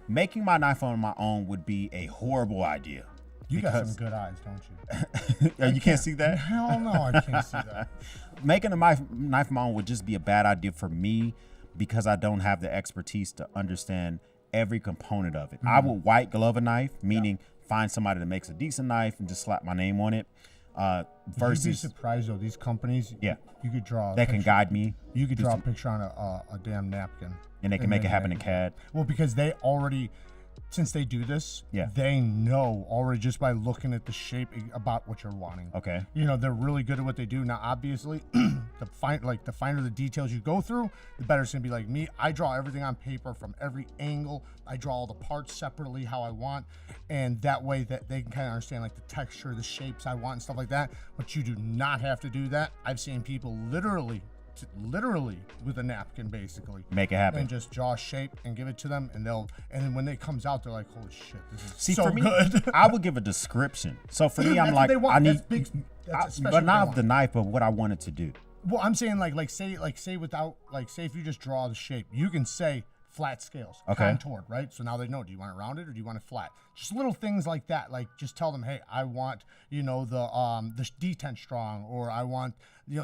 A: making my knife on my own would be a horrible idea.
B: You got some good eyes, don't you?
A: You can't see that?
B: Hell no, I can't see that.
A: Making a knife of my own would just be a bad idea for me because I don't have the expertise to understand every component of it. I would white glove a knife, meaning find somebody that makes a decent knife and just slap my name on it. Versus,
B: You'd be surprised though, these companies, you could draw
A: that can guide me.
B: You could draw a picture on a damn napkin.
A: And they can make it happen in CAD.
B: Well, because they already, since they do this, they know already just by looking at the shape about what you're wanting.
A: Okay.
B: They're really good at what they do. Now, obviously, the finer the details you go through, the better it's gonna be. Like me, I draw everything on paper from every angle. I draw all the parts separately how I want, and that way that they can kind of understand like the texture, the shapes I want, and stuff like that. But you do not have to do that. I've seen people literally with a napkin basically
A: make it happen
B: and just draw a shape and give it to them, and then when it comes out they're like, holy shit, this is
A: for me,
B: good.
A: I would give a description. So for me, I'm like, I need but not of the knife, but what I want it to do.
B: Well, I'm saying say if you just draw the shape, you can say flat scales, contoured, right? So now they know, do you want it rounded or do you want it flat? Just little things like that. Like just tell them, hey, I want, the detent strong, or I want,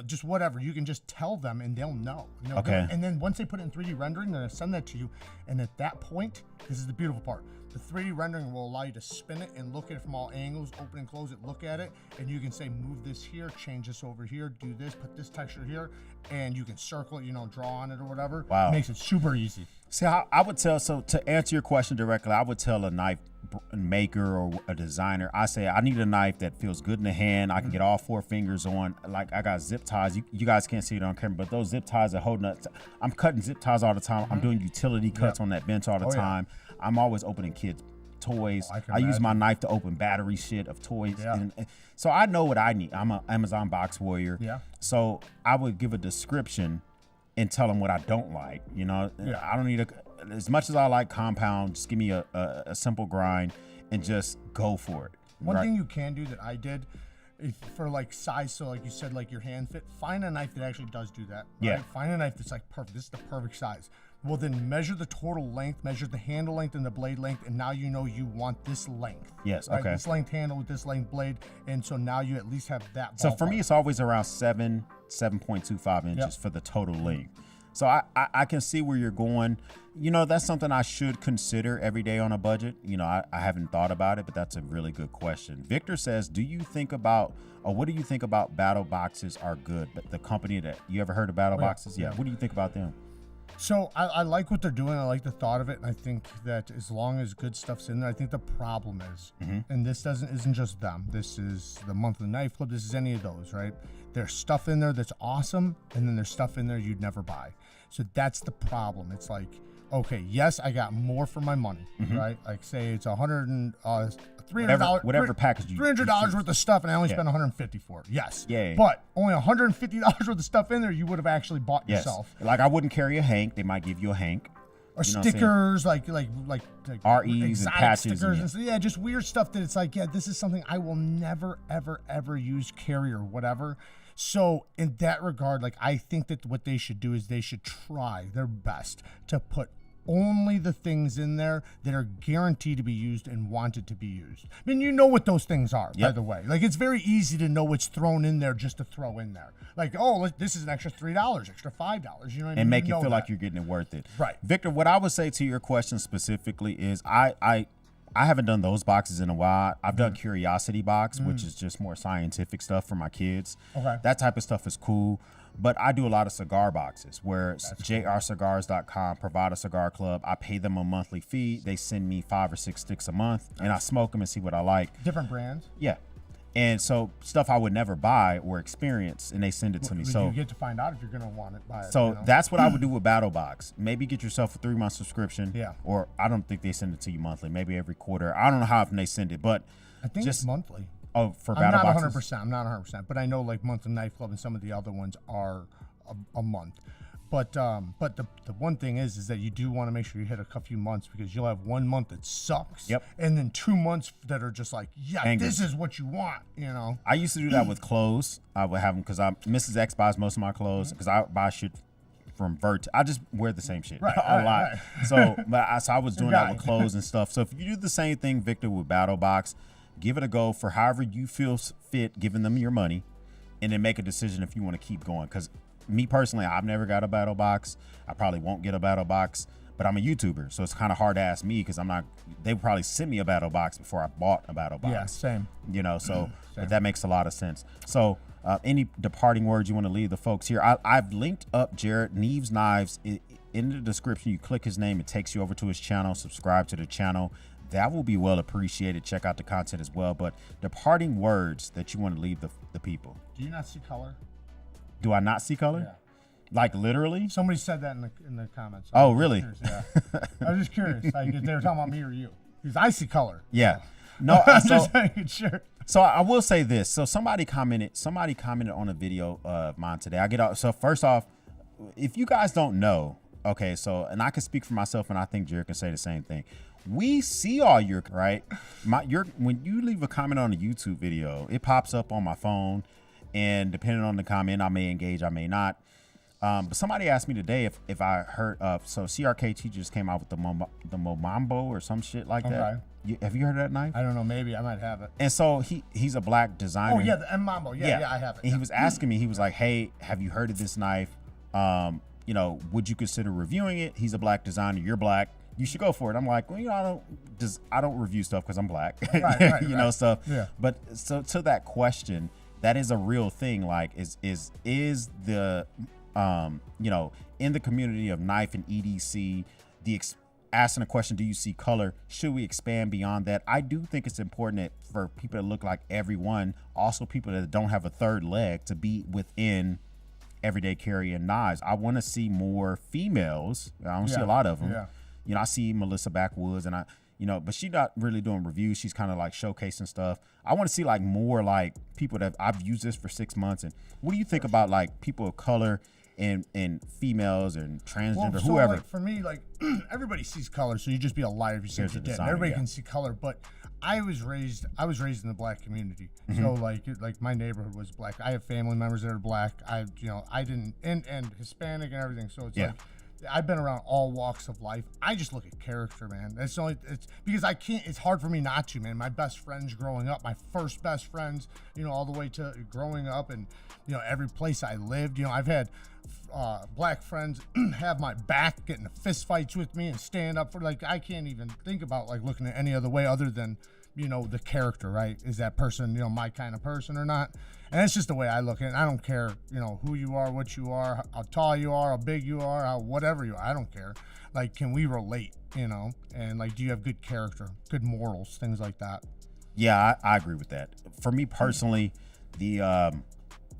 B: just whatever. You can just tell them and they'll know. And then once they put it in 3D rendering, they're gonna send that to you. And at that point, this is the beautiful part. The 3D rendering will allow you to spin it and look at it from all angles, open and close it, look at it, and you can say, move this here, change this over here, do this, put this texture here, and you can circle it, draw on it or whatever.
A: Wow.
B: It makes it super easy.
A: See, I would tell, so to answer your question directly, I would tell a knife maker or a designer, I say, I need a knife that feels good in the hand. I can get all 4 fingers on. Like I got zip ties. You guys can't see it on camera, but those zip ties are holding up. I'm cutting zip ties all the time. I'm doing utility cuts on that bench all the time. I'm always opening kids' toys. I use my knife to open battery shit of toys. And so I know what I need. I'm an Amazon box warrior.
B: Yeah.
A: So I would give a description and tell them what I don't like. I don't need as much as I like compound, just give me a simple grind and just go for it.
B: One thing you can do that I did, for like size, so like you said, like your hand fit, find a knife that actually does do that. Right?
A: Yeah.
B: Find a knife that's like perfect. This is the perfect size. Well, then measure the total length, measure the handle length and the blade length, and now you know you want this length.
A: Yes,
B: right?
A: okay.
B: This length handle with this length blade, and so now you at least have that ballpark.
A: So for me, it's always around 7.25 inches for the total length. So I can see where you're going. That's something I should consider every day on a budget. I haven't thought about it, but that's a really good question. Victor says, what do you think about Battle Boxes are good? The company that, you ever heard of Battle Boxes? Yeah. What do you think about them?
B: So I like what they're doing. I like the thought of it, and I think that as long as good stuff's in there, I think the problem is, and this isn't just them. This is the Monthly Knife Club. This is any of those, right? There's stuff in there that's awesome, and then there's stuff in there you'd never buy. So that's the problem. It's like okay, yes, I got more for my money, right? Like say it's $300,
A: whatever package you
B: $300 worth of stuff, and I only spent $150 for it. Yes.
A: Yeah.
B: But only $150 worth of stuff in there, you would have actually bought yourself.
A: Like I wouldn't carry a hank. They might give you a hank.
B: Or stickers, like
A: REs
B: exotic
A: and patches.
B: stickers and just weird stuff that it's like, yeah, this is something I will never, ever, ever use, carry, or whatever. So in that regard, like I think that what they should do is they should try their best to put only the things in there that are guaranteed to be used and wanted to be used. I mean, you know what those things are, by the way. Like, it's very easy to know what's thrown in there just to throw in there. Like, oh, this is an extra $3, extra $5. You know what I mean?
A: And make it feel like you're getting it worth it.
B: Right.
A: Victor, what I would say to your question specifically is I haven't done those boxes in a while. I've done Curiosity Box, which is just more scientific stuff for my kids.
B: Okay.
A: That type of stuff is cool. But I do a lot of cigar boxes where jrcigars.com provide a cigar club. I pay them a monthly fee. They send me 5 or 6 sticks a month, and I smoke them and see what I like.
B: Different brands?
A: Yeah. And so stuff I would never buy or experience, and they send it to me. So
B: you get to find out if you're going to want it. Buy it.
A: So that's what I would do with Battle Box. Maybe get yourself a 3-month subscription.
B: Yeah.
A: Or I don't think they send it to you monthly. Maybe every quarter. I don't know how often they send it, but
B: I think it's monthly.
A: Oh, for Battle Boxes?
B: I'm not 100%. But I know like Monthly Knife Club and some of the other ones are a month. But the one thing is that you do want to make sure you hit a few months, because you'll have 1 month that sucks.
A: Yep.
B: And then 2 months that are just like, yeah,
A: Angry.
B: This is what you want, you know.
A: I used to do that with clothes. I would have them because Mrs. X buys most of my clothes because I buy shit from Vert. I just wear the same shit a lot. Right. So I was doing that with clothes and stuff. So if you do the same thing, Victor, with Battle Box, give it a go for however you feel fit, giving them your money, and then make a decision if you want to keep going. Because me personally, I've never got a Battle Box. I probably won't get a Battle Box, but I'm a YouTuber, so it's kind of hard to ask me because I'm not. They would probably send me a Battle Box before I bought a Battle Box.
B: Yeah, same.
A: You know, so that makes a lot of sense. So any departing words you want to leave the folks here? I've linked up Jared Neves Knives in the description. You click his name, it takes you over to his channel. Subscribe to the channel. That will be well appreciated. Check out the content as well. But departing words that you want to leave the people.
B: Do you not see color?
A: Do I not see color?
B: Yeah.
A: Like literally?
B: Somebody said that in the comments.
A: Oh, really?
B: Yeah. I was just curious. Like if they were talking about me or you, because I see color.
A: Yeah. No.
B: I'm just making sure.
A: So I will say this. So somebody commented on a video of mine today. So first off, if you guys don't know, okay, so, and I can speak for myself, and I think Jared can say the same thing. We see all your, right? When you leave a comment on a YouTube video, it pops up on my phone, and depending on the comment, I may engage, I may not. But somebody asked me today if I heard of, so CRKT just came out with the Momambo or some shit like that. Have you heard of that knife?
B: I don't know, maybe I might have it.
A: And so he's a black designer.
B: Oh yeah, the Mambo. Yeah, I have it.
A: And he was asking me, he was like, hey, have you heard of this knife? You know, would you consider reviewing it? He's a black designer, you're black, you should go for it. I'm like, well, you know, I don't review stuff because I'm black.
B: Right,
A: you know, stuff.
B: Yeah.
A: But so to that question, that is a real thing. Like, is the you know, in the community of knife and EDC, asking a question, do you see color? Should we expand beyond that? I do think it's important that for people that look like everyone, also people that don't have a third leg, to be within everyday carrying knives. I want to see more females. I don't see a lot of them.
B: Yeah.
A: You know, I see Melissa Backwoods, and but she's not really doing reviews. She's kind of like showcasing stuff. I want to see like more like people that I've used this for 6 months. And what do you think about like people of color and females and transgender, whoever?
B: Like, for me, like everybody sees color, so you just be a liar if you say you didn't. Everybody can see color, but I was raised in the black community, so like my neighborhood was black. I have family members that are black. I didn't and Hispanic and everything. So it's like I've been around all walks of life. I just look at character, man. It's because I can't. It's hard for me not to, man. My best friends growing up, my first best friends, all the way to growing up, and every place I lived. I've had black friends have my back, getting in fist fights with me and stand up for, like, I can't even think about like looking at any other way other than the character, right? Is that person my kind of person or not? And it's just the way I look at it. I don't care who you are, what you are, how tall you are, how big you are, how whatever you are. I don't care. Like, can we relate? And like, do you have good character, good morals, things like that?
A: Yeah, I agree with that. For me personally,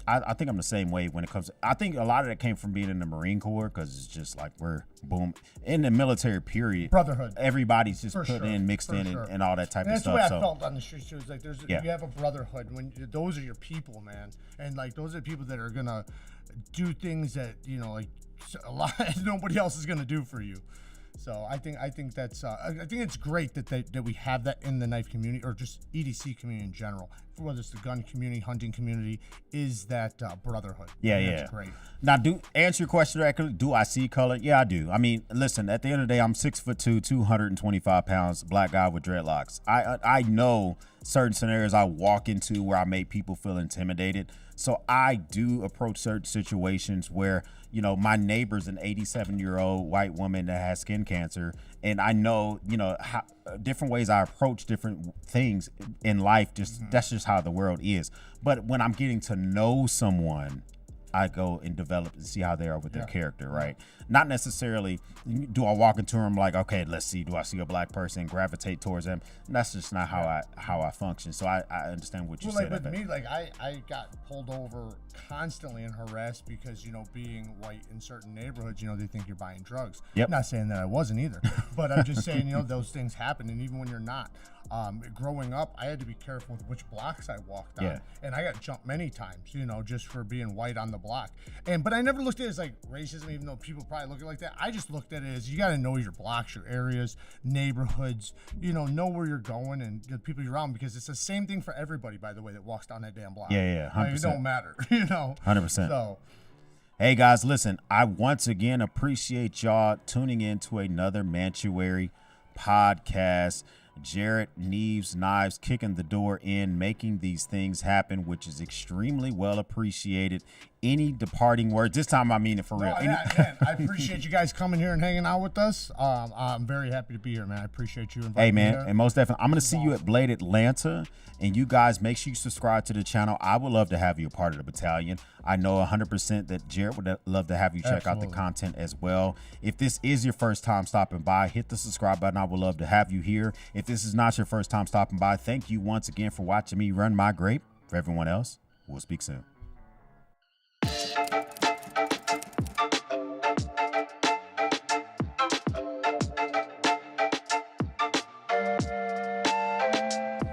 A: I think I'm the same way when it comes to, I think a lot of that came from being in the Marine Corps, because it's just like we're boom in the military period.
B: Brotherhood.
A: Everybody's just
B: For
A: put
B: sure,
A: in, mixed
B: for
A: in,
B: sure.
A: and all that type
B: And
A: of
B: that's the way
A: stuff.
B: I
A: So
B: felt on the streets too. It's like
A: Yeah.
B: you have a brotherhood when those are your people, man, and like those are the people that are gonna do things that like a lot nobody else is gonna do for you. So I think that's I think it's great that we have that in the knife community, or just EDC community in general, whether it's the gun community, hunting community, is that brotherhood.
A: Yeah,
B: That's great.
A: Now, answer your question directly. Do I see color? Yeah, I do. I mean, listen. At the end of the day, I'm 6'2", 225 pounds, black guy with dreadlocks. I know certain scenarios I walk into where I make people feel intimidated. So I do approach certain situations where my neighbor's an 87-year-old white woman that has skin cancer, and I know how different ways I approach different things in life. That's just how the world is. But when I'm getting to know someone, I go and develop and see how they are with their character, right? Not necessarily do I walk into them like, okay, let's see, do I see a black person, gravitate towards them? That's just not how I function. So I understand what you said.
B: Like with me, like I got pulled over constantly and harassed because being white in certain neighborhoods, they think you're buying drugs.
A: Yep.
B: I'm not saying that I wasn't either, but I'm just saying those things happen, and even when you're not. Growing up, I had to be careful with which blocks I walked on, and I got jumped many times, just for being white on the block. But I never looked at it as like racism, even though people probably look at it like that. I just looked at it as you got to know your blocks, your areas, neighborhoods, know where you're going and the people you're around, because it's the same thing for everybody, by the way, that walks down that damn block.
A: Yeah, 100%.
B: Like, it don't matter,
A: 100%.
B: So.
A: Hey guys, listen, I once again appreciate y'all tuning in to another Mantuary podcast. Jared Neves Knives kicking the door in, making these things happen, which is extremely well appreciated. Any departing words? This time I mean it for real.
B: Man, I appreciate you guys coming here and hanging out with us. I'm very happy to be here, man. I appreciate you inviting me here.
A: And most definitely, I'm going to see you at Blade Atlanta. And you guys, make sure you subscribe to the channel. I would love to have you a part of the battalion. I know 100% that Jared would love to have you check out the content as well. If this is your first time stopping by, hit the subscribe button. I would love to have you here. If this is not your first time stopping by, thank you once again for watching me run my grape. For everyone else, we'll speak soon.